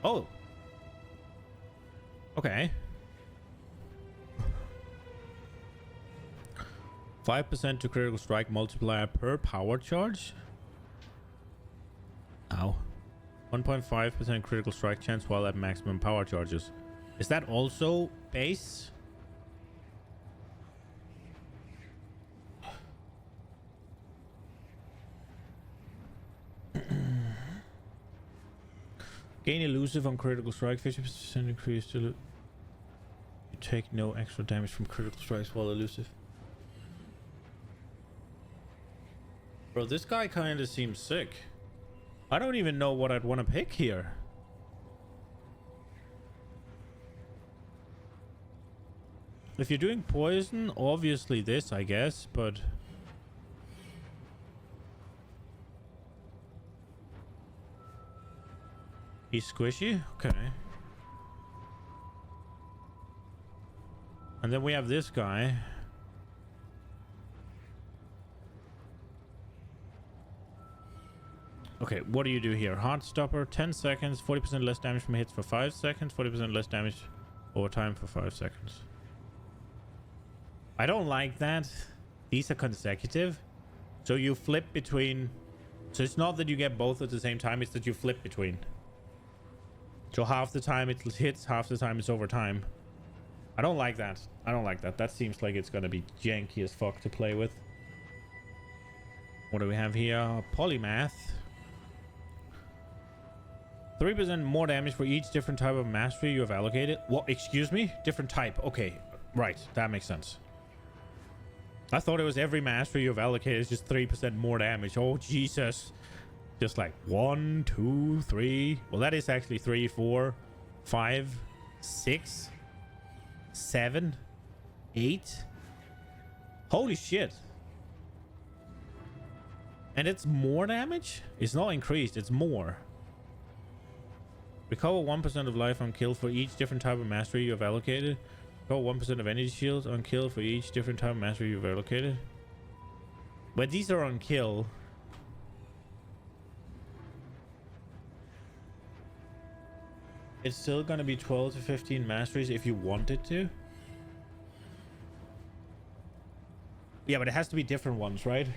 Oh! Okay. 5% to critical strike multiplier per power charge? Ow. 1.5% critical strike chance while at maximum power charges. Is that also base? Gain elusive on critical strike. 50% increase to... You take no extra damage from critical strikes while elusive. Bro, this guy kind of seems sick. I don't even know what I'd want to pick here. If you're doing poison, obviously this, I guess, but... He's squishy? Okay. And then we have this guy. Okay, what do you do here? Heartstopper, 10 seconds, 40% less damage from hits for 5 seconds, 40% less damage over time for 5 seconds. I don't like that. These are consecutive. So you flip between... So it's not that you get both at the same time, it's that you flip between. So half the time it hits, half the time it's over time. I don't like that. I don't like that. That seems like it's gonna be janky as fuck to play with. What do we have here? Polymath. 3% more damage for each different type of mastery you have allocated. What? Excuse me? Different type. Okay. Right. That makes sense. I thought it was every mastery you've allocated is just 3% more damage. Oh, Jesus. Just like 1, 2, 3. Well, that is actually 3, 4, 5, 6, 7, 8. Holy shit. And it's more damage? It's not increased, it's more. Recover 1% of life on kill for each different type of mastery you have allocated. Recover 1% of energy shields on kill for each different type of mastery you've allocated. But these are on kill. It's still gonna be 12 to 15 masteries if you wanted to. Yeah, but it has to be different ones, right?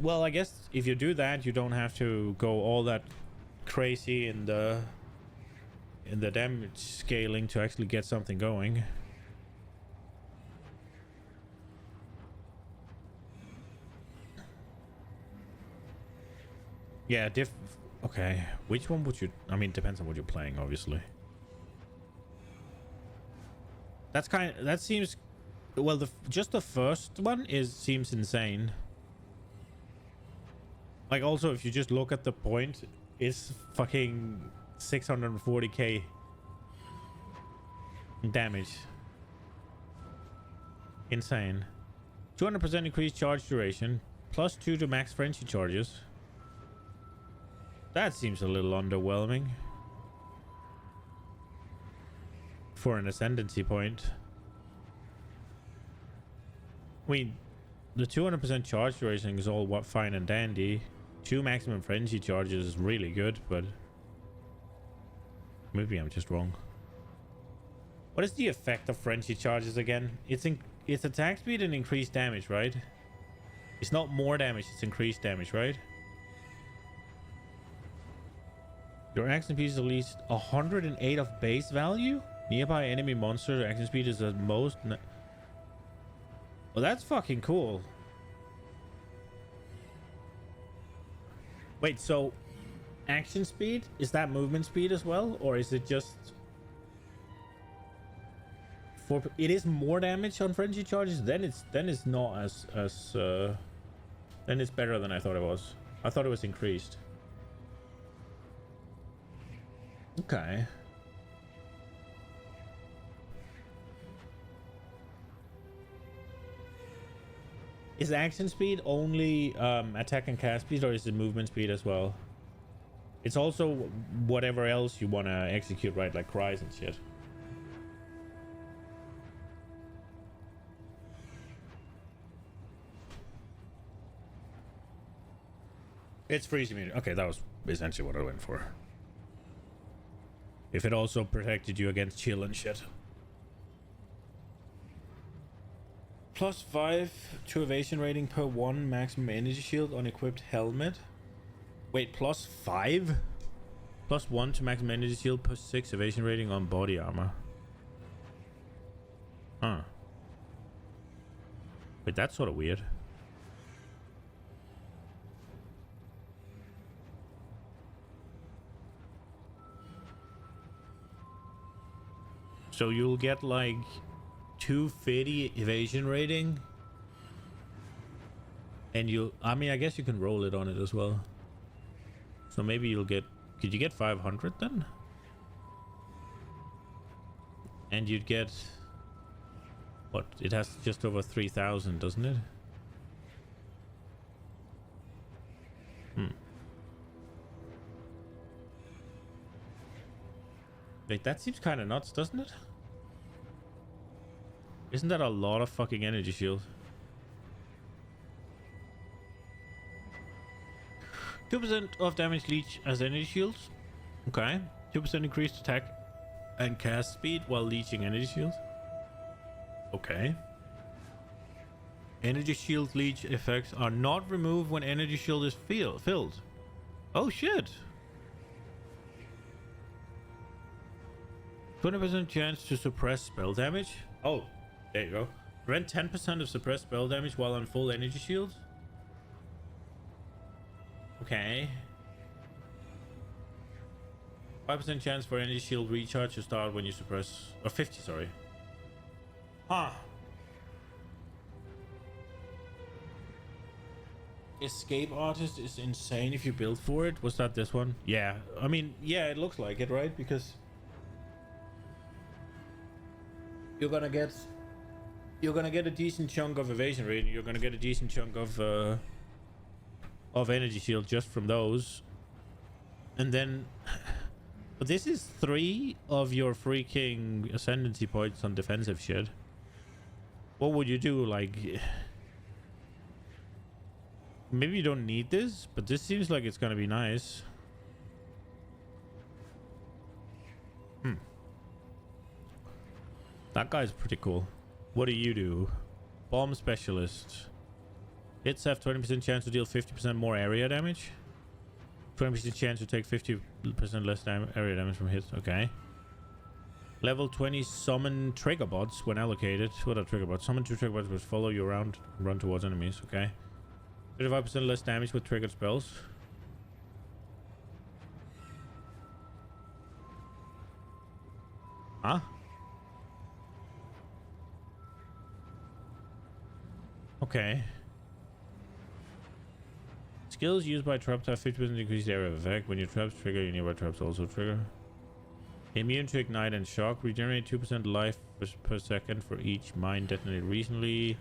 Well, I guess if you do that, you don't have to go all that crazy in the damage scaling to actually get something going. Yeah, okay, which one would you... I mean, depends on what you're playing, obviously. That seems... Well, just the first one seems insane. Like, also, if you just look at the point, it's fucking 640k damage. Insane. 200% increased charge duration, plus 2 to max frenzy charges. That seems a little underwhelming for an ascendancy point. I mean, the 200% charge duration is all fine and dandy. 2 maximum frenzy charges is really good, but maybe I'm just wrong. What is the effect of frenzy charges again? It's attack speed and increased damage, right? It's not more damage, it's increased damage, right? Your action speed is at least 108 of base value. Nearby enemy monster action speed is at most... Well, that's fucking cool. Wait, so action speed, is that movement speed as well, or is it just for... It is more damage on frenzy charges? Then it's not as then it's better than I thought it was. I thought it was increased. Okay. Is action speed only attack and cast speed, or is it movement speed as well? It's also whatever else you want to execute, right? Like cries and shit. It's freezing me. Okay, that was essentially what I went for. If it also protected you against chill and shit. Plus 5 to evasion rating per 1 maximum energy shield on equipped helmet. Wait, plus 5? Plus 1 to maximum energy shield per 6 evasion rating on body armor. Huh. Wait, that's sort of weird. So you'll get like 250 evasion rating, and I mean, I guess you can roll it on it as well. So maybe you'll get... Could you get 500 then? And you'd get... What? It has just over 3,000, doesn't it? Wait, that seems kind of nuts, doesn't it? Isn't that a lot of fucking energy shield? 2% of damage leech as energy shields. Okay. 2% increased attack and cast speed while leeching energy shields. Okay. Energy shield leech effects are not removed when energy shield is filled. Oh shit. 20% chance to suppress spell damage. Oh, there you go. Prevent 10% of suppressed spell damage while on full energy shields. Okay. 5% chance for energy shield recharge to start when you suppress... Or 50, sorry. Huh. Escape Artist is insane if you build for it. Was that this one? Yeah. I mean, yeah, it looks like it, right? Because... You're gonna get a decent chunk of evasion rate. You're gonna get a decent chunk of energy shield just from those. And then... But this is 3 of your freaking ascendancy points on defensive shit. What would you do? Like... Maybe you don't need this, but this seems like it's gonna be nice. That guy's pretty cool. What do you do? Bomb Specialist. Hits have 20% chance to deal 50% more area damage. 20% chance to take 50% less area damage from hits. Okay. Level 20 summon trigger bots when allocated. What are trigger bots? Summon 2 trigger bots which follow you around and run towards enemies. Okay. 35% less damage with triggered spells. Huh? Okay. Skills used by traps have 50% increased area of effect. When your traps trigger, your nearby traps also trigger. Immune to ignite and shock. Regenerate 2% life per second for each mine detonated recently.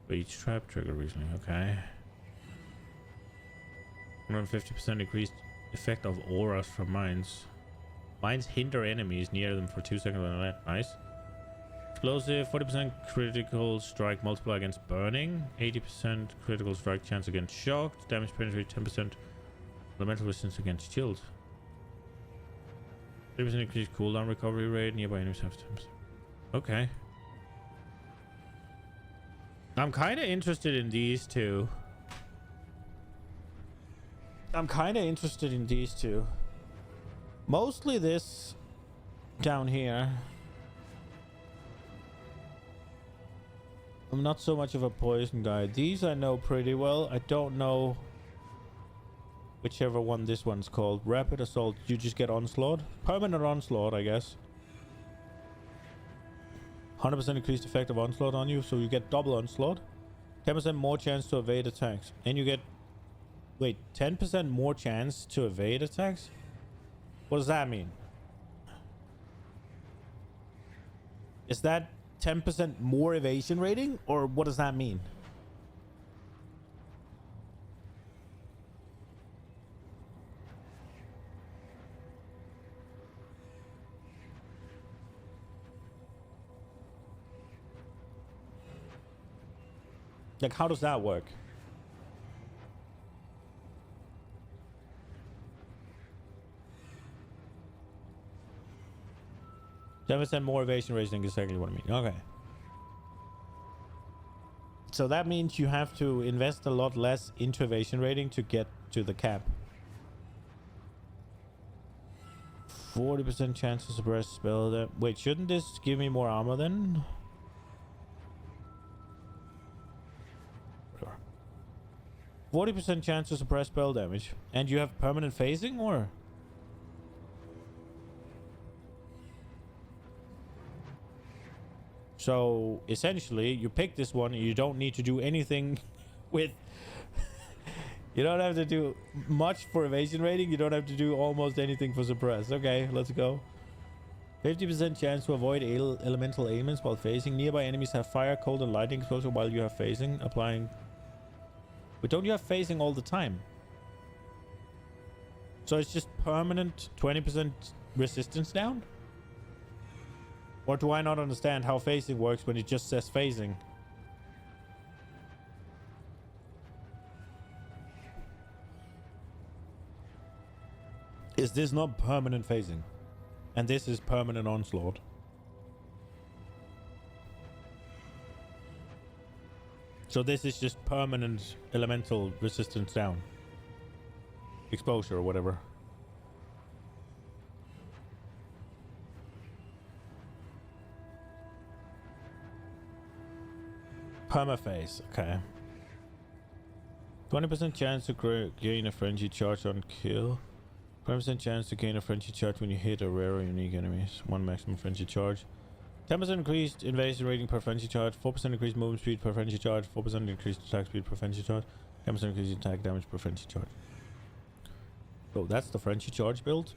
For each trap trigger recently. Okay. 150% increased effect of auras from mines. Mines hinder enemies near them for 2 seconds. Nice. Explosive, 40% critical strike multiplier against burning, 80% critical strike chance against shock, damage penetrate 10% elemental resistance against chills. 30% increased cooldown recovery rate, nearby enemies have 10%. Okay. I'm kind of interested in these two. Mostly this down here. I'm not so much of a poison guy. These I know pretty well. I don't know whichever one this one's called. Rapid Assault. You just get Onslaught. Permanent Onslaught, I guess. 100% increased effect of Onslaught on you, so you get double Onslaught. 10% more chance to evade attacks. And you get... Wait, 10% more chance to evade attacks? What does that mean? Is that 10% more evasion rating, or what does that mean? Like, how does that work? %, more evasion rating is exactly what I mean. Okay. So that means you have to invest a lot less into evasion rating to get to the cap. 40% chance to suppress spell that... Wait, shouldn't this give me more armor then? 40% chance to suppress spell damage. And you have permanent phasing, or? So essentially you pick this one and you don't need to do anything with... You don't have to do much for evasion rating. You don't have to do almost anything for suppress. Okay, let's go. 50% chance to avoid elemental ailments while phasing. Nearby enemies have fire, cold, and lightning exposure while you have phasing. Applying... But don't you have phasing all the time? So it's just permanent 20% resistance down? Or do I not understand how phasing works when it just says phasing? Is this not permanent phasing? And this is permanent onslaught. So this is just permanent elemental resistance down. Exposure or whatever. Permaphase, okay. 20% chance to gain a frenzy charge on kill. 20% chance to gain a frenzy charge when you hit a rare or unique enemies. 1 maximum frenzy charge. 10% increased invasion rating per frenzy charge. 4% increased movement speed per frenzy charge. 4% increased attack speed per frenzy charge. 10% increased attack damage per frenzy charge. So that's the frenzy charge build.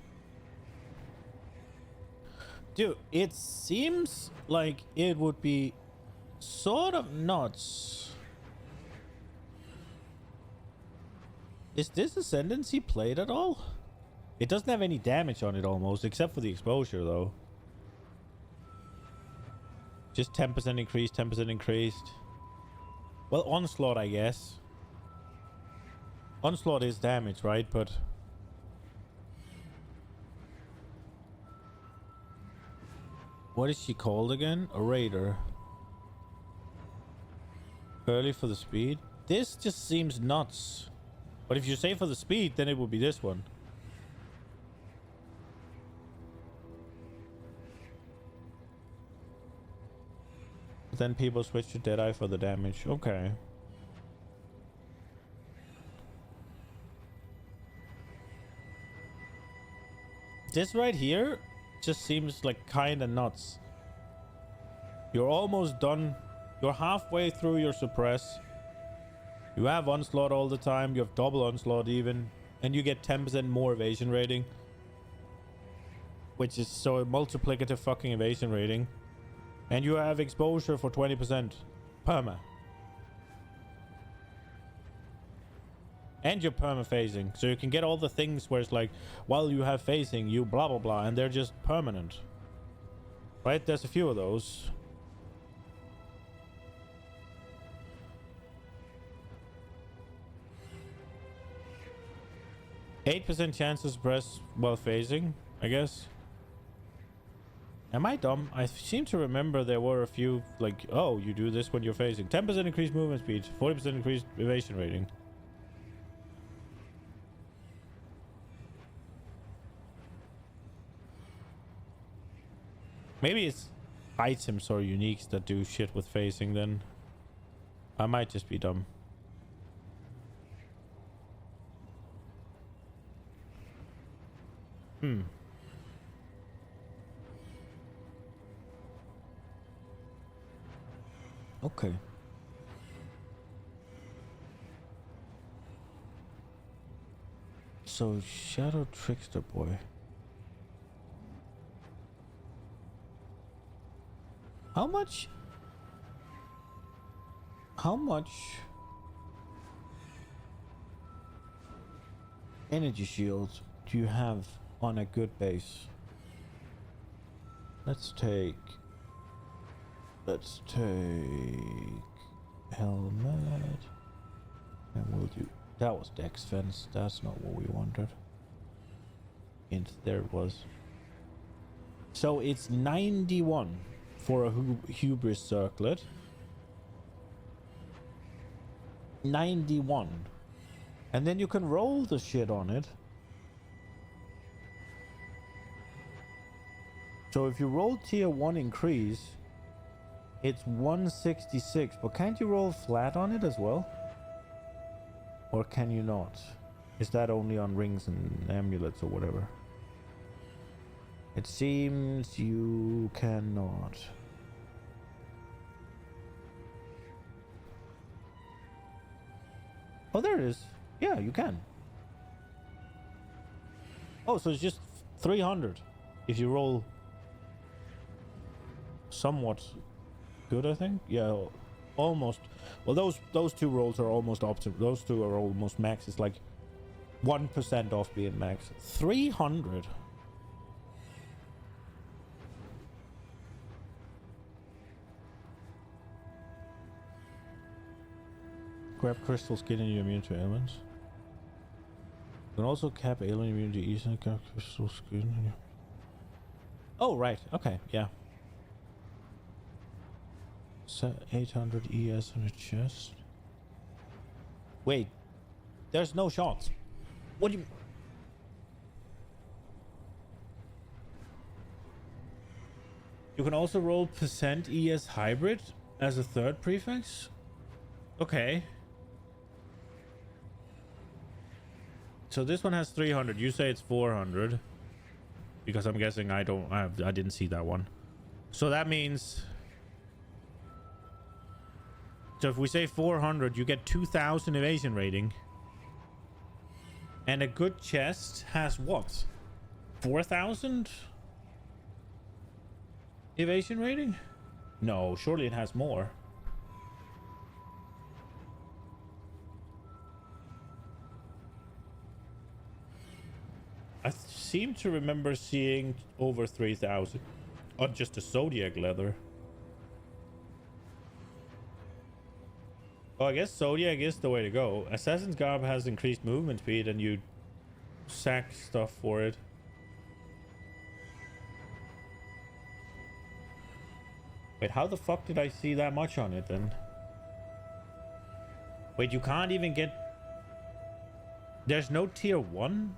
Dude, it seems like it would be sort of nuts. Is this Ascendancy played at all? It doesn't have any damage on it almost, except for the exposure though. Just 10% increased, 10% increased. Well, Onslaught, I guess. Onslaught is damage, right? But what is she called again? A Raider. Early for the speed. This just seems nuts. But if you say for the speed, then it would be this one. Then people switch to Deadeye for the damage. Okay. This right here just seems like kinda nuts. You're almost done. You're halfway through your suppress. You have onslaught all the time. You have double onslaught even. And you get 10% more evasion rating. Which is so a multiplicative fucking evasion rating. And you have exposure for 20%. Perma. And you're perma phasing. So you can get all the things where it's like, while you have phasing, you blah blah blah. And they're just permanent. Right? There's a few of those. %8 chance to suppress while phasing, I guess. Am I dumb? I seem to remember there were a few, like, oh, you do this when you're phasing. 10% increased movement speed, 40% increased evasion rating. Maybe it's items or uniques that do shit with phasing then. I might just be dumb. Okay. So, Shadow Trickster Boy. How much energy shields do you have on a good base? Let's take helmet, and we'll do that. Was Dex fence. That's not what we wanted. And there it was. So it's 91 for a hubris circlet. 91, and then you can roll the shit on it. So if you roll tier 1 increase, it's 166, but can't you roll flat on it as well? Or can you not? Is that only on rings and amulets or whatever? It seems you cannot. Oh, there it is. Yeah, you can. Oh, so it's just 300 if you roll somewhat good, I think. Yeah, almost. Well, those two rolls are almost optimal. Those two are almost max. It's like 1% off being max. 300. Grab crystal skin and you're immune to ailments. You can also cap alien immunity easily. Oh, right. Okay, yeah. 800 ES on a chest. Wait. There's no shots. What do you... You can also roll percent ES hybrid as a third prefix? Okay. So this one has 300. You say it's 400. Because I'm guessing I didn't see that one. So that means... So if we say 400, you get 2000 evasion rating. And a good chest has what? 4000 evasion rating? No, surely it has more. I seem to remember seeing over 3000 on just a Zodiac leather. Oh, I guess Zodiac is the way to go. Assassin's Garb has increased movement speed and you sack stuff for it. Wait, how the fuck did I see that much on it then? Wait, you can't even get... There's no tier 1?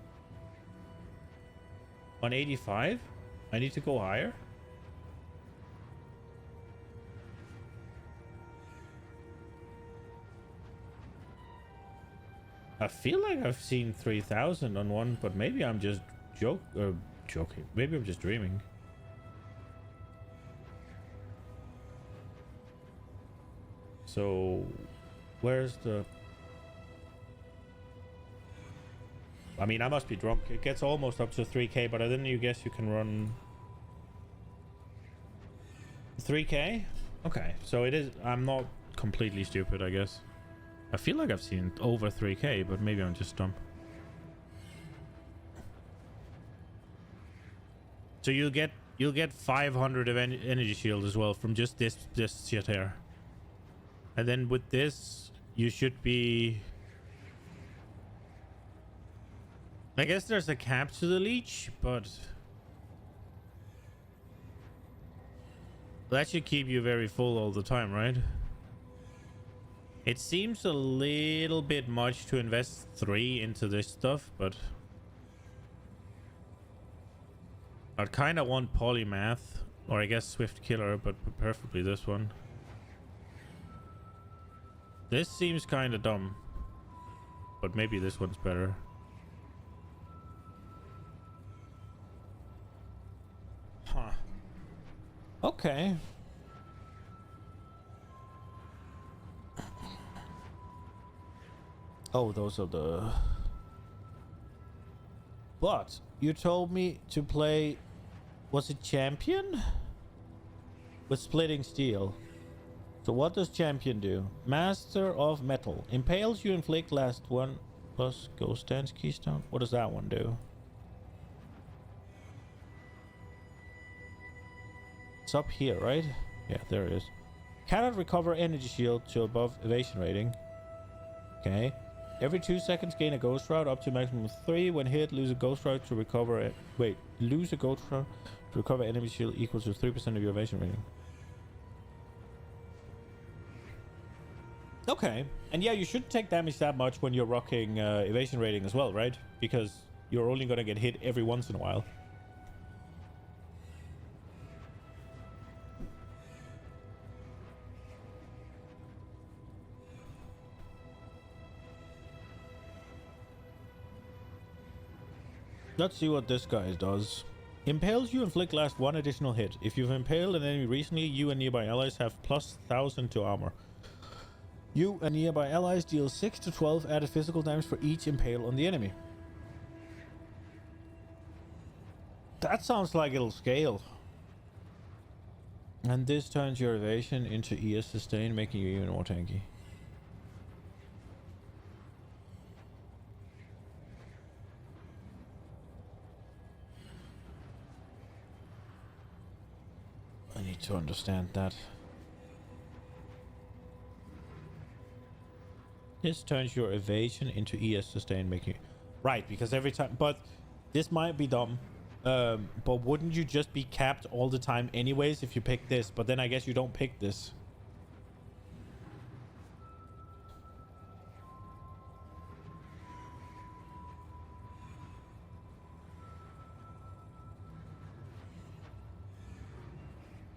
On 85? I need to go higher? I feel like I've seen 3000 on one, but maybe I'm just joking. Maybe I'm just dreaming. So, where's the... I mean, I must be drunk. It gets almost up to 3k, but I didn't guess you can run 3k? Okay, so it is... I'm not completely stupid, I guess. I feel like I've seen over 3k, but maybe I'm just dumb. So you'll get 500 of energy shield as well from just this shit here. And then with this, you should be... I guess there's a cap to the leech, but... that should keep you very full all the time, right? It seems a little bit much to invest 3 into this stuff, but... I'd kind of want Polymath, or I guess Swift Killer, but preferably this one. This seems kind of dumb, but maybe this one's better. Huh. Okay. Oh, those are the... But you told me to play... Was it Champion? With Splitting Steel. So what does Champion do? Master of Metal. Impales you, inflict last one plus Ghost Dance Keystone. What does that one do? It's up here, right? Yeah, there it is. Cannot recover energy shield to above evasion rating. Okay. Every 2 seconds gain a ghost route up to maximum of 3. When hit, lose a ghost route to recover it. Wait, lose a ghost route to recover enemy shield equals to 3% of your evasion rating. Okay. And yeah, you should take damage that much when you're rocking evasion rating as well, right? Because you're only gonna get hit every once in a while. Let's see what this guy does. Impales you, inflict last 1 additional hit. If you've impaled an enemy recently, you and nearby allies have plus 1000 to armor. You and nearby allies deal 6 to 12 added physical damage for each impale on the enemy. That sounds like it'll scale. And this turns your evasion into ES sustain, making you even more tanky. I need to understand that. This turns your evasion into ES sustain, making... Right, because every time... But this might be dumb. But wouldn't you just be capped all the time anyways if you pick this? But then I guess you don't pick this.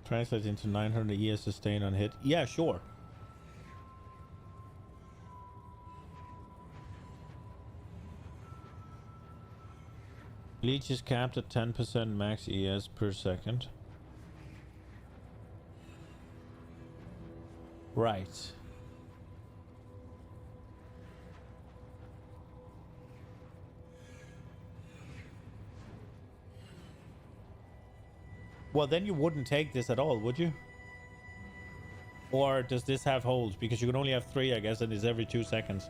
Translates into 900 years sustain on hit. Yeah, sure. Leech is capped at 10% max ES per second. Right. Well, then you wouldn't take this at all, would you? Or does this have holds? Because you can only have 3, I guess, and it's every 2 seconds.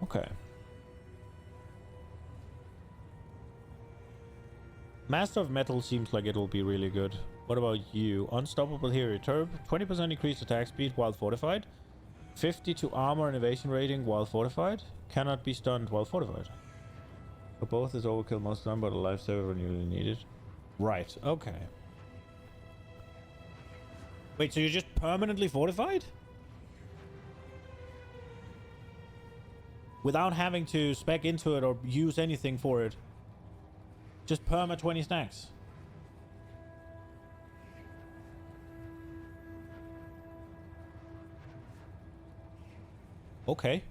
Okay. Master of Metal seems like it'll be really good. What about you? Unstoppable Hero. Turb, 20% increased attack speed while fortified. 50 to armor and evasion rating while fortified. Cannot be stunned while fortified. For both is overkill most of the time, but a lifesaver when you really need it. Right, okay. Wait, so you're just permanently fortified? Without having to spec into it or use anything for it. Just perma 20 stacks. Okay.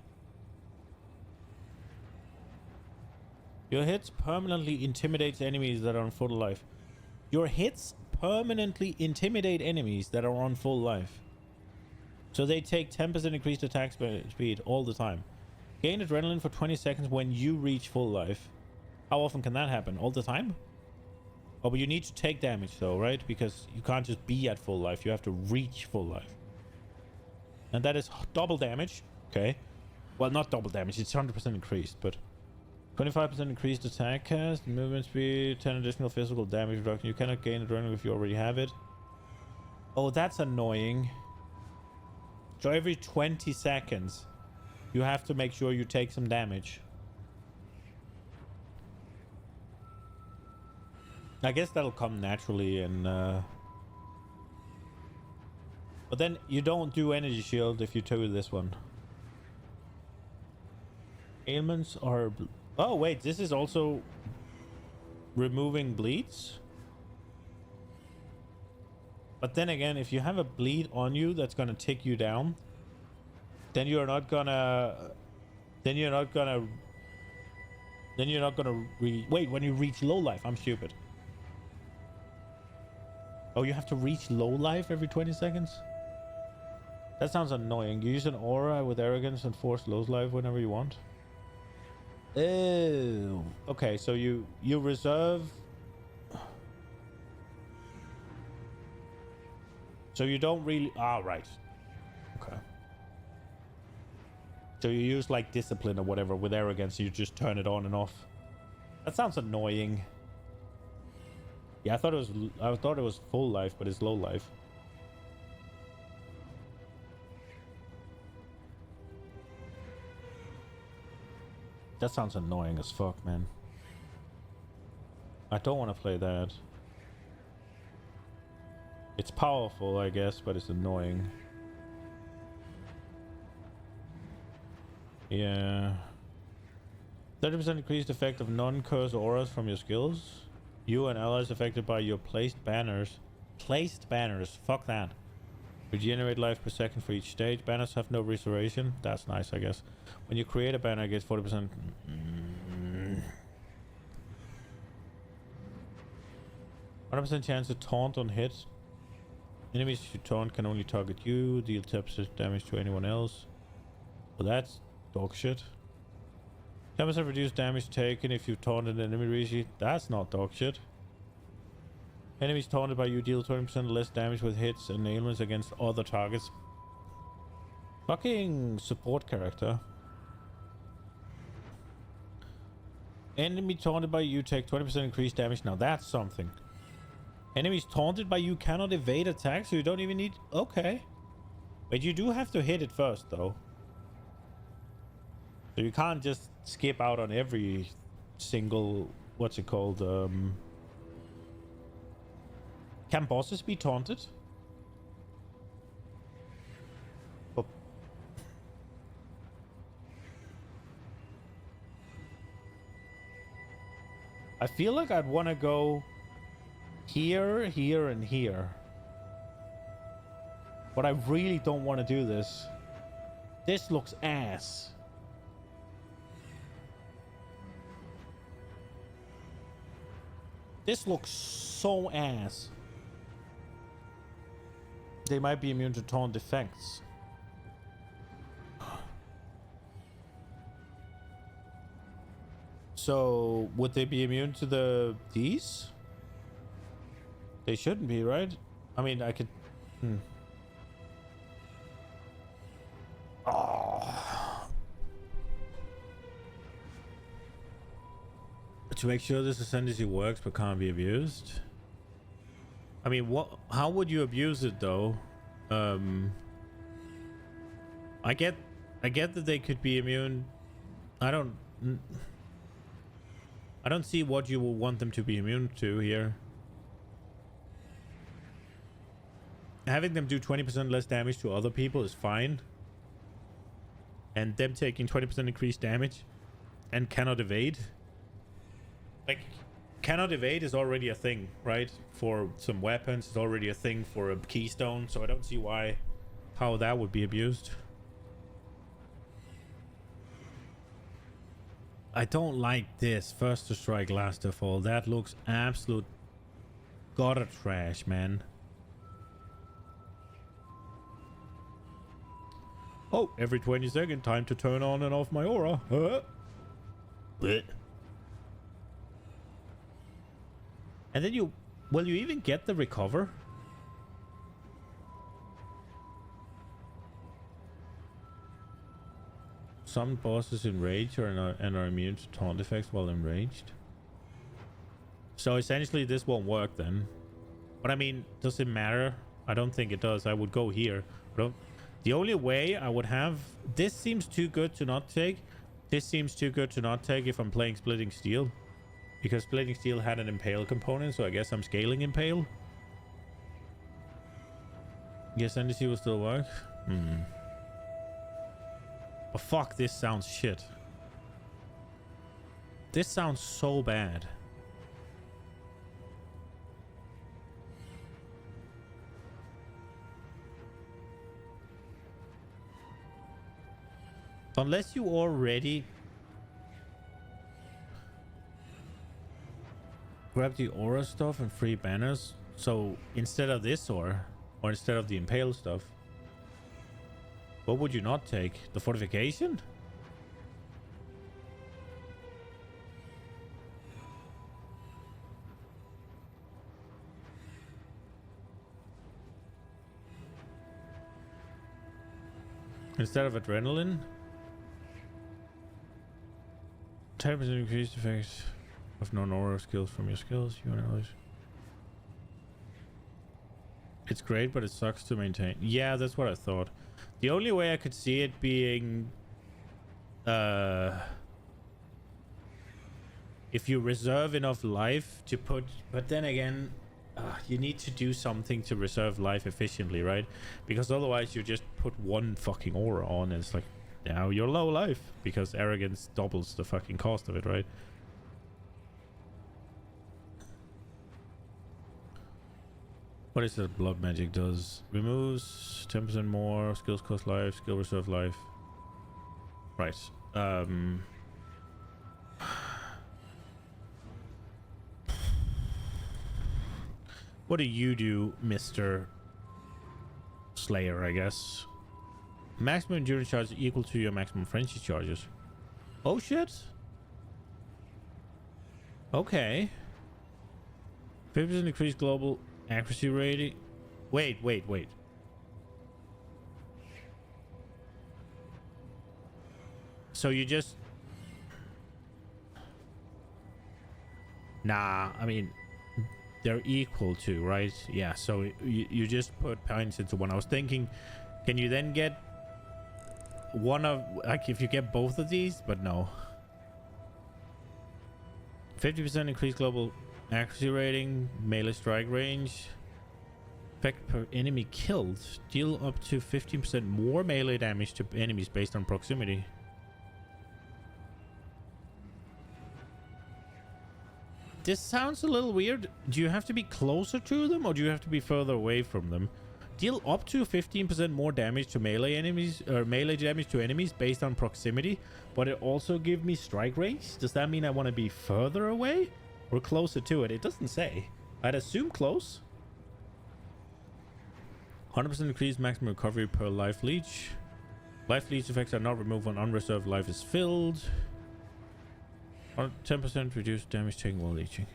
Your hits permanently intimidate enemies that are on full life. Your hits permanently intimidate enemies that are on full life. So they take 10% increased attack speed all the time. Gain adrenaline for 20 seconds when you reach full life. How often can that happen? All the time? Oh, but you need to take damage though, right? Because you can't just be at full life. You have to reach full life. And that is double damage. Okay. Well, not double damage. It's 100% increased, but 25% increased attack cast, movement speed, 10 additional physical damage reduction. You cannot gain adrenaline if you already have it. Oh, that's annoying. So every 20 seconds, you have to make sure you take some damage. I guess that'll come naturally in... But then you don't do energy shield if you do this one. Ailments are... Oh, wait, this is also removing bleeds? But then again, if you have a bleed on you that's gonna tick you down, then you're not gonna... Wait, when you reach low life, I'm stupid. Oh, you have to reach low life every 20 seconds? That sounds annoying. You use an aura with arrogance and force low life whenever you want. Oh, okay. So you reserve. So you don't really. Ah, right. Okay. So you use like discipline or whatever with arrogance. You just turn it on and off. That sounds annoying. Yeah, I thought it was full life, but it's low life. That sounds annoying as fuck, man. I don't want to play that. It's powerful, I guess, but it's annoying. Yeah. 30% increased effect of non-curse auras from your skills. You and allies affected by your placed banners. Placed banners. Fuck that. Regenerate life per second for each stage. Banners have no restoration. That's nice, I guess. When you create a banner, it gets 40%. 100% chance to taunt on hit. Enemies you taunt can only target you. Deal 10% damage to anyone else. Well, that's dog shit. 10% reduced damage taken if you taunted an enemy region. That's not dog shit. Enemies taunted by you deal 20% less damage with hits and ailments against other targets. Fucking support character. Enemy taunted by you take 20% increased damage. Now that's something. Enemies taunted by you cannot evade attacks, so you don't even need... Okay. But you do have to hit it first, though. So you can't just skip out on every single... What's it called? Can bosses be taunted? Oh. I feel like I'd want to go here, here, and here. But I really don't want to do this. This looks ass. This looks so ass. They might be immune to taunt effects. So, would they be immune to these? They shouldn't be, right? I mean, I could... Oh. To make sure this ascendancy works but can't be abused. I mean, how would you abuse it though? I get that they could be immune. I don't see what you will want them to be immune to here. Having them do 20% less damage to other people is fine. And them taking 20% increased damage and cannot evade. Like, cannot evade is already a thing, right? For some weapons, it's already a thing for a keystone, so I don't see how that would be abused. I don't like this. First to strike, last to fall. That looks absolute gutter trash, man. Oh, every 20 seconds, time to turn on and off my aura. Blech. And then will you even get the recover? Some bosses enrage and are immune to taunt effects while enraged. So essentially this won't work then. But I mean, does it matter? I don't think it does. I would go here. The only way I would have... This seems too good to not take. This seems too good to not take if I'm playing Splitting Steel. Because Splitting Steel had an Impale component, so I guess I'm scaling Impale. Yes, NDC will still work. But fuck, this sounds shit. This sounds so bad. Unless you already grab the aura stuff and free banners. So instead of this or instead of the Impale stuff, what would you not take? The fortification? Instead of adrenaline? 10% increased effects of non-aura skills from your skills. You analyze. It's great, but it sucks to maintain. Yeah, that's what I thought. The only way I could see it being... if you reserve enough life to put... But then again, you need to do something to reserve life efficiently, right? Because otherwise you just put one fucking aura on and it's like, now you're low life. Because arrogance doubles the fucking cost of it, right? What is that blood magic does? Removes 10% more, skills cost life, skill reserve life. Right. What do you do, Mr. Slayer, I guess? Maximum endurance charge equal to your maximum frenzy charges. Oh shit. Okay. 50% increased global accuracy rating. Wait. So you just... Nah, I mean... they're equal to, right? Yeah, so you just put points into one. I was thinking, can you then get one of, like, if you get both of these? But no. 50% increased global accuracy rating, melee strike range, effect per enemy killed, deal up to 15% more melee damage to enemies based on proximity. This sounds a little weird. Do you have to be closer to them or do you have to be further away from them? Deal up to 15% more damage to melee enemies, or melee damage to enemies based on proximity, but it also gives me strike range. Does that mean I want to be further away or closer to it? It doesn't say. I'd assume close. 100% increased maximum recovery per life leech. Life leech effects are not removed when unreserved life is filled. 10% reduced damage taken while leeching.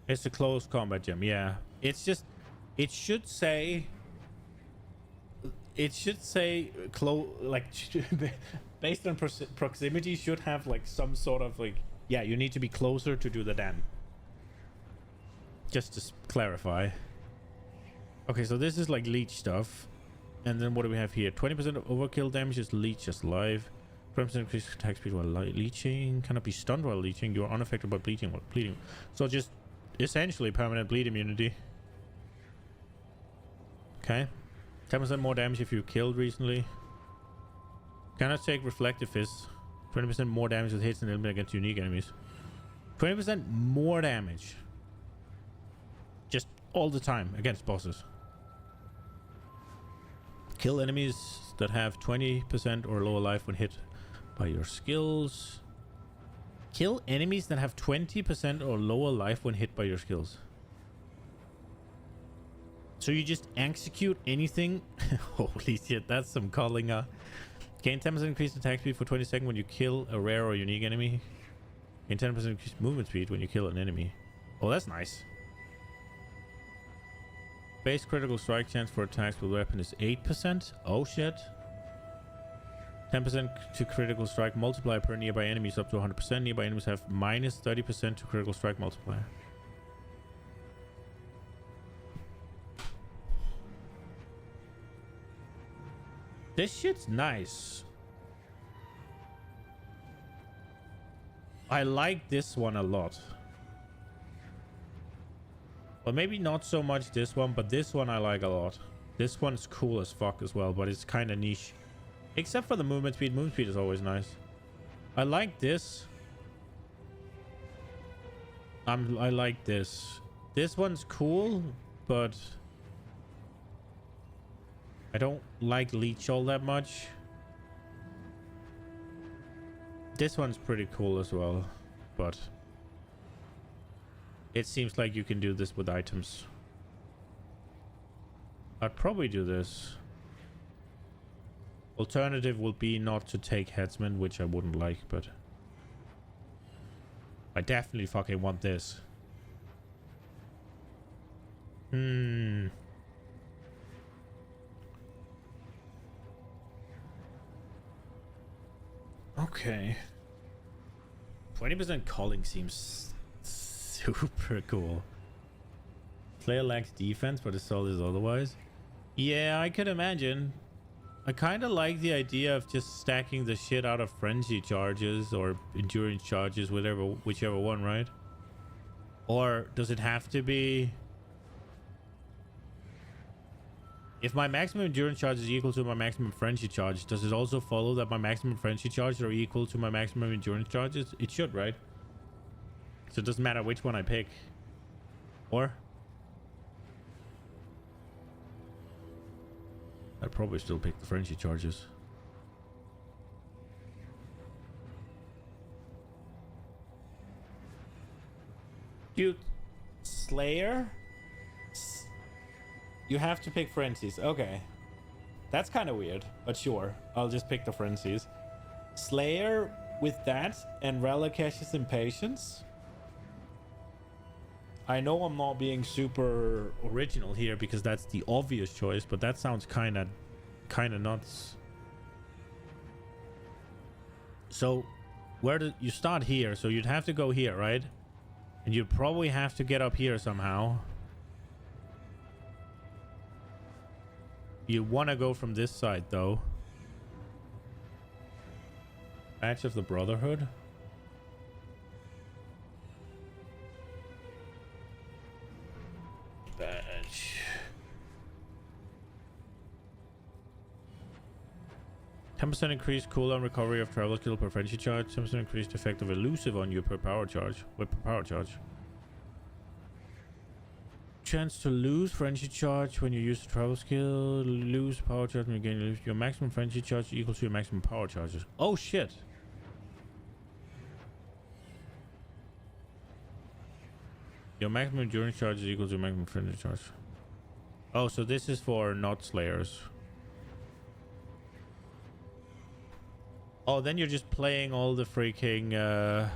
It's a close combat gem. Yeah, it's just, it should say like based on proximity should have like some sort of like, yeah, you need to be closer to do the dam. Just to clarify. Okay, so this is like leech stuff, and then what do we have here? 20% of overkill damage is leech just live. 20% increased attack speed while leeching. Cannot be stunned while leeching. You are unaffected by bleeding while bleeding. So just essentially permanent bleed immunity. Okay. 10% more damage if you killed recently. Cannot take reflective fist. 20% more damage with hits and element against unique enemies. 20% more damage. Just all the time against bosses. Kill enemies that have 20% or lower life when hit by your skills. Kill enemies that have 20% or lower life when hit by your skills. So you just execute anything. Holy shit, that's some calling. Gain 10% increased attack speed for 20 seconds when you kill a rare or unique enemy. Gain 10% increased movement speed when you kill an enemy. Oh, that's nice. Base critical strike chance for attacks with weapon is 8%. Oh shit. 10% to critical strike multiplier per nearby enemies up to 100%. Nearby enemies have minus 30% to critical strike multiplier. This shit's nice. I like this one a lot. Well, maybe not so much this one, but this one I like a lot. This one's cool as fuck as well, but it's kind of niche. Except for the movement speed. Movement speed is always nice. I like this. I like this. This one's cool, but I don't like leech all that much. This one's pretty cool as well, but it seems like you can do this with items. I'd probably do this. Alternative will be not to take headsman, which I wouldn't like, but I definitely fucking want this. Okay. 20% calling seems super cool. Player lacks defense, but assault is otherwise. Yeah, I could imagine. I kind of like the idea of just stacking the shit out of frenzy charges or endurance charges, whichever one, right? Or does it have to be... If my maximum endurance charge is equal to my maximum frenzy charge, does it also follow that my maximum frenzy charges are equal to my maximum endurance charges? It should, right? So it doesn't matter which one I pick. Or? I'd probably still pick the frenzy charges. Dude, Slayer? You have to pick frenzies. Okay. That's kind of weird, but sure. I'll just pick the frenzies. Slayer with that and Relikesh's Impatience? I know I'm not being super original here because that's the obvious choice, but that sounds kind of nuts. So, where do you start here? So you'd have to go here, right? And you'd probably have to get up here somehow. You want to go from this side, though. Badge of the Brotherhood. Badge. 10% increased cooldown recovery of travel skill per frenzy charge. 10% increased effect of elusive on you per power charge. With per power charge. Chance to lose frenzy charge when you use the travel skill. Lose power charge when you gain your maximum frenzy charge equals to your maximum power charges. Oh shit. Your maximum endurance charge is equal to your maximum frenzy charge. Oh, so this is for not slayers. Oh, then you're just playing all the freaking then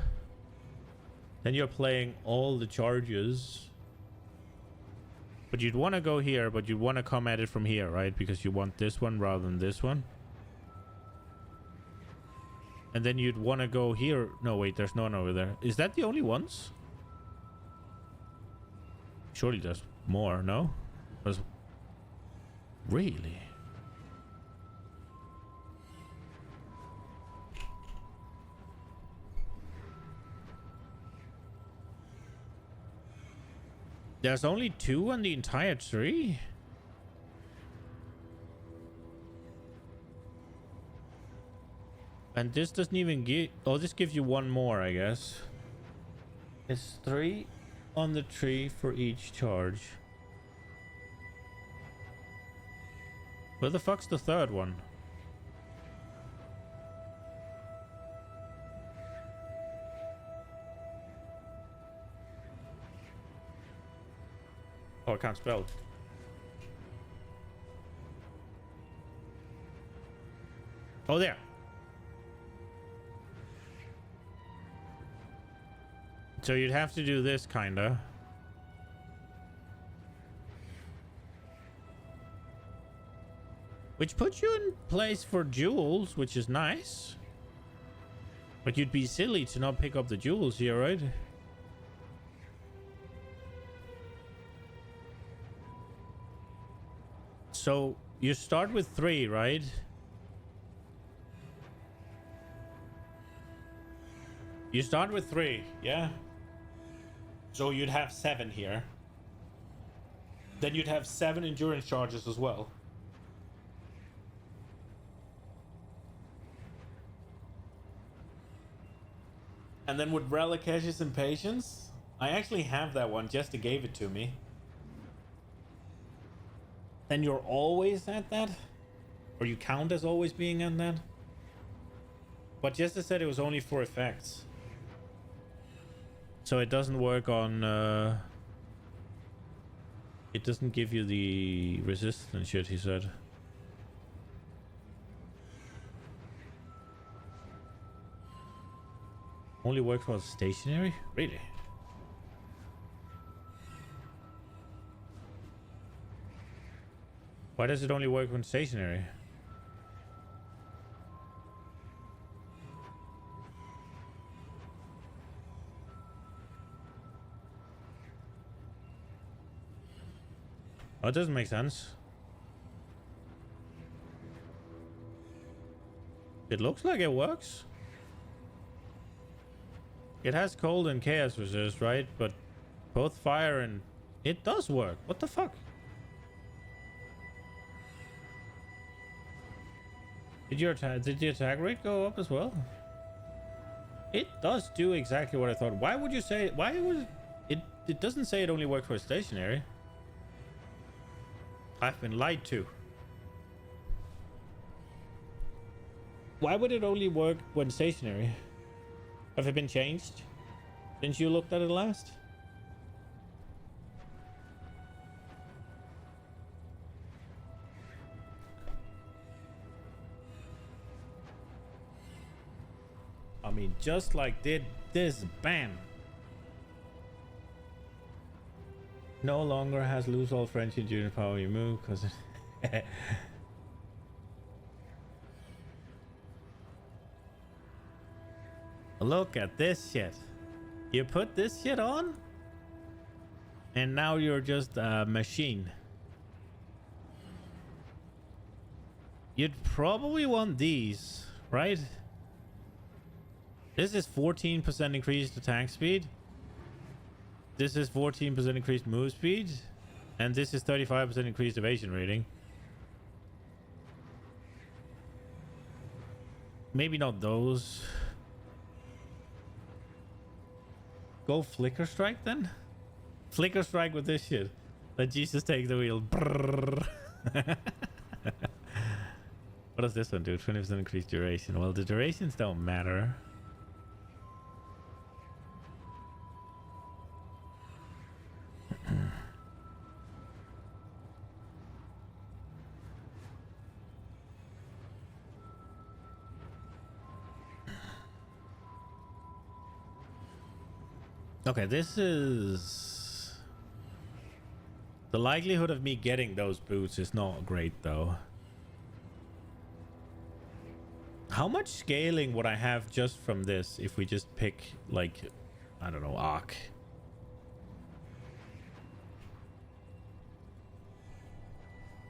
you're playing all the charges. But you'd want to go here, but you'd want to come at it from here, right? Because you want this one rather than this one. And then you'd want to go here. No, wait, there's no one over there. Is that the only ones? Surely there's more, no? Really? There's only 2 on the entire tree? And this doesn't even give... Oh, this gives you 1 more, I guess. It's 3 on the tree for each charge. Where the fuck's the 3rd one? Oh, I can't spell. Oh, there. So you'd have to do this, kinda. Which puts you in place for jewels, which is nice. But you'd be silly to not pick up the jewels here, right? So you start with 3, right? You start with 3, yeah? So you'd have 7 here. Then you'd have 7 endurance charges as well. And then with Relic Ashes and Patience, I actually have that one. Jester gave it to me. Then you're always at that? Or you count as always being at that? But Jester said it was only for effects. So it doesn't work on... it doesn't give you the resistance shit, he said. Only works while stationary? Really? Why does it only work when stationary? Oh, it doesn't make sense. It looks like it works. It has cold and chaos resist, right? But both fire and... It does work. What the fuck? Did the attack rate go up as well? It does do exactly what I thought. Why would you say... Why would... It doesn't say it only works for stationary. I've been lied to. Why would it only work when stationary? Have it been changed since you looked at it last? I mean, just like did this, bam. No longer has lose all friendship during the power you move, because look at this shit. You put this shit on, and now you're just a machine. You'd probably want these, right? This is 14% increased attack speed. This is 14% increased move speed. And this is 35% increased evasion rating. Maybe not those. Go Flicker Strike then? Flicker Strike with this shit. Let Jesus take the wheel. Brrr. What does this one do? 20% increased duration. Well, the durations don't matter. Okay, this is... The likelihood of me getting those boots is not great, though. How much scaling would I have just from this if we just pick, like, I don't know, Arc?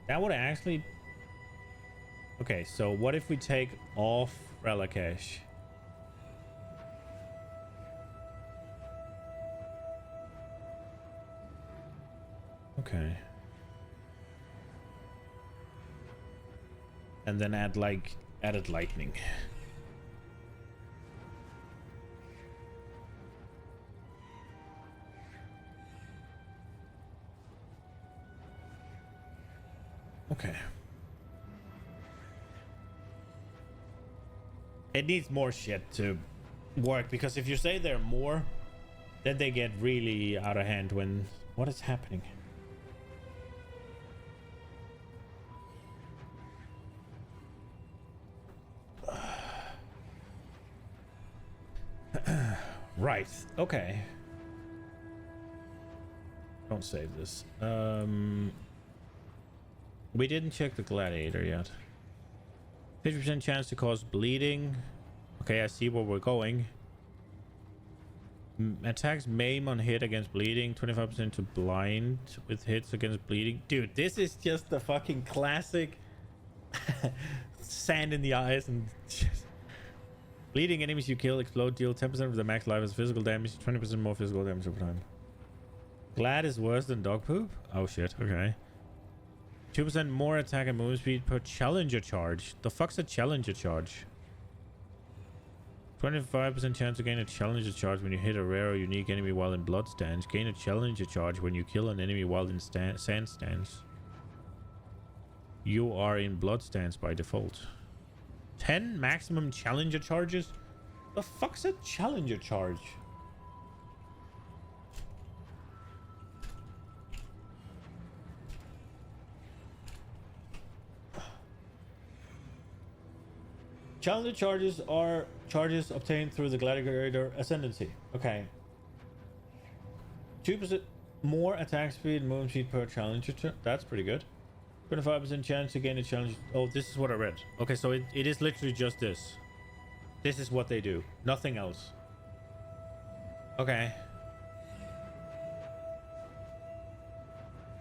That would actually... Okay, so what if we take off Relicash? Okay. And then add, like, added lightning. Okay. It needs more shit to work, because if you say there are more, then they get really out of hand when... What is happening? Right. Okay. Don't save this. We didn't check the gladiator yet. 50% chance to cause bleeding. Okay, I see where we're going. Attacks maim on hit against bleeding. 25% to blind with hits against bleeding. Dude, this is just the fucking classic sand in the eyes and just... Bleeding enemies you kill explode, deal 10% of the max life as physical damage, 20% more physical damage over time. Glad is worse than dog poop? Oh shit, okay. 2% more attack and move speed per challenger charge. The fuck's a challenger charge? 25% chance to gain a challenger charge when you hit a rare or unique enemy while in blood stance. Gain a challenger charge when you kill an enemy while in sand stance. You are in blood stance by default. 10 maximum challenger charges? The fuck's a challenger charge? Challenger charges are charges obtained through the gladiator ascendancy. Okay. 2% more attack speed and movement speed per challenger. That's pretty good. 25% chance to gain a challenge. Oh, this is what I read. Okay, so it is literally just this. This is what they do. Nothing else. Okay.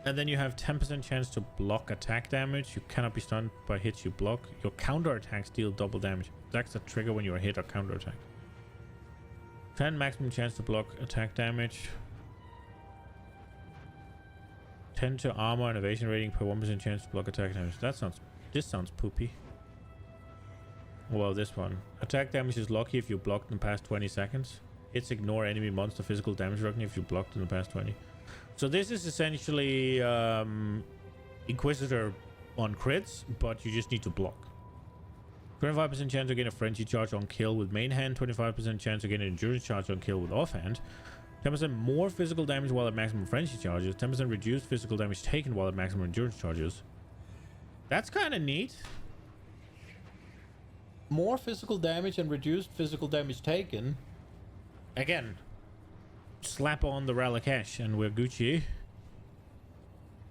And then you have 10% chance to block attack damage. You cannot be stunned by hits you block. Your counter attacks deal double damage. That's a trigger when you are hit or counter attack. 10 maximum chance to block attack damage. 10 to armor and evasion rating per 1% chance to block attack damage. This sounds poopy. Well, this one. Attack damage is lucky if you blocked in the past 20 seconds. Hits ignore enemy monster physical damage reduction if you blocked in the past 20. So this is essentially Inquisitor on crits, but you just need to block. 25% chance to gain a frenzy charge on kill with main hand. 25% chance to gain an endurance charge on kill with offhand. 10% more physical damage while at maximum frenzy charges. 10% reduced physical damage taken while at maximum endurance charges. That's kind of neat. More physical damage and reduced physical damage taken. Again, slap on the Relicash and we're Gucci.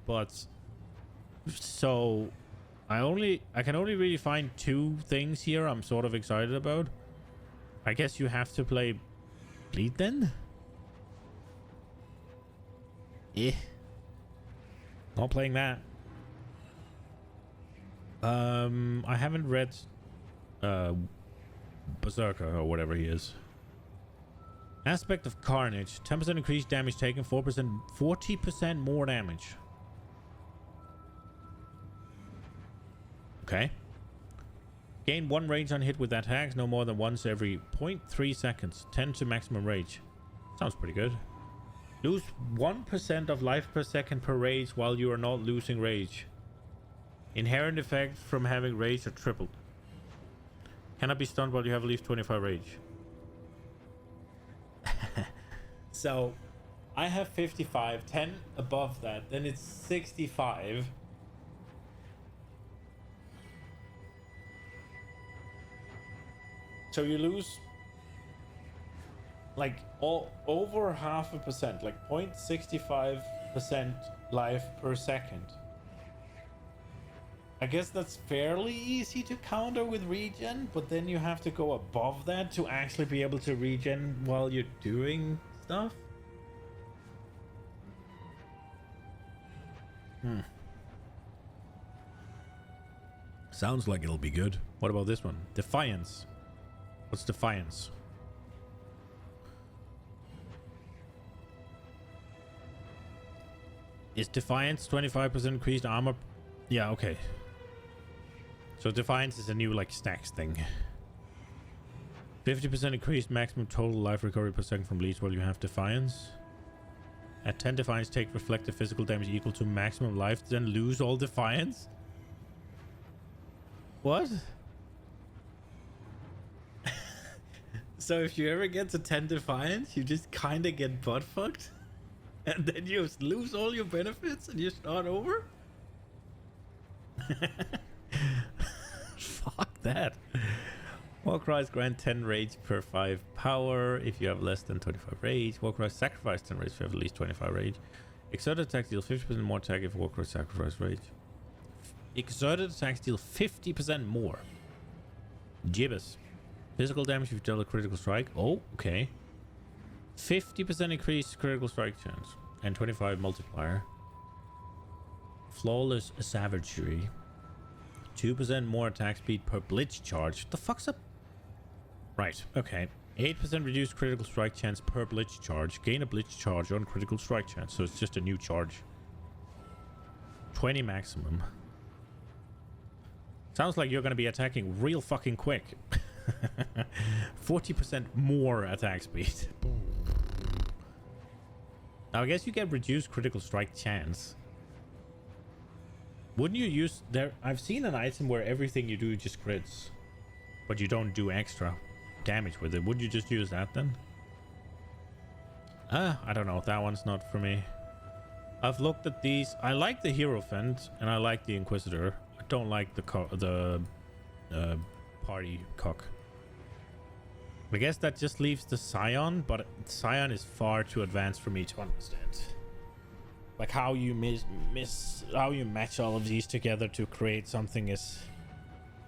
But so I can only really find two things here I'm sort of excited about. I guess you have to play Bleed then. Eh. Not playing that. I haven't read Berserker or whatever he is. Aspect of Carnage. 10% increased damage taken, 40% more damage. Okay. Gain 1 rage on hit with attacks, no more than once every 0.3 seconds. 10 to maximum rage. Sounds pretty good. Lose 1% of life per second per rage while you are not losing rage. Inherent effects from having rage are tripled. Cannot be stunned while you have at least 25 rage. So, I have 55, 10 above that, then it's 65. So you lose like over 0.5%, like 0.65% life per second. I guess that's fairly easy to counter with regen, but then you have to go above that to actually be able to regen while you're doing stuff. Sounds like it'll be good. What about this one? Defiance. What's Defiance? Is Defiance 25% increased armor? Yeah, okay. So Defiance is a new like stacks thing. 50% increased maximum total life recovery per second from bleeds while you have Defiance. At 10 Defiance, take reflective physical damage equal to maximum life, then lose all Defiance? What? So if you ever get to 10 Defiance, you just kind of get butt fucked? And then you lose all your benefits and you start over? Fuck that. Warcries grant 10 rage per 5 power if you have less than 25 rage. Warcries sacrifice 10 rage if you have at least 25 rage. Exerted attack deals 50% more attack if Warcries sacrifice rage. Exerted attacks deal 50% more. Gibbous. Physical damage if you deal a critical strike. Oh, okay. 50% increased critical strike chance. And 25 multiplier. Flawless savagery. 2% more attack speed per blitz charge. What the fuck's up? Right, okay. 8% reduced critical strike chance per blitz charge. Gain a blitz charge on critical strike chance. So it's just a new charge. 20 maximum. Sounds like you're going to be attacking real fucking quick. 40% more attack speed. Now I guess you get reduced critical strike chance. Wouldn't you use there? I've seen an item where everything you do just crits, but you don't do extra damage with it. Would you just use that then? I don't know. That one's not for me. I've looked at these. I like the Hierophant and I like the Inquisitor. I don't like the party cock. I guess that just leaves the Scion, but Scion is far too advanced for me to understand. Like how you how you match all of these together to create something is,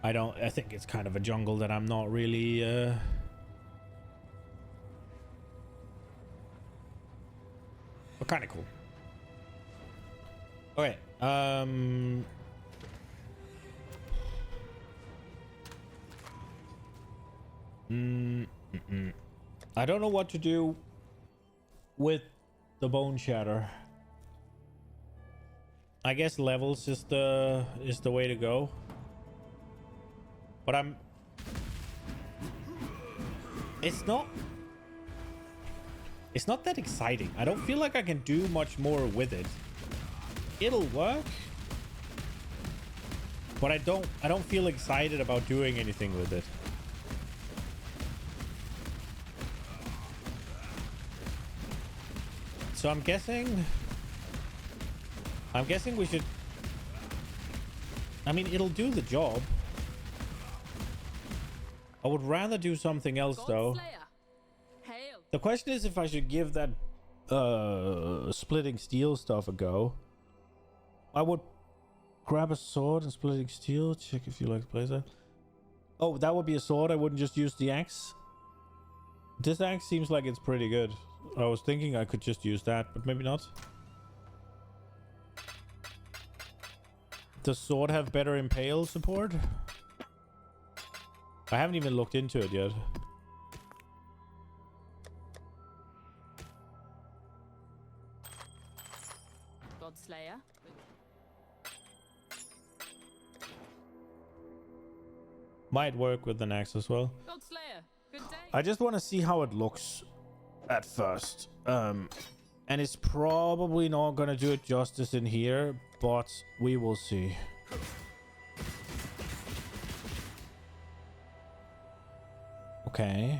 I think it's kind of a jungle that I'm not really but kind of cool. Okay, I don't know what to do with the Bone Shatter. I guess levels is the way to go. But it's not that exciting. I don't feel like I can do much more with it. It'll work, but I don't feel excited about doing anything with it. So I'm guessing we should, I mean, it'll do the job. I would rather do something else though. The question is if I should give that splitting steel stuff a go. I would grab a sword and splitting steel. Check if you like to play that. Oh, that would be a sword. I wouldn't just use the axe. This axe seems like it's pretty good. I was thinking I could just use that, but maybe not. Does sword have better impale support? I haven't even looked into it yet. Godslayer. Might work with an axe as well. Godslayer. Good day. I just want to see how it looks at first. And it's probably not gonna do it justice in here, but we will see. Okay.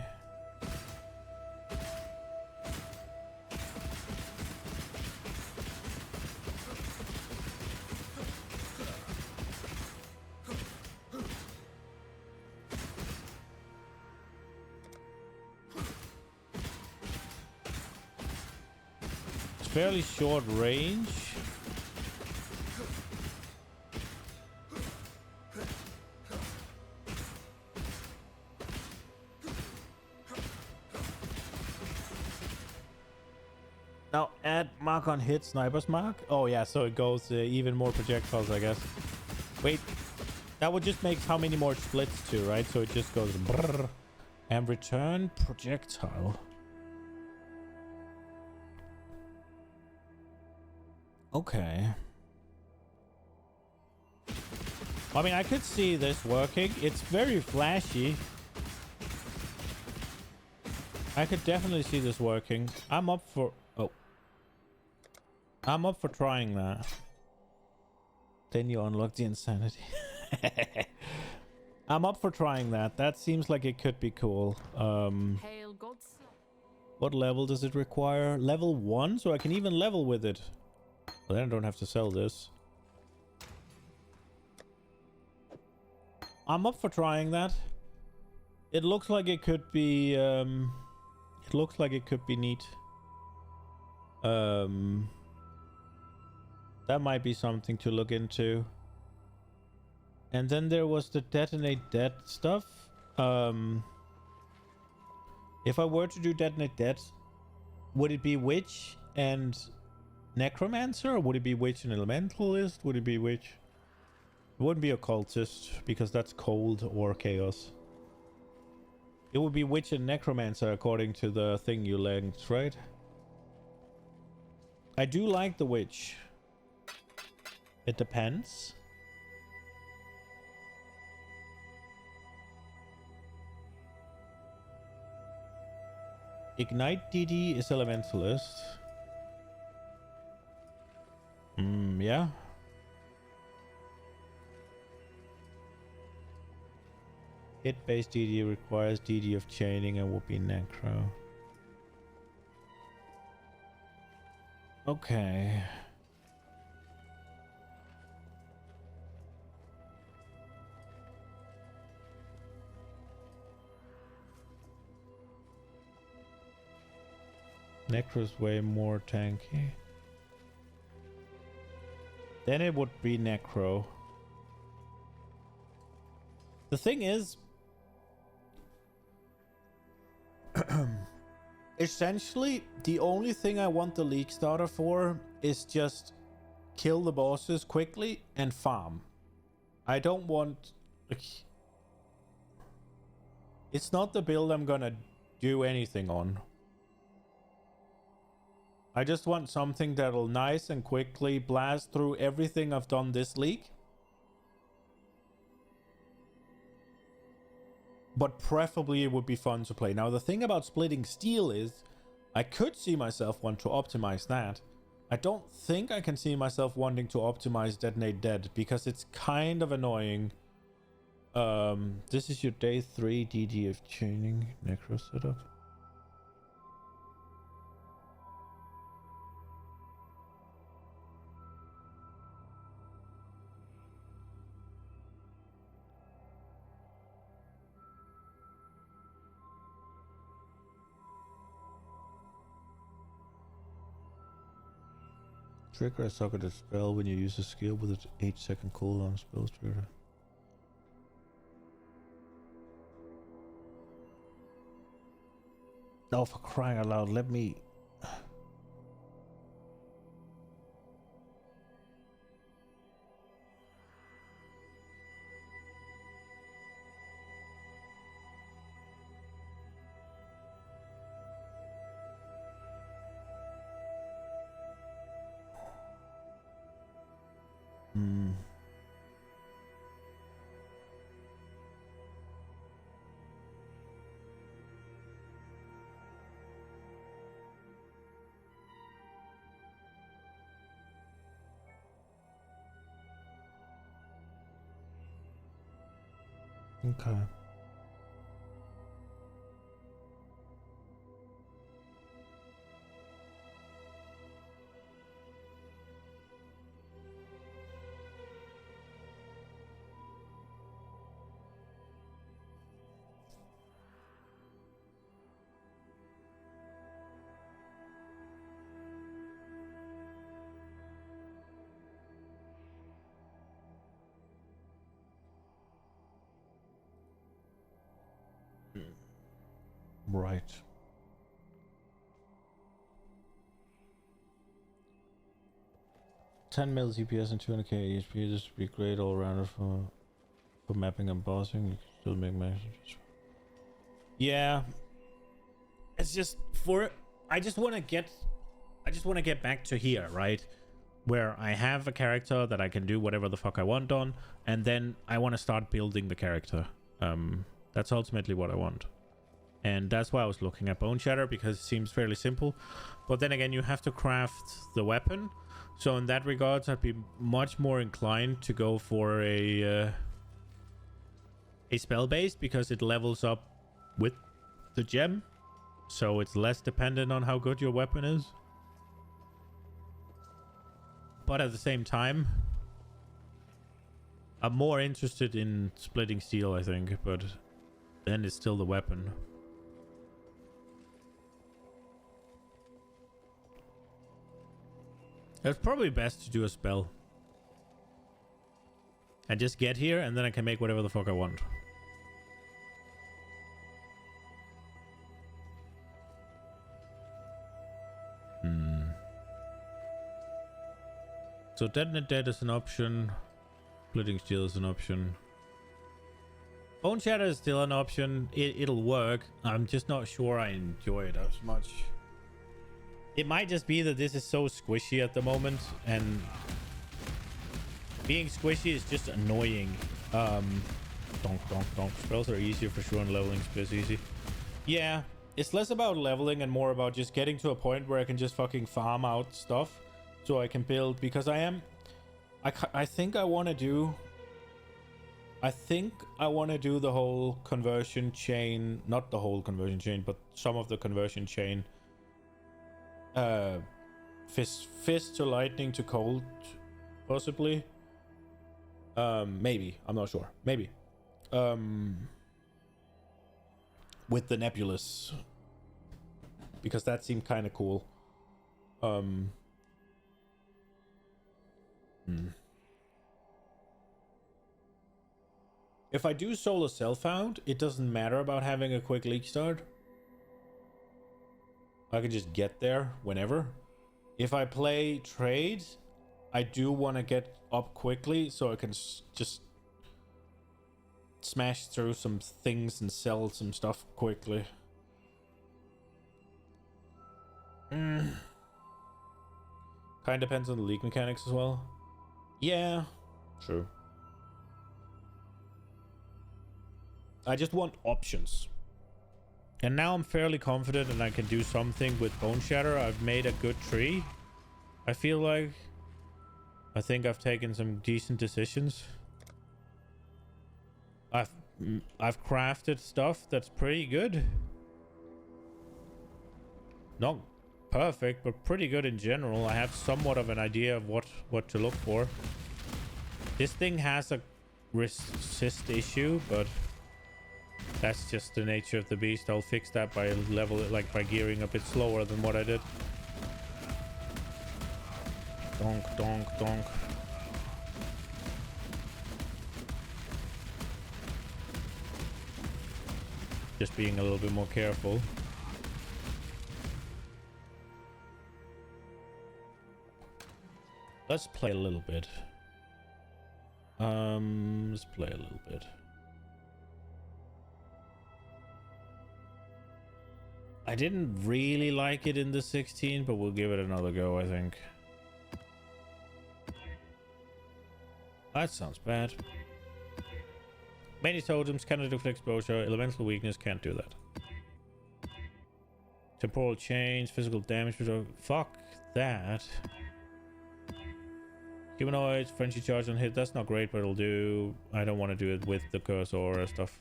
It's fairly short range. Now add mark on hit, sniper's mark. Oh yeah, so it goes even more projectiles, I guess. Wait, that would just make how many more splits too, right? So it just goes brrr, and return projectile. Okay. I mean, I could see this working. It's very flashy. I could definitely see this working. I'm up for... Oh. I'm up for trying that. Then you unlock the insanity. I'm up for trying that. That seems like it could be cool. Hail Godslayer. What level does it require? Level 1? So I can even level with it. Well, then I don't have to sell this. I'm up for trying that. It looks like it could be... it looks like it could be neat. That might be something to look into. And then there was the detonate dead stuff. If I were to do detonate dead, would it be witch and necromancer, or would it be witch and elementalist? Would it be witch? It wouldn't be occultist because that's cold or chaos. It would be witch and necromancer according to the thing you linked, right? I do like the witch. It depends. Ignite DD is elementalist. Yeah. Hit-based DD requires DD of chaining and will be necro. Okay. Necro's way more tanky. Then it would be necro. The thing is, essentially, the only thing I want the League starter for is just kill the bosses quickly and farm. I don't want... It's not the build I'm gonna do anything on. I just want something that'll nice and quickly blast through everything I've done this league. But preferably it would be fun to play. Now the thing about splitting steel is I could see myself want to optimize that. I don't think I can see myself wanting to optimize Detonate Dead because it's kind of annoying. This is your day 3 DD of chaining necro setup. Trigger a socketed spell when you use a skill with an 8-second cooldown spell trigger. Oh, for crying out loud, let me... Hmm. Okay. Right. $10 CPS and 200k ESP. This would be great all rounder for mapping and bossing. You can still make messages. Yeah, it's just for. I just want to get back to here, right? Where I have a character that I can do whatever the fuck I want on, and then I want to start building the character. That's ultimately what I want. And that's why I was looking at Bone Shatter, because it seems fairly simple. But then again, you have to craft the weapon. So in that regards, I'd be much more inclined to go for a spell base, because it levels up with the gem. So it's less dependent on how good your weapon is. But at the same time, I'm more interested in splitting steel, I think. But then it's still the weapon. It's probably best to do a spell. And just get here, and then I can make whatever the fuck I want. So Detonate Dead is an option. Splitting Steel is an option. Bone Shatter is still an option. It'll work. I'm just not sure I enjoy it as much. It might just be that this is so squishy at the moment, and being squishy is just annoying. Donk, donk, donk. Spells are easier for sure, and leveling is easy. Yeah, it's less about leveling and more about just getting to a point where I can just fucking farm out stuff so I can build, because I think I want to do the whole conversion chain, not the whole conversion chain, but some of the conversion chain. Fist to lightning to cold, possibly. Maybe, I'm not sure. Maybe. With the nebulous, because that seemed kind of cool. If I do solo self-found, it doesn't matter about having a quick leak start. I can just get there whenever. If I play trades, I do want to get up quickly so I can just smash through some things and sell some stuff quickly. Kind of depends on the league mechanics as well. Yeah, true. I just want options. And now I'm fairly confident and I can do something with Bone Shatter. I've made a good tree, I feel like. I think I've taken some decent decisions. I've crafted stuff that's pretty good. Not perfect, but pretty good in general. I have somewhat of an idea of what to look for. This thing has a resist issue, but that's just the nature of the beast. I'll fix that by by gearing a bit slower than what I did. Donk, donk, donk. Just being a little bit more careful. Let's play a little bit. Let's play a little bit. I didn't really like it in the 16, but we'll give it another go, I think. That sounds bad. Many totems cannot deflect exposure. Elemental weakness can't do that. Temporal change, physical damage. Fuck that. Humanoids, frenzy charge on hit. That's not great, but it'll do. I don't want to do it with the curse aura stuff.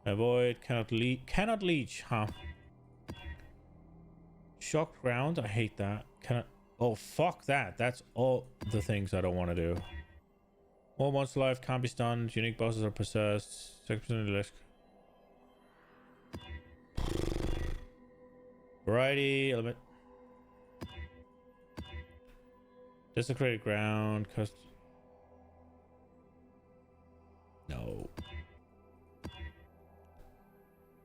Avoid, cannot leech, huh? Shock ground, I hate that. Oh, fuck that. That's all the things I don't want to do. More monster life, can't be stunned. Unique bosses are possessed. 6% less. Variety, element. Desecrated ground, no.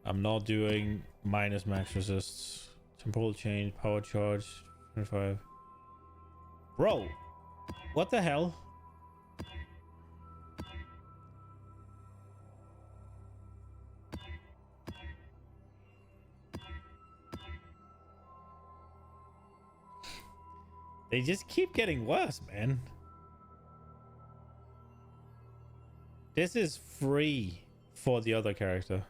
I'm not doing minus max resists. Temporal change, power charge, 25. Bro, what the hell? They just keep getting worse, man. This is free for the other character.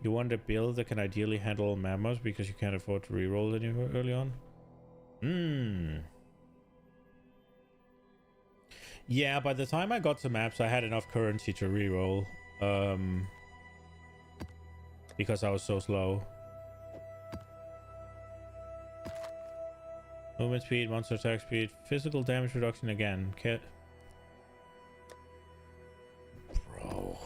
You want a build that can ideally handle mammoths because you can't afford to reroll anywhere early on? Yeah, by the time I got to maps, I had enough currency to reroll. Because I was so slow. Movement speed, monster attack speed, physical damage reduction again. Bro.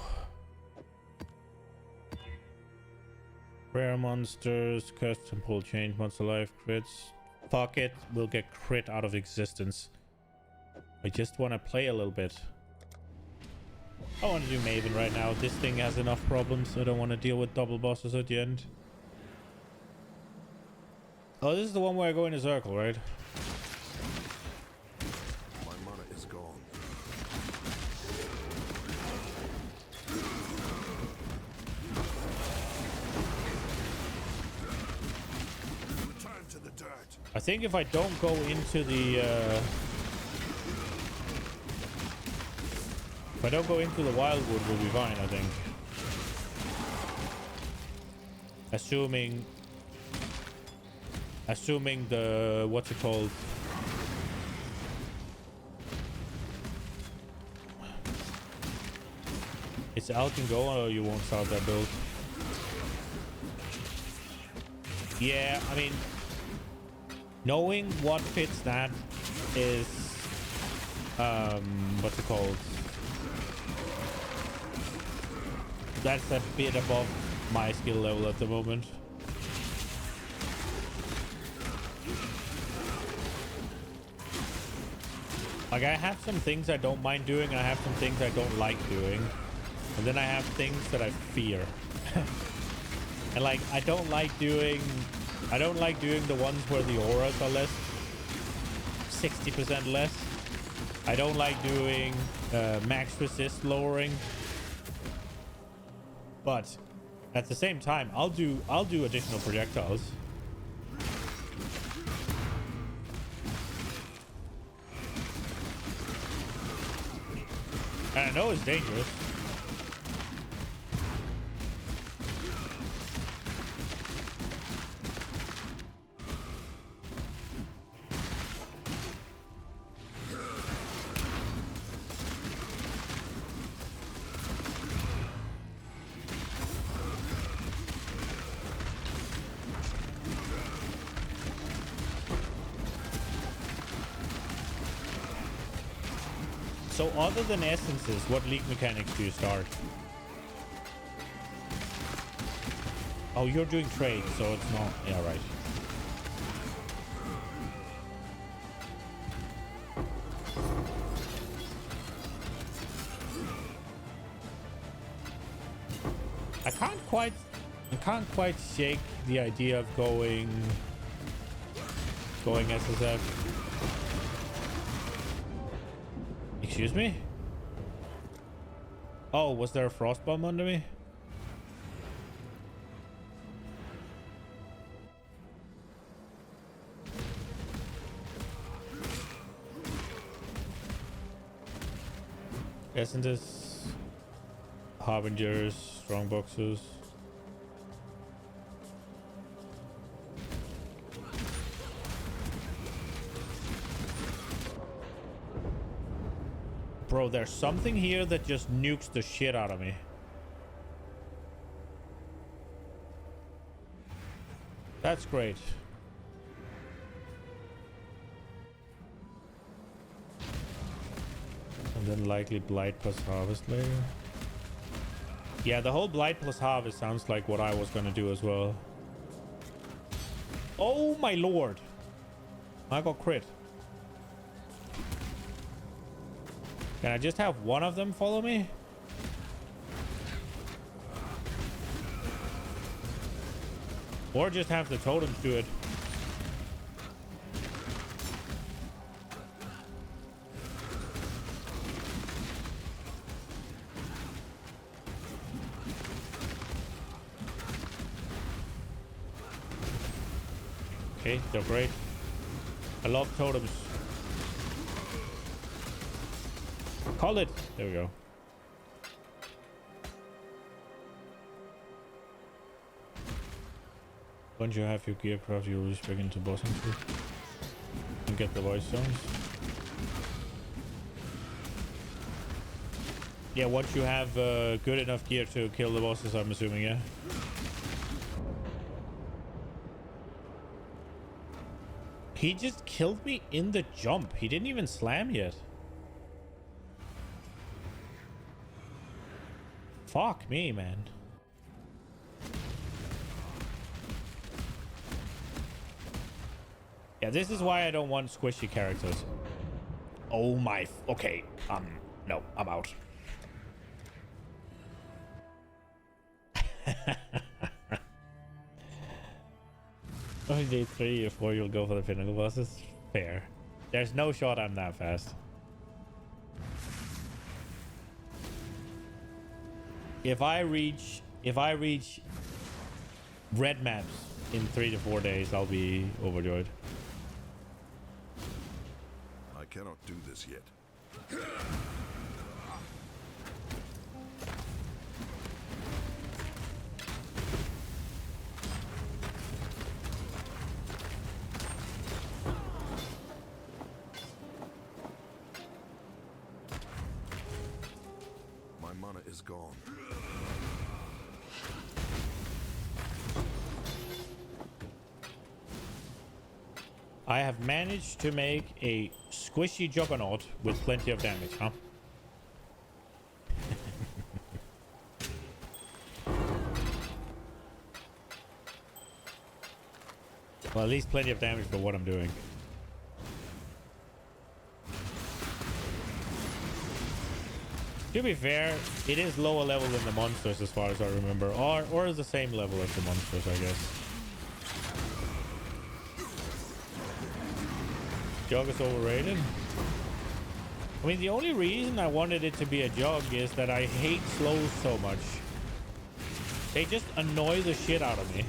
Rare monsters, curse temporal change, monster life, crits. Fuck it, we'll get crit out of existence. I just want to play a little bit. I want to do Maven right now. This thing has enough problems. I don't want to deal with double bosses at the end. Oh, this is the one where I go in a circle, right? My mana is gone. Return to the dirt. I think if I don't go into the if I don't go into the wildwood, we'll be fine, I think. Assuming the what's it called? It's out and go, or you won't start that build. Yeah, I mean, knowing what fits that is what's it called? That's a bit above my skill level at the moment. Like, I have some things I don't mind doing, and I have some things I don't like doing. And then I have things that I fear. And like, I don't like doing the ones where the auras are less, 60% less. I don't like doing max resist lowering. But at the same time, I'll do additional projectiles. And I know it's dangerous. So other than essences, what league mechanics do you start? Oh, you're doing trade, so it's not... Yeah, right. I can't quite shake the idea of going SSF. Excuse me? Oh, was there a frost bomb under me? Essences, harbingers, strong boxes. Bro, there's something here that just nukes the shit out of me. That's great. And then likely Blight plus Harvest later. Yeah, the whole Blight plus Harvest sounds like what I was gonna do as well. Oh my lord! I got crit. Can I just have one of them follow me? Or just have the totems do it. Okay, they're great. I love totems. Call it. There we go. Once you have your gear craft, you'll just break into bossing too. And get the voice zones. Yeah, once you have good enough gear to kill the bosses, I'm assuming, yeah. He just killed me in the jump. He didn't even slam yet. Fuck me, man. Yeah, this is why I don't want squishy characters. Oh my... Okay, no, I'm out. Only day 3 or 4 you'll go for the pinnacle bosses. Fair. There's no shot I'm that fast. If I reach red maps in 3 to 4 days, I'll be overjoyed. I cannot do this yet. My mana is gone. I have managed to make a squishy juggernaut with plenty of damage, huh? Well, at least plenty of damage for what I'm doing. To be fair, it is lower level than the monsters as far as I remember. Or the same level as the monsters, I guess. Jug is overrated. I mean, the only reason I wanted it to be a jug is that I hate slows so much. They just annoy the shit out of me.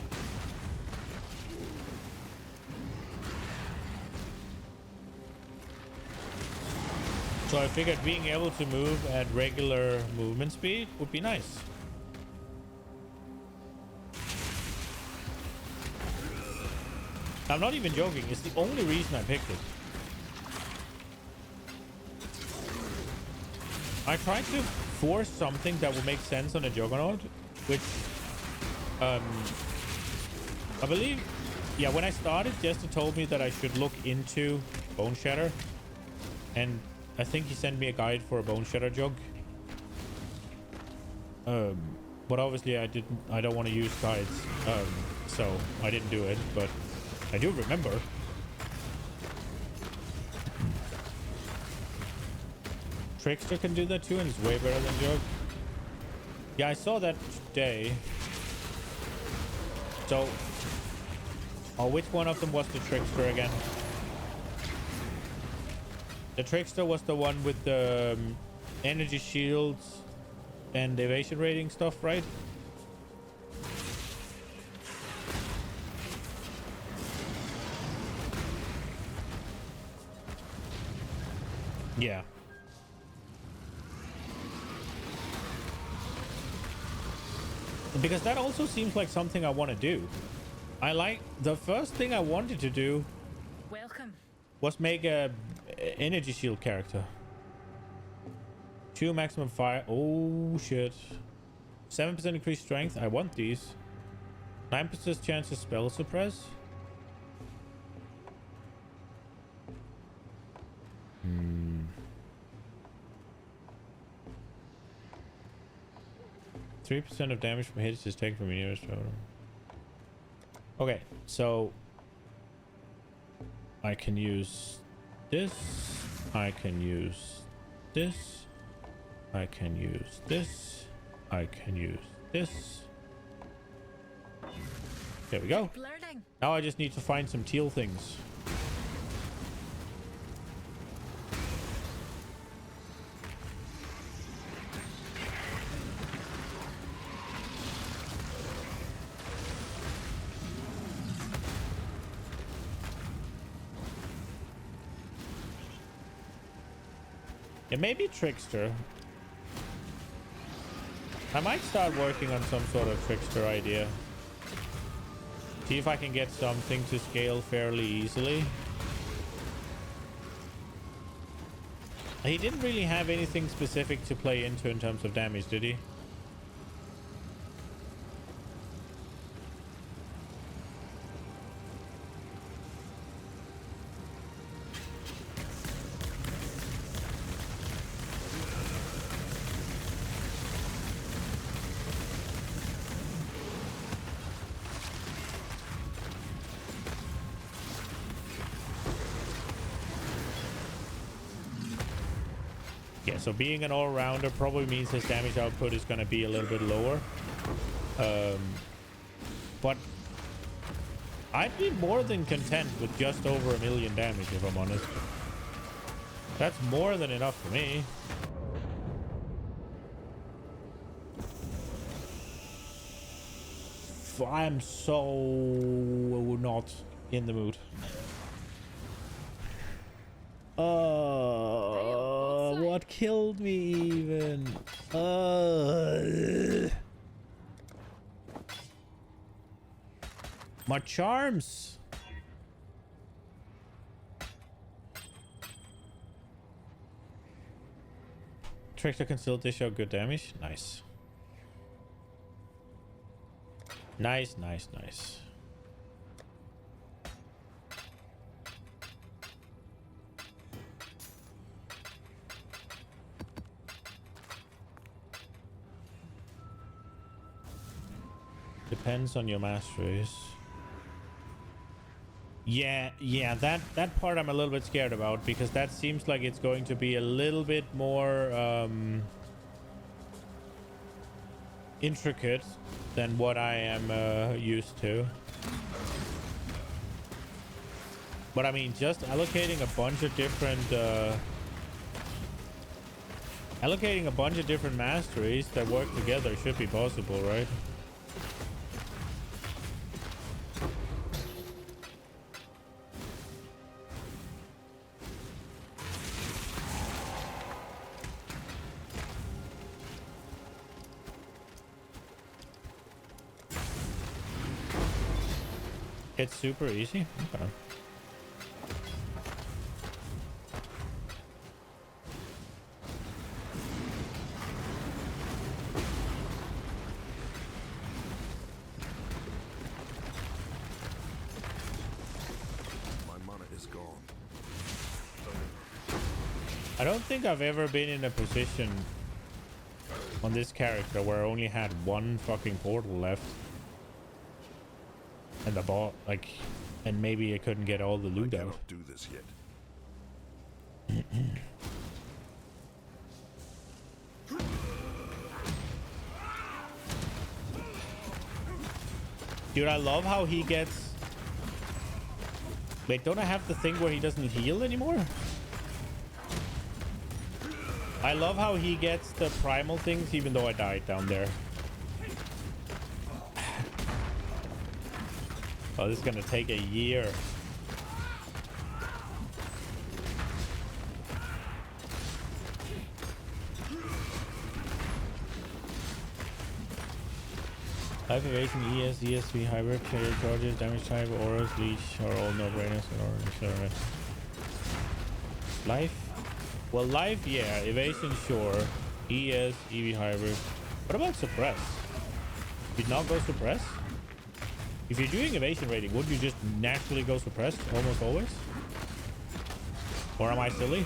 So I figured being able to move at regular movement speed would be nice. I'm not even joking. It's the only reason I picked it. I tried to force something that would make sense on a Juggernaut, which I believe, yeah, when I started, Jester told me that I should look into Bone Shatter, and I think he sent me a guide for a Bone Shatter jug. But obviously I don't want to use guides, so I didn't do it, but I do remember. Trickster can do that too, and it's way better than Jug. Yeah, I saw that today. So, which one of them was the Trickster again? The Trickster was the one with the energy shields and evasion rating stuff, right? Yeah. Because that also seems like something I want to do. I like the first thing I wanted to do Welcome. was make a energy shield character. 2 maximum fire. Oh shit. 7% increased strength. I want these. 9% chance to spell suppress. 3% of damage from hits is taken from your nearest totem. Okay, so I can use this. I can use this. I can use this. I can use this. There we go. Learning. Now I just need to find some teal things. It may be Trickster. I might start working on some sort of Trickster idea. See if I can get something to scale fairly easily. He didn't really have anything specific to play into in terms of damage, did he? So being an all-rounder probably means his damage output is going to be a little bit lower. But I'd be more than content with just over 1 million damage, if I'm honest. That's more than enough for me. I'm so not in the mood. What killed me even? My charms. Trickster can still dish out good damage. Nice. Nice, nice, nice. Depends on your masteries. Yeah, that part I'm a little bit scared about, because that seems like it's going to be a little bit more intricate than what I am used to. But I mean, just allocating a bunch of different masteries that work together should be possible, right? It's super easy. Okay. My mana is gone. I don't think I've ever been in a position on this character where I only had one fucking portal left. And the ball, like, and maybe I couldn't get all the loot out. Do this yet. Dude, I love how he gets... Wait, don't I have the thing where he doesn't heal anymore? I love how he gets the primal things even though I died down there. Oh, this is gonna take a year. Life evasion, ES, ESV, hybrid, player charges, damage type, auras, leash are all no-brainers or life? Well, life, yeah. Evasion, sure. ES, EV hybrid. What about suppress? Did not go suppress? If you're doing evasion rating, would you just naturally go suppressed almost always? Or am I silly?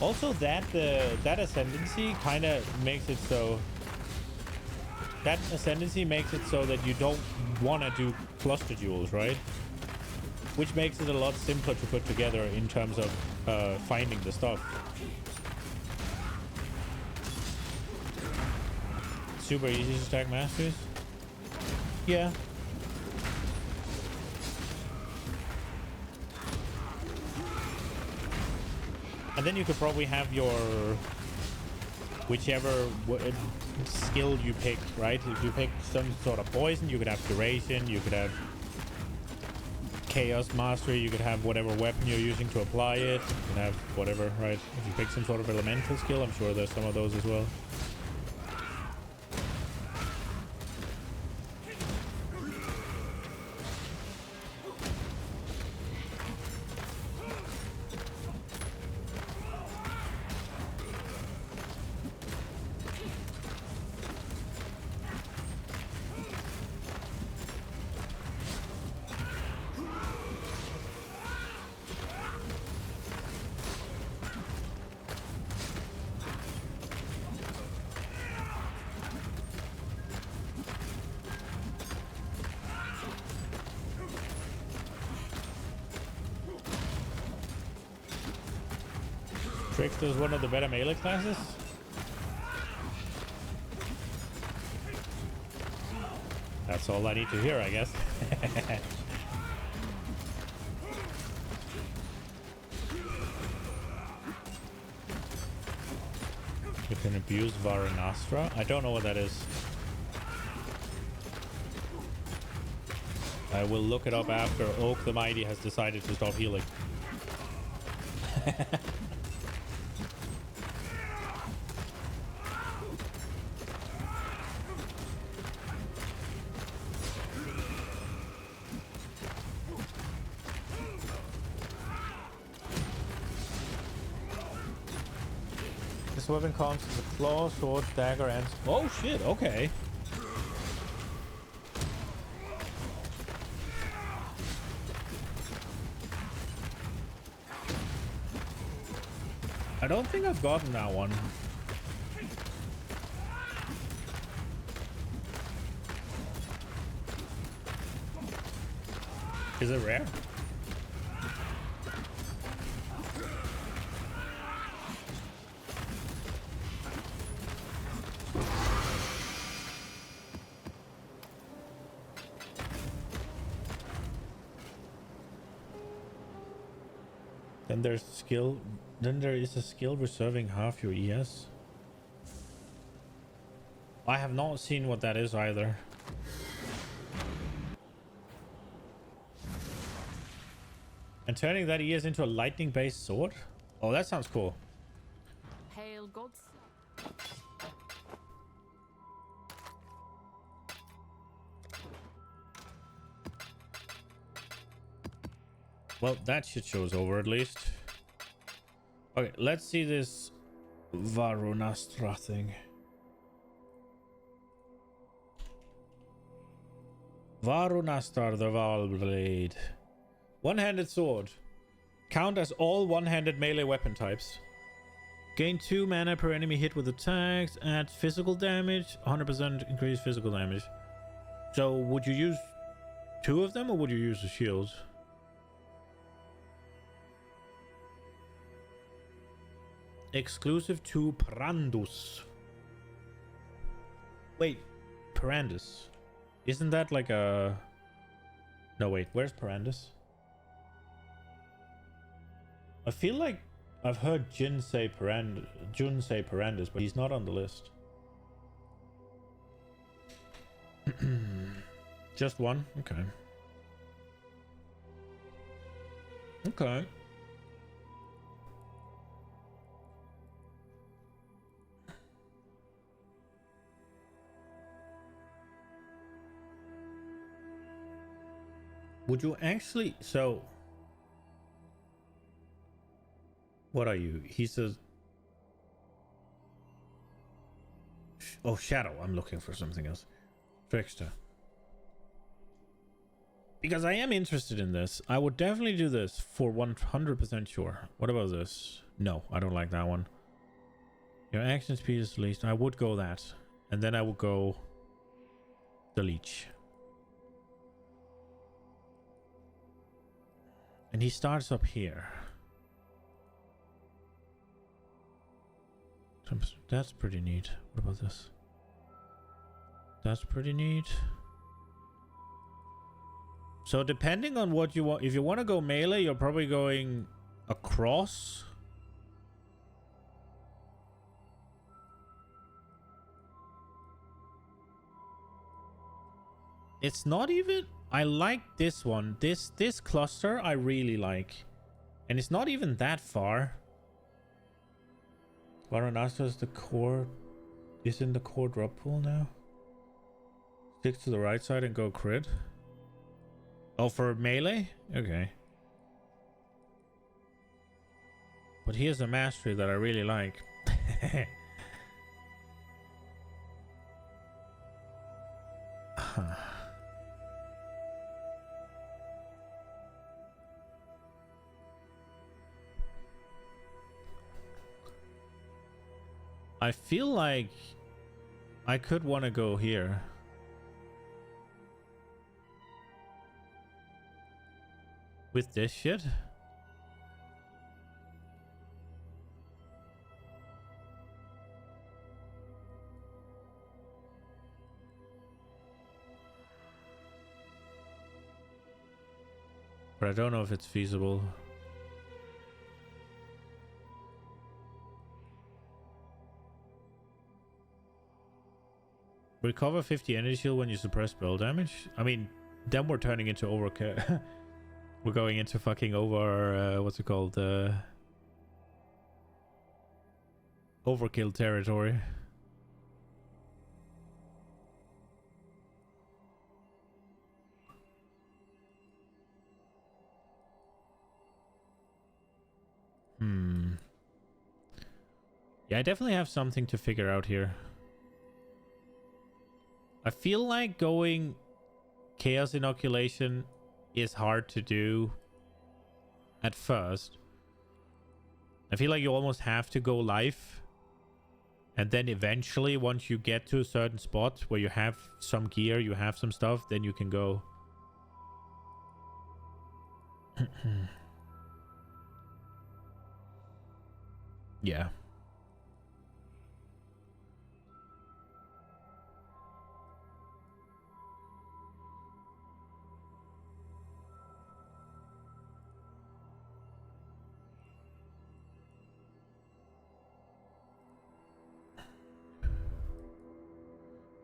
Also, that ascendancy kind of makes it so. That ascendancy makes it so that you don't want to do cluster duels, right? Which makes it a lot simpler to put together in terms of finding the stuff. Super easy to stack masters. Yeah. And then you could probably have your whichever skill you pick, right? If you pick some sort of poison, you could have duration, you could have chaos mastery, you could have whatever weapon you're using to apply it, you can have whatever, right? If you pick some sort of elemental skill, I'm sure there's some of those as well. Trickster is one of the better melee classes. That's all I need to hear, I guess. You can abuse Varanastra. I don't know what that is. I will look it up after Oak the Mighty has decided to stop healing. This weapon comes with a claw, sword, dagger, and... Oh shit, okay. I don't think I've gotten that one. Is it rare? Then there is a skill reserving half your ES. I have not seen what that is either. And turning that ES into a lightning based sword? Oh, that sounds cool. Hail gods. Well, that shit show's over at least. Okay, let's see this Varunastra thing. Varunastra the Valblade. One-handed sword. Count as all one-handed melee weapon types. Gain 2 mana per enemy hit with attacks. Add physical damage. 100% increase physical damage. So would you use 2 of them or would you use the shield? Exclusive to Parandus. Wait, Parandus. Isn't that like a... No, wait, where's Parandus? I feel like I've heard Jun say Parandus, but he's not on the list. Just one? Okay. Okay. Would you actually... So... What are you? He's a... Oh, Shadow. I'm looking for something else. Trickster. Because I am interested in this. I would definitely do this for 100% sure. What about this? No, I don't like that one. Your action speed is the least. I would go that. And then I would go the leech. And he starts up here. That's pretty neat. What about this? That's pretty neat. So depending on what you want, if you want to go melee, you're probably going across. It's not even... I like this one. This cluster I really like. And it's not even that far. Varanasta is the core. Is in the core drop pool now. Stick to the right side and go crit. Oh, for melee? Okay. But here's a mastery that I really like. I feel like I could want to go here. With this shit? But I don't know if it's feasible. Recover 50 energy shield when you suppress spell damage? I mean, then we're turning into overkill. We're going into fucking over... what's it called? Overkill territory. Yeah, I definitely have something to figure out here. I feel like going Chaos Inoculation is hard to do at first. I feel like you almost have to go life. And then eventually, once you get to a certain spot where you have some gear, you have some stuff, then you can go. Yeah.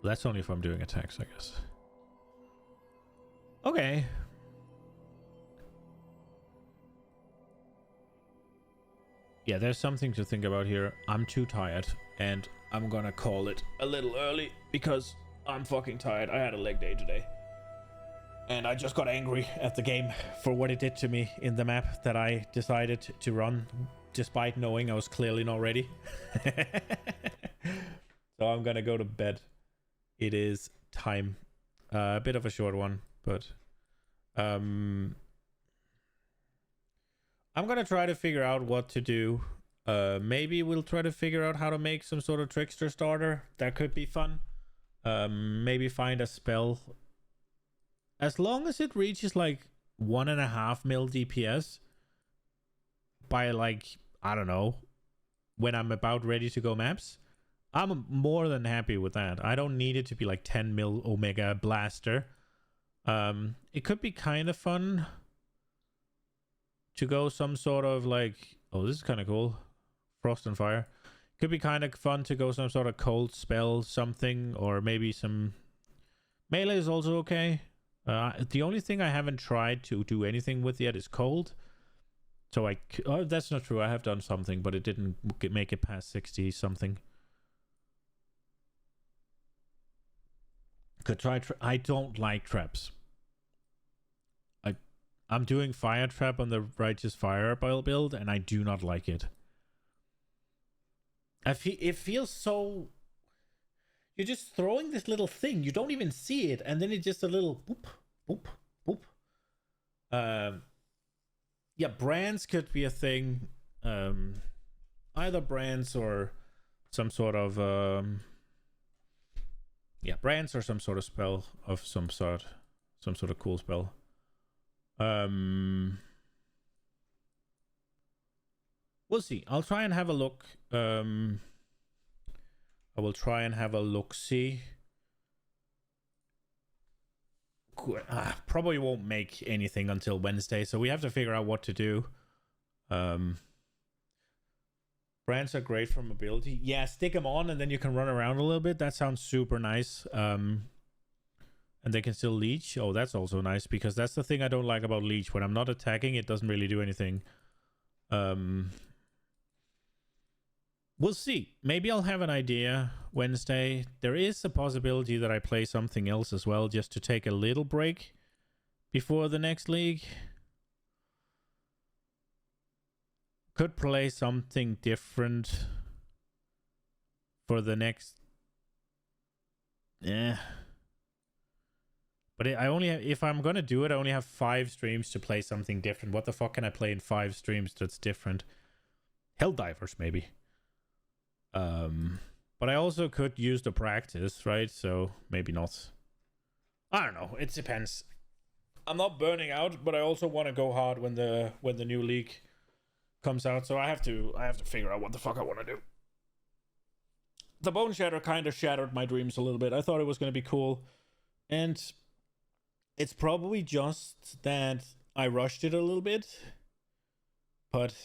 That's only if I'm doing attacks, I guess. Okay. Yeah, there's something to think about here. I'm too tired, and I'm gonna call it a little early because I'm fucking tired. I had a leg day today. And I just got angry at the game for what it did to me in the map that I decided to run, despite knowing I was clearly not ready. So I'm gonna go to bed. It is time. A bit of a short one, but I'm gonna try to figure out what to do. Maybe we'll try to figure out how to make some sort of trickster starter. That could be fun. Maybe find a spell. As long as it reaches like 1.5 mil DPS by like, I don't know, when I'm about ready to go maps, I'm more than happy with that. I don't need it to be like 10 mil Omega Blaster. It could be kind of fun to go some sort of like... Oh, this is kind of cool. Frost and Fire. Could be kind of fun to go some sort of cold spell, something, or maybe some... Melee is also okay. The only thing I haven't tried to do anything with yet is cold. So oh, that's not true. I have done something, but it didn't make it past 60 something. Could try. I don't like traps. I I'm doing Fire Trap on the Righteous Fire build, and I do not like it. It feels so... You're just throwing this little thing. You don't even see it, and then it's just a little boop, boop, boop. Yeah, brands could be a thing. Either brands or some sort of... yeah, brands or some sort of spell of some sort. Some sort of cool spell. We'll see. I'll try and have a look. I will try and have a look-see. Probably won't make anything until Wednesday, so we have to figure out what to do. Brands are great for mobility. Yeah, stick them on and then you can run around a little bit. That sounds super nice. And they can still leech. Oh, that's also nice, because that's the thing I don't like about leech. When I'm not attacking, it doesn't really do anything. We'll see. Maybe I'll have an idea Wednesday. There is a possibility that I play something else as well, just to take a little break before the next league. Could play something different for the next... Yeah. But I only have, if I'm gonna do it, I only have 5 streams to play something different. What the fuck can I play in 5 streams that's different? Helldivers, maybe. But I also could use the practice, right? So maybe not. I don't know. It depends. I'm not burning out, but I also want to go hard when the new league comes out. So I have to figure out what the fuck I want to do. The Bone Shatter kind of shattered my dreams a little bit. I thought it was going to be cool, and it's probably just that I rushed it a little bit. But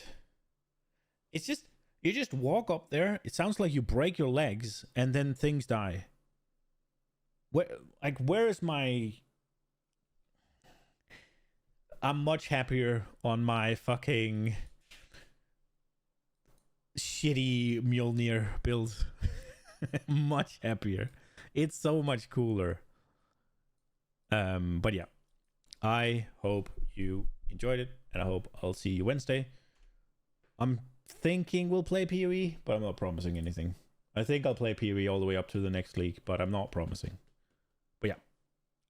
it's just, you just walk up there. It sounds like you break your legs and then things die. Where is my... I'm much happier on my fucking shitty Mjolnir build. Much happier. It's so much cooler. But yeah, I hope you enjoyed it, and I hope I'll see you Wednesday. I'm thinking we'll play PoE, but I'm not promising anything. I think I'll play PoE all the way up to the next league, but I'm not promising. But yeah,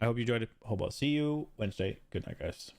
I hope you enjoyed it. Hope I'll see you Wednesday. Good night, guys.